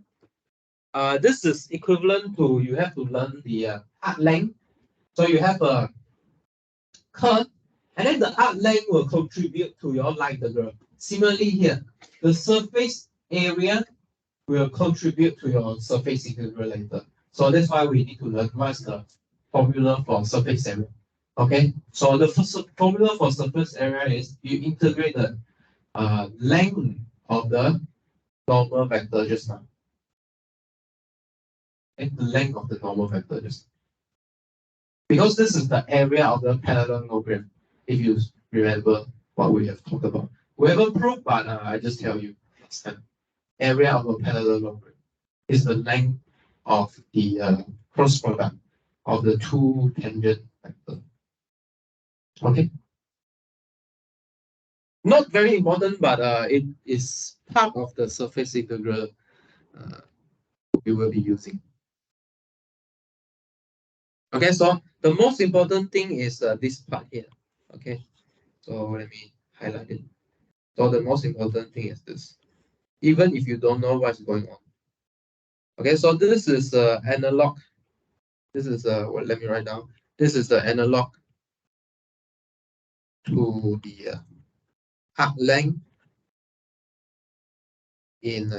This is equivalent to, you have to learn the arc length. So you have a curve, and then the arc length will contribute to your line integral. Similarly here, the surface area will contribute to your surface integral later. So that's why we need to learn what's the formula for surface area. Okay, so the first formula for surface area is you integrate the length of the normal vector just now. And the length of the normal vector just now. Because this is the area of the parallelogram, if you remember what we have talked about. We haven't proved, but I just tell you next time. Area of a parallelogram is the length of the cross product of the two tangent vectors. Okay. Not very important, but it is part of the surface integral we will be using. Okay, so the most important thing is this part here. Okay, so let me highlight it. So the most important thing is this, even if you don't know what's going on. Okay, so this is analog. This is well, let me write down. This is the analog to the arc length in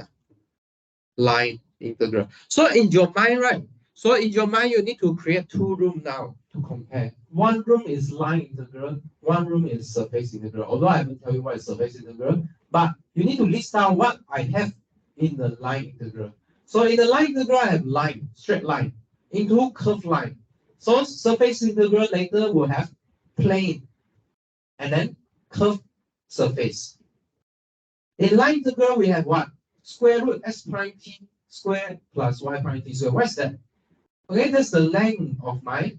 line integral. So in your mind, right? So in your mind, you need to create two rooms now to compare. One room is line integral, one room is surface integral. Although I haven't tell you what is surface integral, but you need to list down what I have in the line integral. So in the line integral, I have line, straight line, into curved line. So surface integral later will have plane, and then curved surface. In line integral, we have what? Square root s prime t squared plus y prime t squared. What's that? Okay, that's the length of my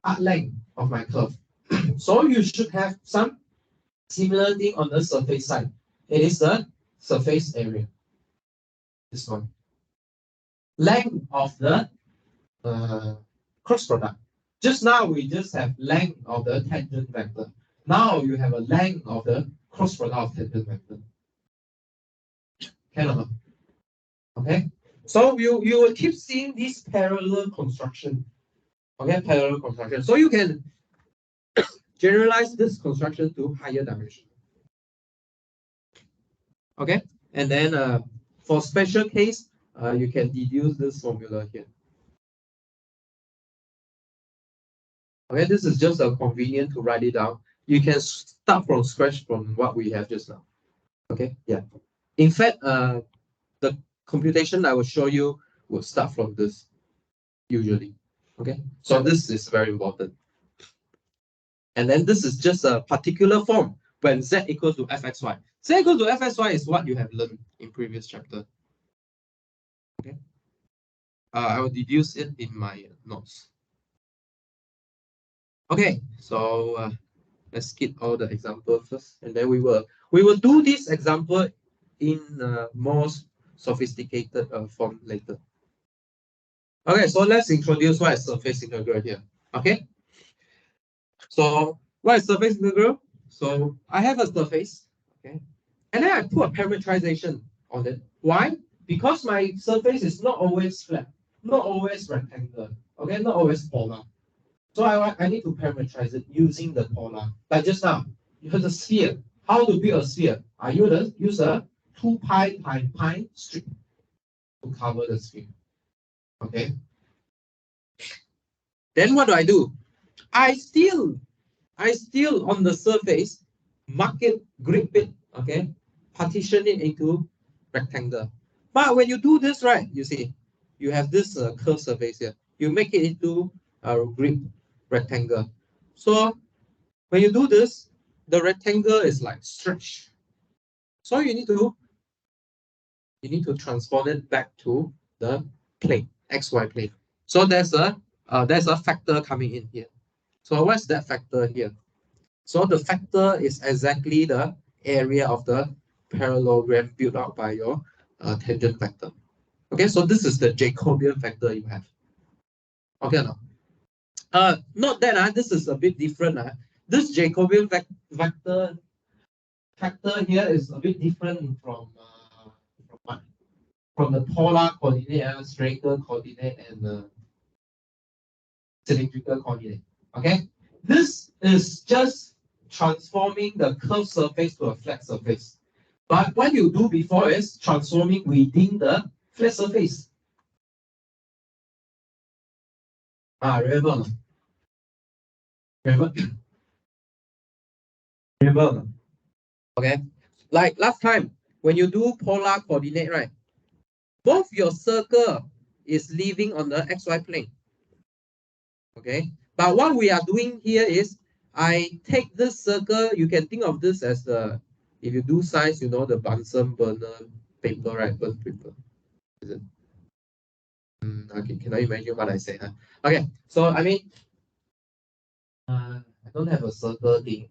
arc length of my curve. So you should have some similar thing on the surface side. It is the surface area. This one. Length of the cross product. Just now we just have length of the tangent vector. Now you have a length of the cross product of tangent vector. Can or not? Okay. So you will keep seeing this parallel construction. Okay, parallel construction. So you can generalize this construction to higher dimension. Okay, and then for special case, you can deduce this formula here. Okay, this is just a convenient to write it down. You can start from scratch from what we have just now. Okay, yeah. In fact, the computation I will show you will start from this usually. Okay, so this is very important. And then this is just a particular form when z equals to fxy. Z equals to fxy is what you have learned in previous chapter. Okay. I will deduce it in my notes. Okay, so let's skip all the examples first, and then we will do this example in more sophisticated form later. Okay, so let's introduce what is surface integral here. Okay, so what is surface integral? So I have a surface, okay, and then I put a parameterization on it. Why? Because my surface is not always flat, not always rectangular, okay, not always polar. So I need to parameterize it using the polar. Like just now, you have the sphere. How to build a sphere? I use a 2 pi times pi strip to cover the sphere. Okay. Then what do? I still on the surface mark it, grip it, okay, partition it into rectangle. But when you do this, right, you see, you have this curved surface here. You make it into a grip rectangle. So when you do this, the rectangle is like stretched. So you need to transform it back to the plane, XY plane. So there's a factor coming in here. So what's that factor here? So the factor is exactly the area of the parallelogram built out by your tangent vector. Okay, so this is the Jacobian factor you have. Okay, now. Not that this is a bit different. This Jacobian factor here is a bit different from what? From the polar coordinate, spherical coordinate, and cylindrical coordinate. Okay, this is just transforming the curved surface to a flat surface. But what you do before is transforming within the flat surface. Remember? Remember? Okay, like last time when you do polar coordinate, right? Both your circle is living on the XY plane. Okay, but what we are doing here is I take this circle. You can think of this as the, if you do science, you know the Bunsen burner paper, right? Burn paper. Is it? Okay, can I imagine what I say? Huh? Okay, so I mean, I don't have a circle thing.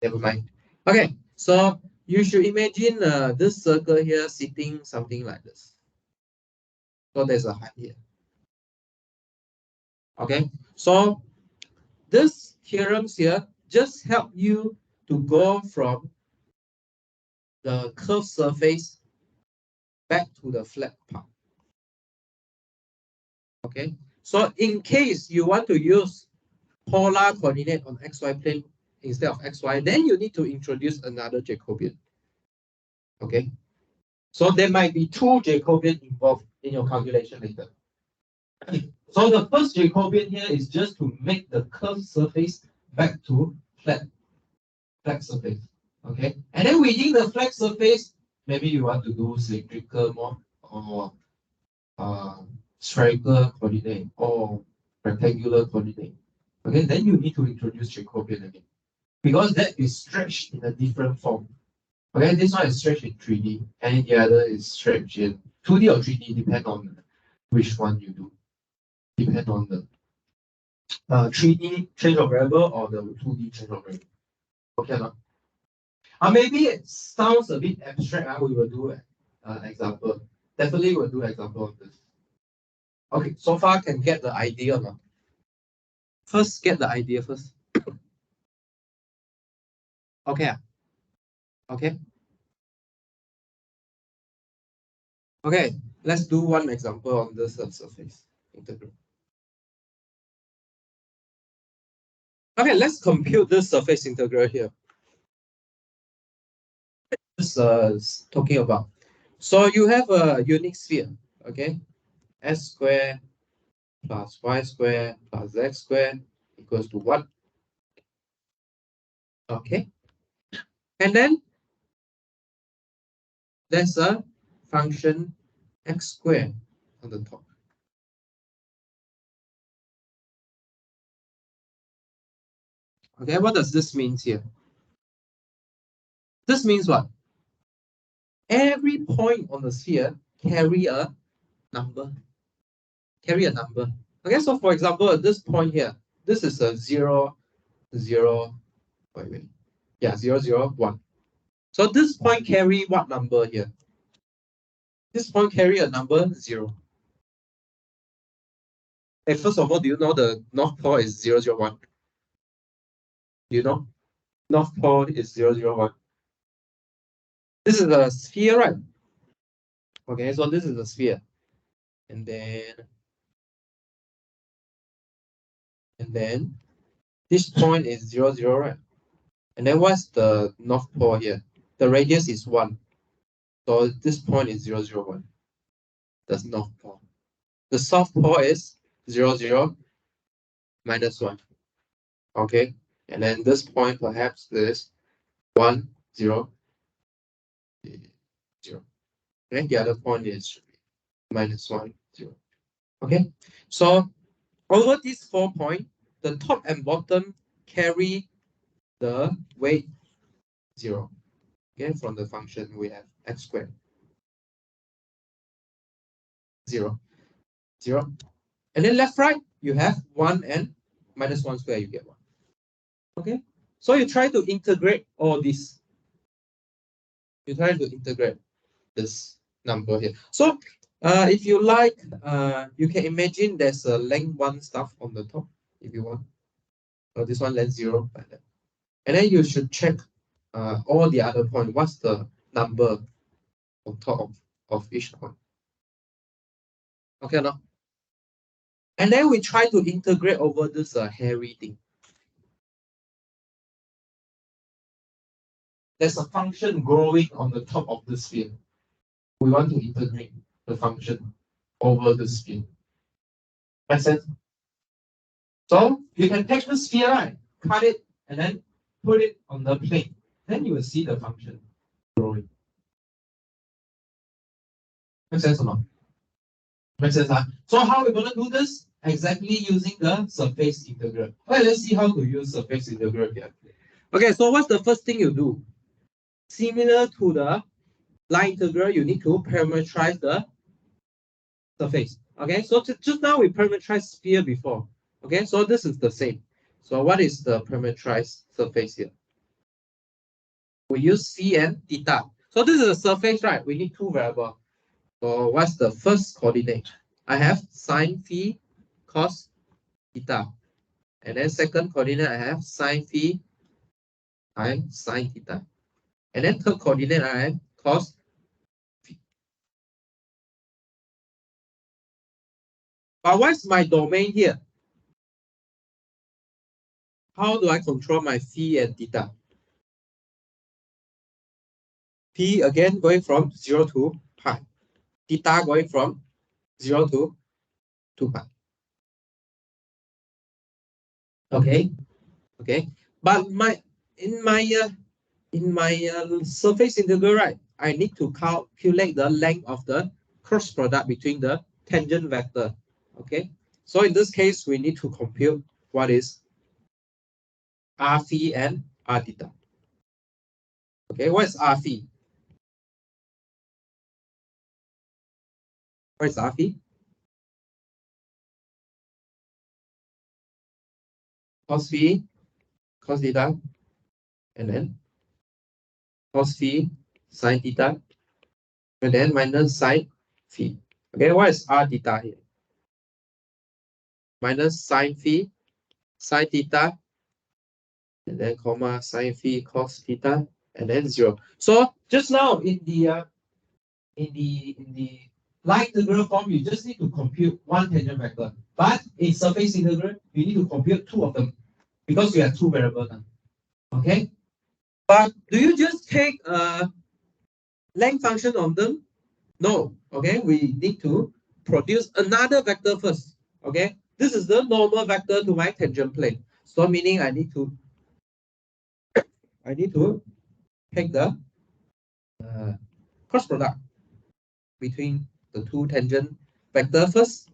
Never mind. Okay, so you should imagine this circle here sitting something like this. So there's a height here. Okay, so this theorems here just help you to go from the curved surface back to the flat part. Okay, so in case you want to use polar coordinate on XY plane instead of XY, then you need to introduce another Jacobian. Okay, so there might be two Jacobian involved in your calculation later. So the first Jacobian here is just to make the curved surface back to flat surface. Okay, and then within the flat surface, maybe you want to do cylindrical more or spherical coordinate or rectangular coordinate. Okay, then you need to introduce Jacobian again, because that is stretched in a different form. Okay, this one is stretched in 3D, and the other is stretched in 2D or 3D, depend on which one you do. Depend on the 3D change of variable or the 2D change of variable. Okay, no? Maybe it sounds a bit abstract. We will do an example. Definitely we'll do an example of this. Okay, so far can get the idea or not? First, get the idea first. Okay. Okay. Okay, let's do one example on this surface integral. Okay, let's compute this surface integral here. This is talking about. So you have a unique sphere, okay? S squared plus y squared plus z squared equals to 1. Okay. And then there's a function x squared on the top. Okay, what does this mean here? This means what? Every point on the sphere carry a number. Okay, so for example, at this point here, this is a 0, 0, wait. Yeah, 0, 0, 1. So this point carry what number here? This point carry a number 0. Hey, first of all, do you know the North Pole is 0, 0, 1? Do you know? North Pole is 0, 0, 1. This is a sphere, right? Okay, so this is a sphere. And then this point is 0, 0, right? And then what's the North Pole here? The radius is 1. So this point is 0, 0, 1. That's North Pole. The South Pole is 0, 0, minus 1. Okay, and then this point perhaps is 1, 0, 0. And the other point is minus 1, 0. Okay, so over these 4 points, the top and bottom carry the weight 0. Okay, from the function we have x squared 0, 0. And then left, right, you have 1 and minus 1 square, you get 1. Okay, so you try to integrate all this. You try to integrate this number here. So if you like, you can imagine there's a length 1 stuff on the top if you want. So this one length 0 like that. And then you should check all the other point. What's the number on top of each point? Okay, no? And then we try to integrate over this hairy thing. There's a function growing on the top of the sphere. We want to integrate the function over the sphere. Make sense? So you can take the sphere, right? Cut it and then put it on the plane. Then you will see the function growing. Make sense or not? Make sense, huh? So how we're gonna do this? Exactly using the surface integral. Well, let's see how to use surface integral here. Okay, so what's the first thing you do? Similar to the line integral, you need to parameterize the surface. Okay, so just now we parameterized sphere before. Okay, so this is the same. So what is the parameterized surface here? We use c and theta. So this is a surface, right? We need two variables. So what's the first coordinate? I have sine phi cos theta. And then second coordinate, I have sine phi times sine theta. And then third coordinate, I have cos phi. But what's my domain here? How do I control my phi and theta? Phi again going from 0 to pi. Theta going from 0 to 2 pi. Okay. Okay. But in my surface integral, right, I need to calculate the length of the cross product between the tangent vector. Okay. So in this case, we need to compute what is r phi and r theta. Okay, what is r phi? What is r phi? Cos phi, cos theta, and then cos phi, sin theta, and then minus sin phi. Okay, what is r theta here? Minus sin phi, sin theta, and then comma sin phi cos theta, and then 0. So just now in the line integral form, you just need to compute one tangent vector. But in surface integral, you need to compute two of them because you have two variables now. Okay. But do you just take a length function on them? No. Okay. We need to produce another vector first. Okay. This is the normal vector to my tangent plane. So meaning I need to take the cross product between the two tangent vector first.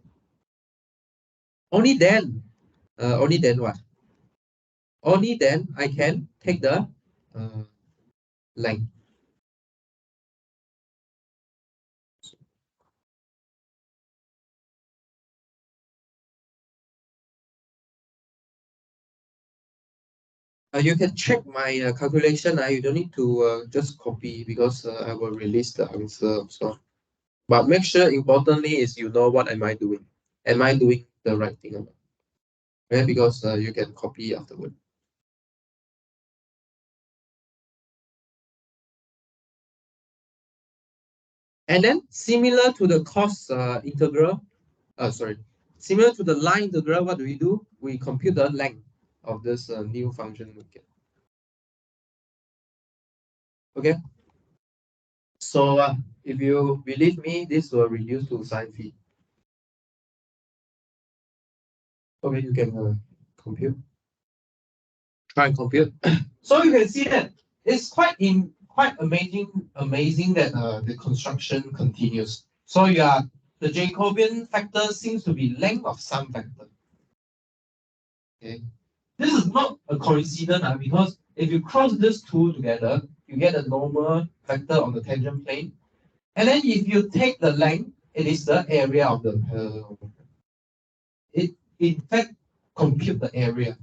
Only then what? Only then I can take the length. You can check my calculation. You don't need to just copy because I will release the answer also. But make sure importantly is you know what am I doing. Am I doing the right thing or not? Okay, because you can copy afterward. And then similar to the cos integral, similar to the line integral, what do? We compute the length of this new function. Okay. So if you believe me, this will reduce to sine phi. Okay, you can compute. Try and compute. So you can see that it's quite amazing that the construction continues. So the Jacobian factor seems to be length of some vector. Okay, this is not a coincidence because if you cross these two together, you get a normal vector on the tangent plane, and then if you take the length, it is the area of the parallel. It in fact compute the area,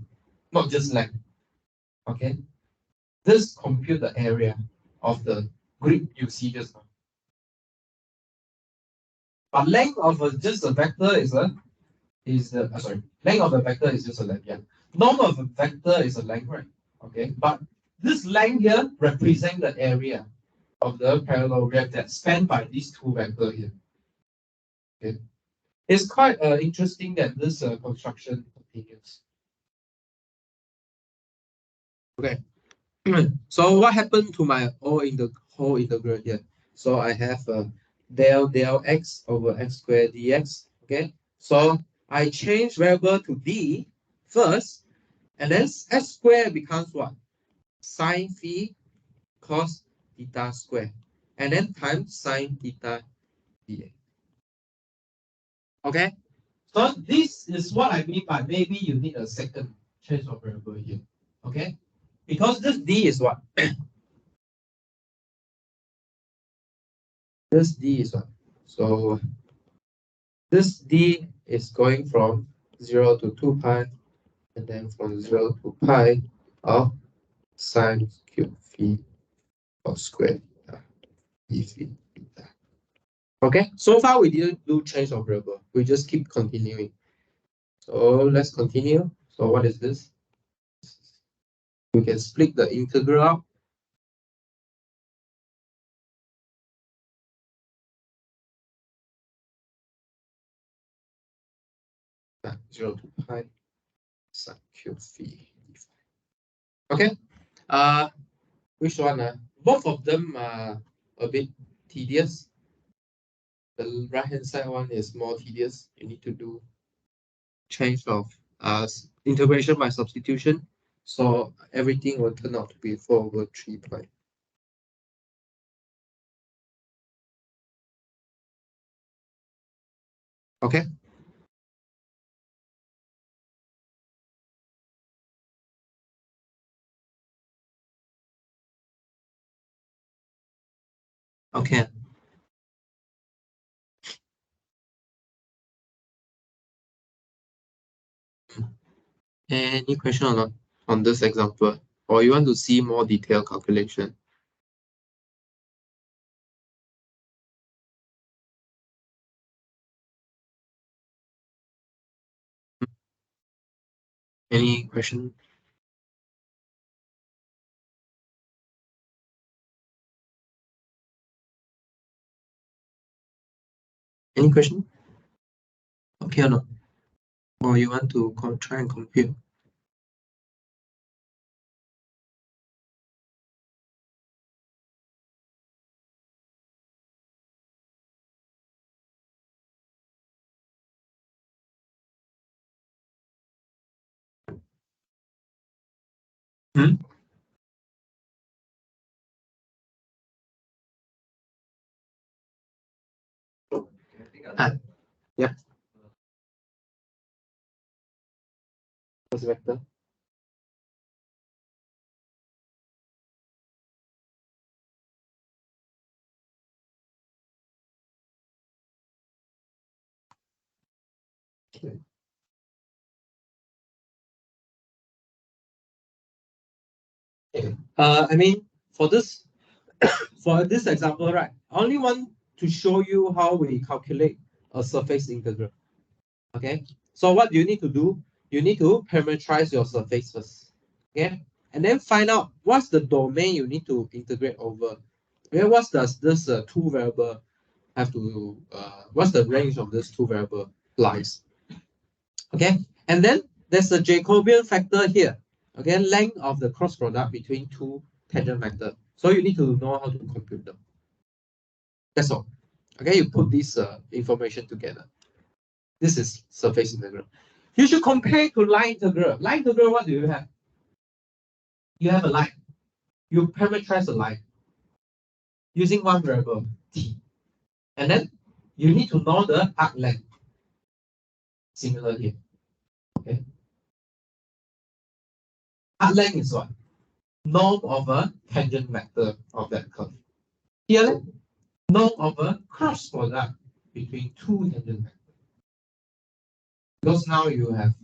not just length. Okay. This compute the area of the grid you see just now. But length of just a vector is length of the vector is just a length. Yeah. Norm of a vector is a length, right? Okay. But this length here represents the area of the parallelogram that's spanned by these two vectors here. Okay. It's quite interesting that this construction continues. Okay. So what happened to my whole integral here? So I have del x over x squared dx. Okay. So I change variable to d first, and then x squared becomes what? Sine phi cos theta squared, and then times sine theta dx. Okay. So this is what I mean by maybe you need a second change of variable here. Okay. Because this d is what? This d is what? So this d is going from 0 to 2 pi, and then from 0 to pi of sine cube phi of square theta, d phi theta. Okay, so far we didn't do change of variable. We just keep continuing. So let's continue. So what is this? We can split the integral out. 0 to pi sine cube phi d phi. Okay. Which one? Both of them are a bit tedious. The right hand side one is more tedious. You need to do change of integration by substitution. So everything will turn out to be 4 over 3 pi. Okay. Okay. Any question or not on this example? Or you want to see more detailed calculation? Any question? Any question? Okay or not? Or you want to try and compute? Hmm? Yeah. What's the vector? Okay. I mean, for this example, right, I only want to show you how we calculate a surface integral. Okay, so what you need to do, you need to parameterize your surface first. Okay, and then find out what's the domain you need to integrate over. Okay, what does this two variable have to, what's the range of this two variable lies? Okay, and then there's a Jacobian factor here. Okay, length of the cross product between two tangent vector. So you need to know how to compute them. That's all. Okay, you put this information together. This is surface integral. You should compare to line integral. Line integral, what do you have? You have a line. You parameterize a line using one variable, t. And then you need to know the arc length. Similar here. Okay. Arc length is what? Norm of a tangent vector of that curve. Here, norm of a cross product between two tangent vectors. Because now you have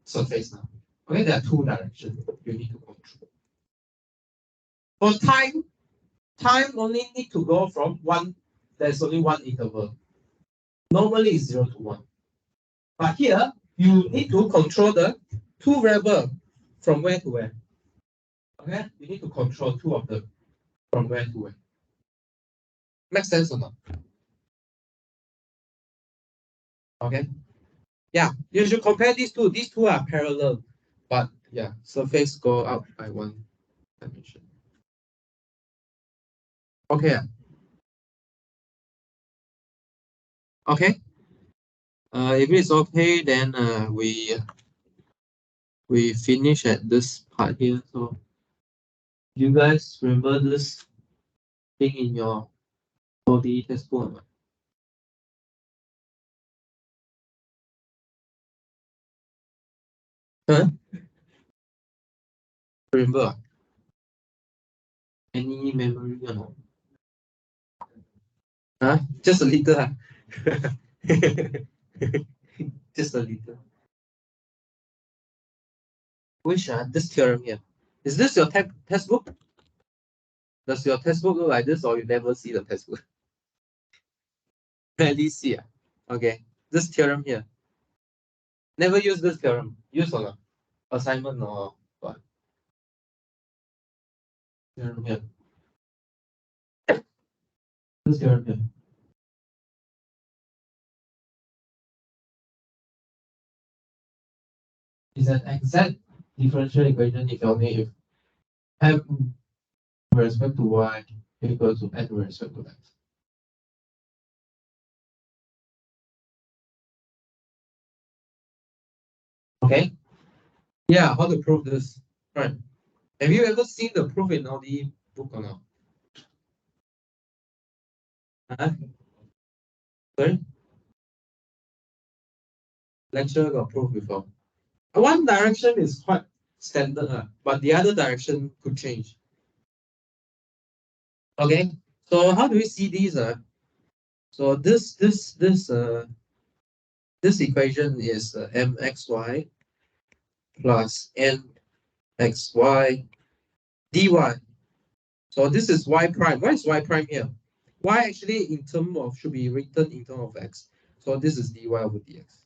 surface now. Okay, there are two directions you need to control. For time only need to go from one. There's only one interval. Normally it's 0 to 1. But here you need to control the two variable from where to where. Okay, you need to control two of them from where to where. Makes sense or not? Okay. Yeah, you should compare these two. These two are parallel, but yeah, surface go up by one dimension. Okay. Okay. If it's okay, then we finish at this part here. So you guys remember this thing in your body textbook? Huh? Remember? Any memory or not? Huh? Just a little. Huh? Just a little. Which this theorem here? Is this your textbook? Does your textbook look like this, or you never see the textbook? Rarely see. Okay, this theorem here. Never use this theorem. Use or not? Assignment or what? Theorem here. This theorem here. Is an exact differential equation if only if m with respect to y equals to n with respect to x. Okay. Yeah, how to prove this? Right. Have you ever seen the proof in the book or not? Huh? Sorry? Lecture got proof before. One direction is quite standard, but the other direction could change. Okay, so how do we see these? So this equation is mxy plus nxy dy. So this is y prime. Why is y prime here? Y actually in term of should be written in term of x. So this is dy over dx.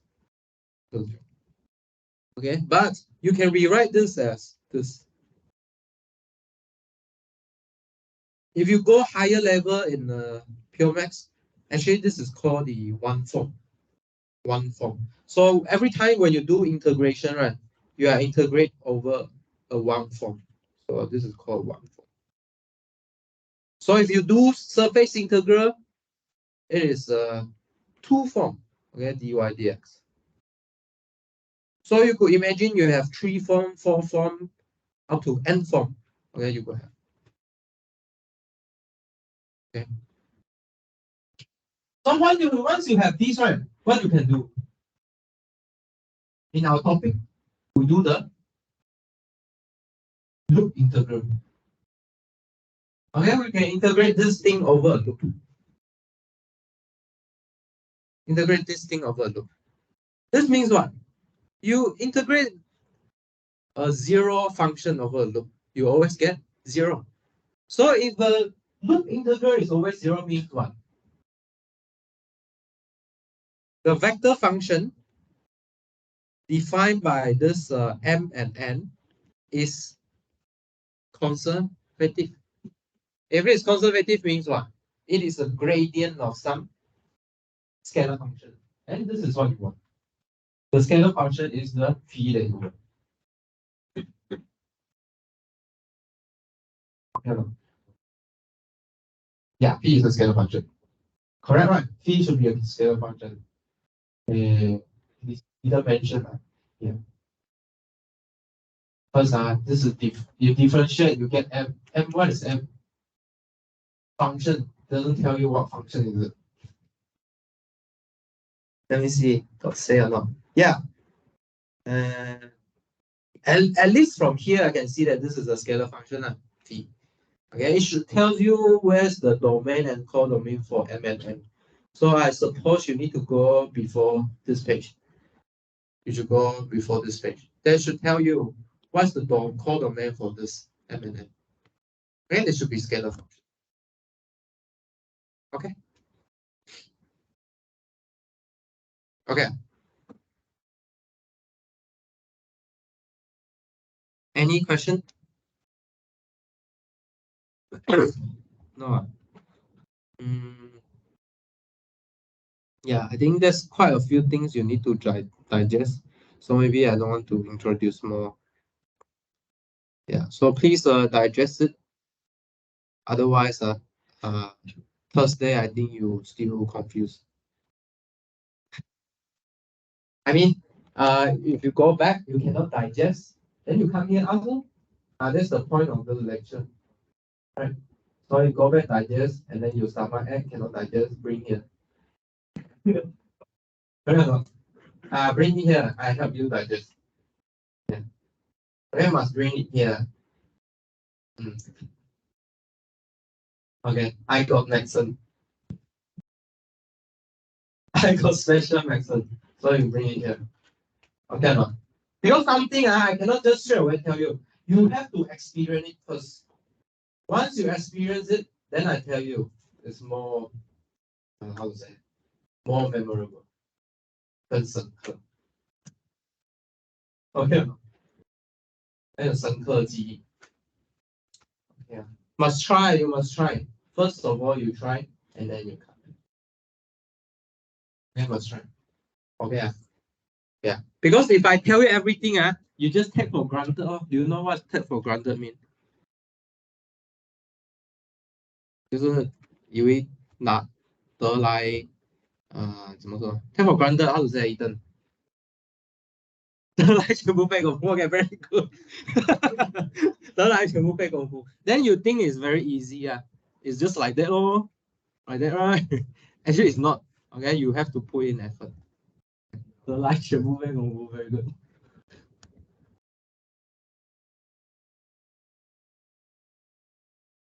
Okay, but you can rewrite this as this. If you go higher level in pure max, actually this is called the one form. One form. So every time when you do integration, right, you are integrate over a one form. So this is called one form. So if you do surface integral, it is two form. Okay, dy dx. So you could imagine you have 3 form, 4 form, up to n form. Okay, you could have. Okay. So once you have these, right, what you can do? In our topic, we do the loop integral. Okay, we can integrate this thing over a loop. Integrate this thing over a loop. This means what? You integrate a zero function over a loop. you always get 0. So if the loop integral is always 0 means what? The vector function defined by this m and n is conservative. If it is conservative means what? It is a gradient of some scalar function. And this is what you want. The scalar function is the phi that you want. Yeah, phi is a scalar function. Correct, right? Phi should be a scalar function. Didn't mention. Yeah. First, this is you differentiate, you get m. What is m? Function. Doesn't tell you what function is it. Let me see. Got say or not? Yeah. At least from here, I can see that this is a scalar function, phi. Okay, it should tell you where's the domain and codomain for m and n. So I suppose you need to go before this page. You should go before this page. That should tell you what's the codomain for this m and n. And it should be scalar function. Okay. Okay. Any question? No. Yeah, I think there's quite a few things you need to digest. So maybe I don't want to introduce more. Yeah, so please digest it. Otherwise, Thursday, I think you still confused. I mean, if you go back, you cannot digest, then you come here also. That's the point of the lecture, right? So you go back, digest, and then you stomach ache, cannot digest, bring here. Bring it here, I help you digest. Yeah. Then must bring it here. Okay, I got medicine. I got special medicine. So you bring it here. Okay, no? Because something I cannot just straight away tell you. You have to experience it first. Once you experience it, then I tell you it's more how to say, more memorable. Okay. Yeah. Must try, you must try. First of all, you try and then you come. You must try. Okay. Yeah. Because if I tell you everything, you just take for granted. Do you know what take for granted mean? 就是以为拿得来怎么说 take for granted how to say Ethan 得来全部背功夫 okay very good 得来全部背功夫 then you think it's very easy it's just like that like that right actually it's not okay you have to put in effort 得来全部背功夫 very good